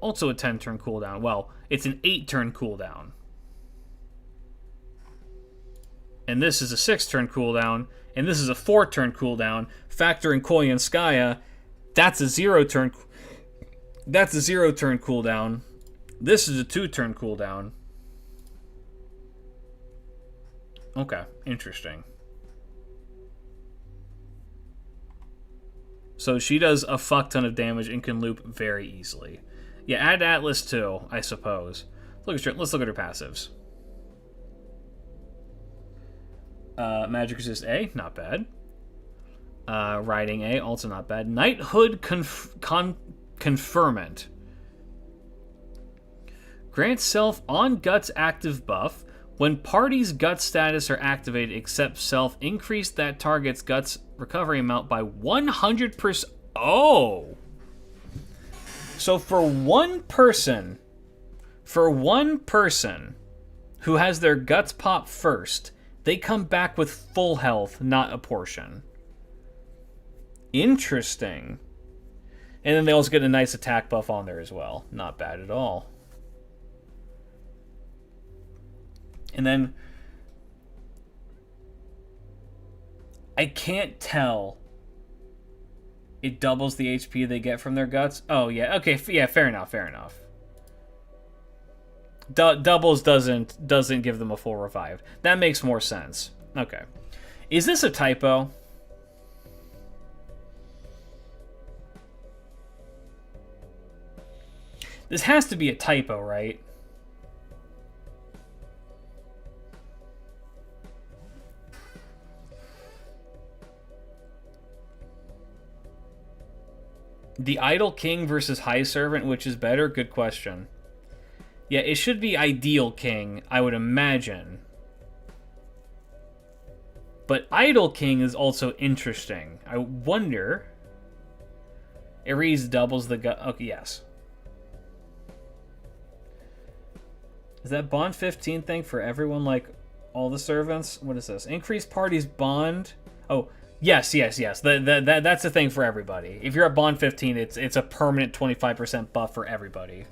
Also a 10-turn cooldown. Well, it's an 8-turn cooldown. And this is a 6-turn cooldown, and this is a 4-turn cooldown. Factor in Koyanskaya, that's a 0-turn. That's a 0-turn cooldown. This is a 2-turn cooldown. Okay, interesting. So she does a fuck ton of damage and can loop very easily. Yeah, add Atlas too, I suppose. Let's look at her passives. Magic Resist A, not bad. Riding A, also not bad. Knighthood Conferment. Grants self on Guts active buff. When party's Guts status are activated except self, increase that target's Guts recovery amount by 100%. Oh! So for one person who has their Guts pop first, they come back with full health, not a portion. Interesting. And then they also get a nice attack buff on there as well. Not bad at all. And then I can't tell. It doubles the HP they get from their Guts. Oh yeah, okay, yeah, fair enough. Doubles doesn't give them a full revive. That makes more sense. Okay, is this a typo? This has to be a typo, right? The Idle King versus High Servant, which is better? Good question. Yeah, it should be Ideal King, I would imagine. But Idle King is also interesting. I wonder... Ares doubles the gut. Okay, yes. Is that bond 15 thing for everyone, like all the servants? What is this? Increase party's bond. Oh, yes. That's a thing for everybody. If you're at bond 15, it's a permanent 25% buff for everybody.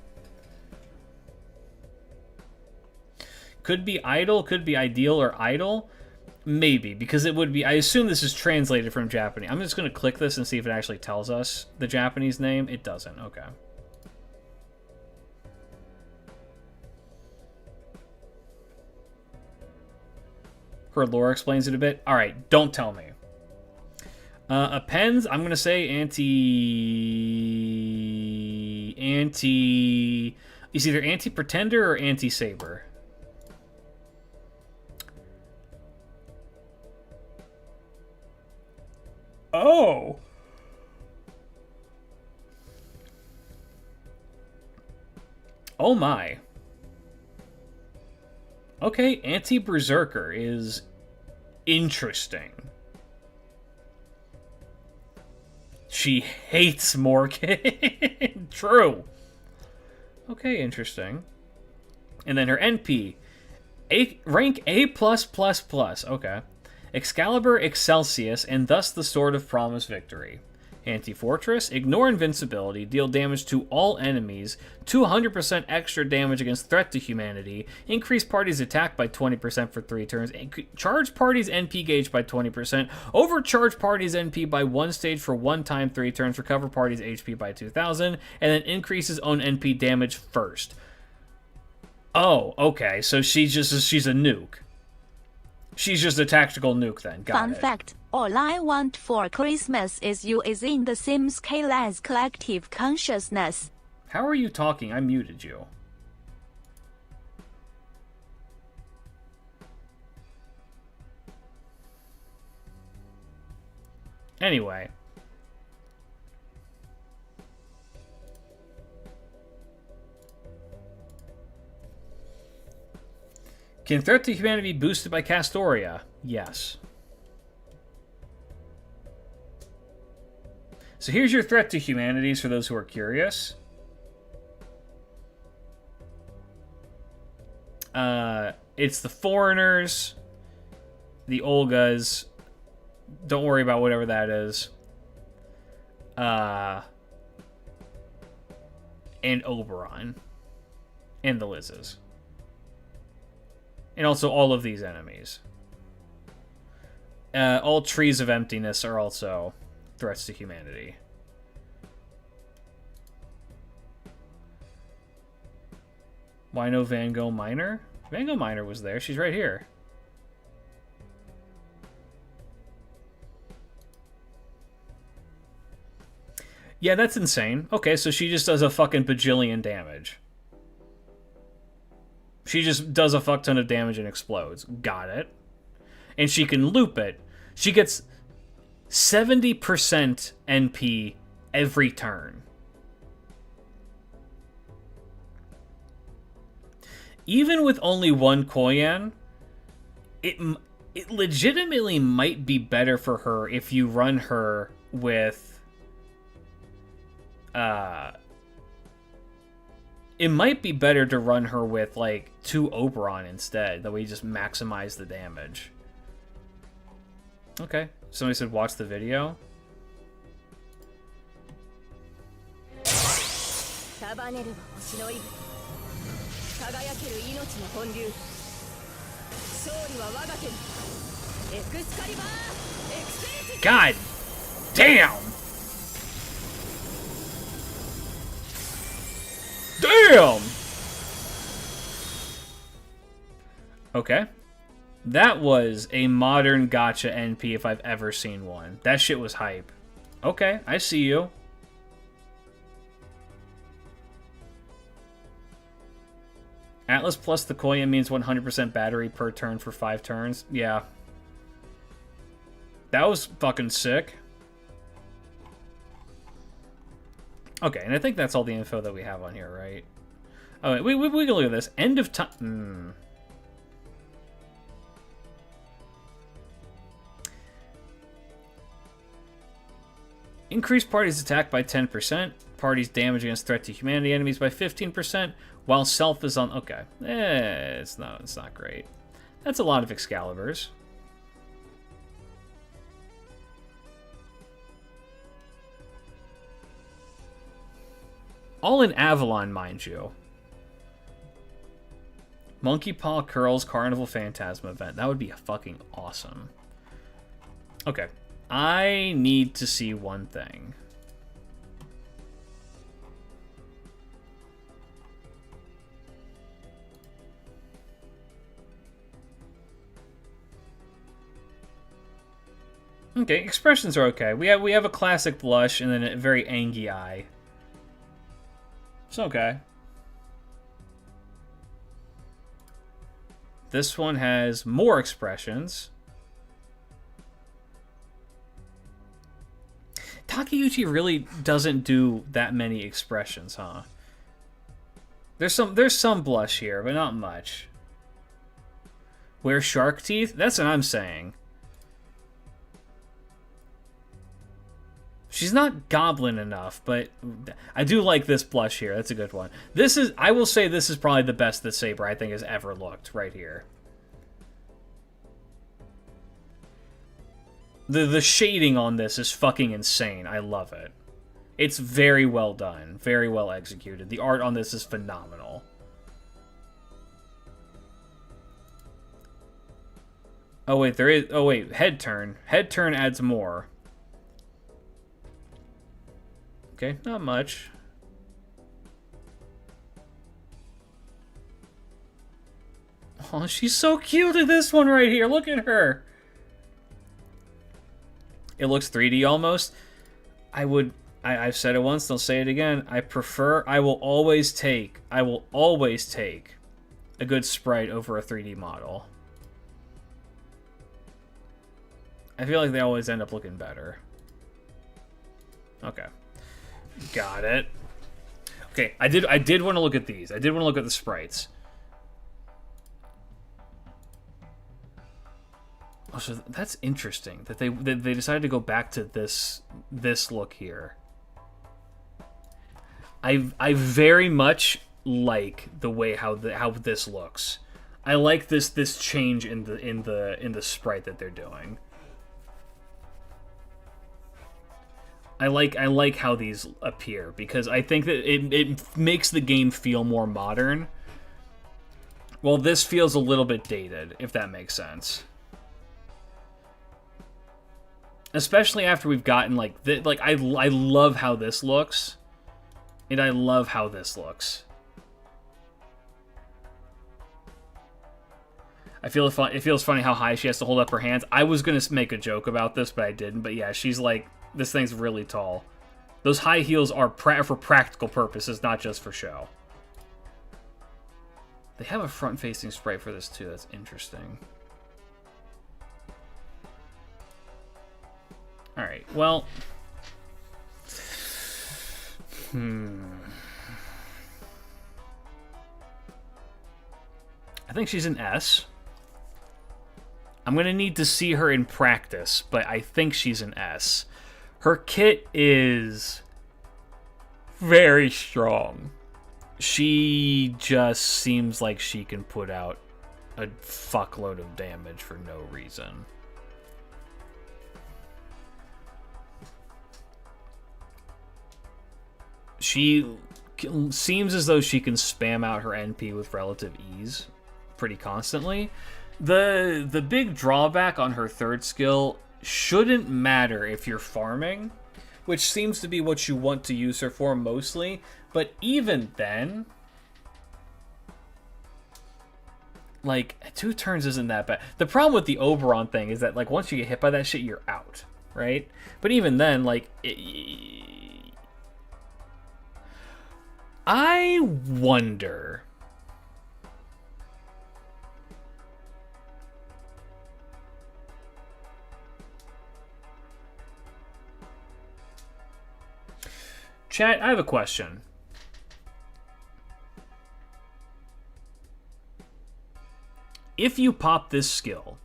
Could be idle, could be ideal or idle. Maybe, because it would be... I assume this is translated from Japanese. I'm just going to click this and see if it actually tells us the Japanese name. It doesn't. Okay. Her lore explains it a bit. Alright, don't tell me. Appends, I'm going to say anti... It's either anti-pretender or anti-saber. Oh! Oh my. Okay, anti-berserker is interesting. She hates Morgan. True. Okay, interesting. And then her NP. Rank A+++. Okay. Excalibur Excelsius, and thus the Sword of Promised Victory. Anti-Fortress, ignore invincibility, deal damage to all enemies, 200% extra damage against threat to humanity, increase party's attack by 20% for 3 turns, charge party's NP gauge by 20%, overcharge party's NP by 1 stage for 1 time 3 turns, recover party's HP by 2,000, and then increase his own NP damage first. Oh, okay, so she's a nuke. She's just a tactical nuke then. Got Fun it. fact, all I want for Christmas is you is in the same scale as collective consciousness. How are you talking? I muted you. Anyway. Can threat to humanity be boosted by Castoria? Yes. So here's your threat to humanities for those who are curious. It's the foreigners, the Olgas. Don't worry about whatever that is. And Oberon. And the Lizzes. And also all of these enemies. All trees of emptiness are also threats to humanity. Why no Van Gogh Minor? Van Gogh Minor was there. She's right here. Yeah, that's insane. Okay, so she just does a fucking bajillion damage. She just does a fuck ton of damage and explodes. Got it. And she can loop it. She gets 70% NP every turn. Even with only one Koyan, it legitimately might be better for her if you run her with... it might be better to run her with, like, 2 Oberon instead. That way you just maximize the damage. Okay. Somebody said watch the video. God damn! Damn! Okay. That was a modern gotcha NP if I've ever seen one. That shit was hype. Okay, I see you. Atlas plus the Koya means 100% battery per turn for 5 turns. Yeah. That was fucking sick. Okay, and I think that's all the info that we have on here, right? Oh, wait, we can look at this. End of time. Increase parties' attack by 10%. Parties' damage against threat to humanity enemies by 15%. While self is on... Okay. It's not great. That's a lot of Excaliburs. All in Avalon, mind you. Monkey Paw Curls Carnival Phantasm event. That would be fucking awesome. Okay. I need to see one thing. Okay, expressions are okay. We have a classic blush and then a very angry eye. It's okay. This one has more expressions. Takeuchi really doesn't do that many expressions, huh? There's some blush here, but not much. Wear shark teeth? That's what I'm saying. She's not goblin enough, but I do like this blush here. That's a good one. I will say this is probably the best that Saber, I think, has ever looked right here. The shading on this is fucking insane. I love it. It's very well done. Very well executed. The art on this is phenomenal. Oh, wait, there is... Oh, wait, head turn. Head turn adds more. Okay, not much. Oh, she's so cute in this one right here. Look at her. It looks 3D almost. I've said it once, I'll say it again. I will always take a good sprite over a 3D model. I feel like they always end up looking better. Okay. Got it. Okay, I did want to look at these. I did want to look at the sprites. Oh, so that's interesting that they decided to go back to this look here. I very much like the way how this looks. I like this change in the sprite that they're doing. I like how these appear because I think that it makes the game feel more modern. Well, this feels a little bit dated, if that makes sense. Especially after we've gotten like I love how this looks, and I love how this looks. It feels funny how high she has to hold up her hands. I was gonna make a joke about this, but I didn't. But yeah, she's like, this thing's really tall. Those high heels are for practical purposes, not just for show. They have a front-facing sprite for this too. That's interesting. All right. Well. I think she's an S. I'm going to need to see her in practice, but I think she's an S. Her kit is very strong. She just seems like she can put out a fuckload of damage for no reason. She seems as though she can spam out her NP with relative ease pretty constantly. The big drawback on her third skill shouldn't matter if you're farming, which seems to be what you want to use her for mostly, but even then, like, 2 turns isn't that bad. The problem with the Oberon thing is that, like, once you get hit by that shit, you're out, right? But even then, like, I wonder... Chat, I have a question. If you pop this skill,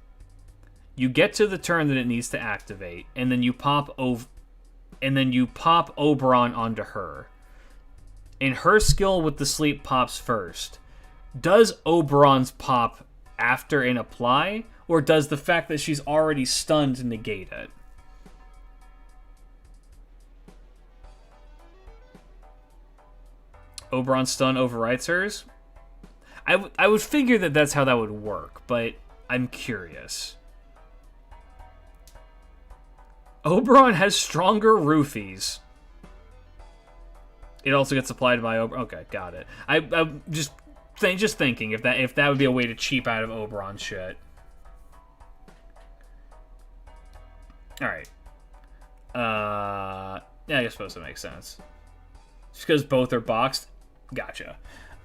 you get to the turn that it needs to activate, and then you pop Oberon onto her. And her skill with the sleep pops first. Does Oberon's pop after and apply, or does the fact that she's already stunned negate it? Oberon's stun overwrites hers? I would figure that that's how that would work, but I'm curious. Oberon has stronger roofies. It also gets applied by Oberon. Okay, got it. I'm just thinking if that would be a way to cheap out of Oberon shit. All right. Yeah, I suppose that makes sense. Just because both are boxed. Gotcha.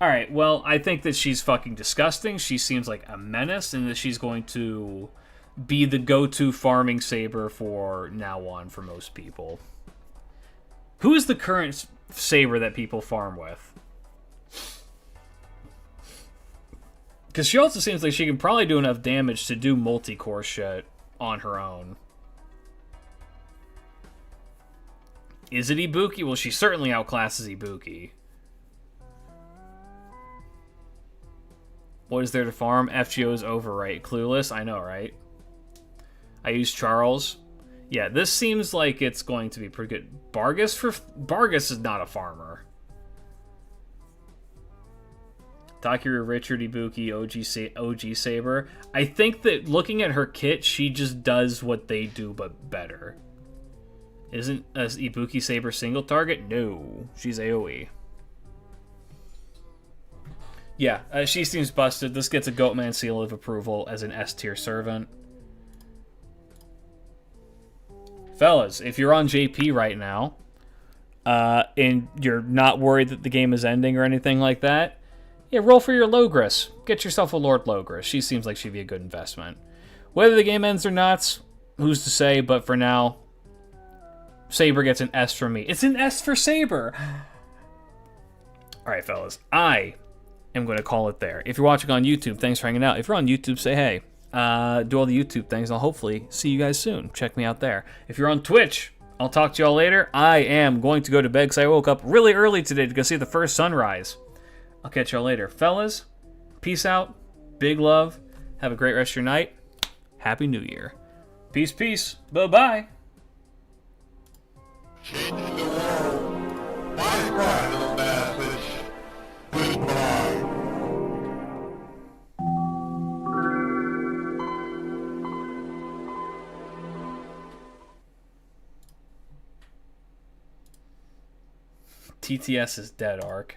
All right. Well, I think that she's fucking disgusting. She seems like a menace, and that she's going to be the go-to farming Saber for now on for most people. Who is the current Saber that people farm with? Because she also seems like she can probably do enough damage to do multi-core shit on her own. Is it Ibuki? Well, she certainly outclasses Ibuki. What is there to farm? FGO's overwrite. Clueless? I know, right? I use Charles. Yeah, this seems like it's going to be pretty good. Bargus is not a farmer. Takeru, Richard, Ibuki, OG Saber. I think that looking at her kit, she just does what they do, but better. Isn't a Ibuki Saber single target? No, she's AoE. Yeah, she seems busted. This gets a Goatman seal of approval as an S-tier servant. Fellas, if you're on JP right now, and you're not worried that the game is ending or anything like that, yeah, roll for your Logris. Get yourself a Lord Logris. She seems like she'd be a good investment. Whether the game ends or not, who's to say, but for now, Saber gets an S from me. It's an S for Saber. All right, fellas. I am going to call it there. If you're watching on YouTube, thanks for hanging out. If you're on YouTube, say hey. Do all the YouTube things, and I'll hopefully see you guys soon. Check me out there. If you're on Twitch, I'll talk to y'all later. I am going to go to bed because I woke up really early today to go see the first sunrise. I'll catch y'all later. Fellas, peace out. Big love. Have a great rest of your night. Happy New Year. Peace, peace. Bye-bye. TTS is dead, Ark.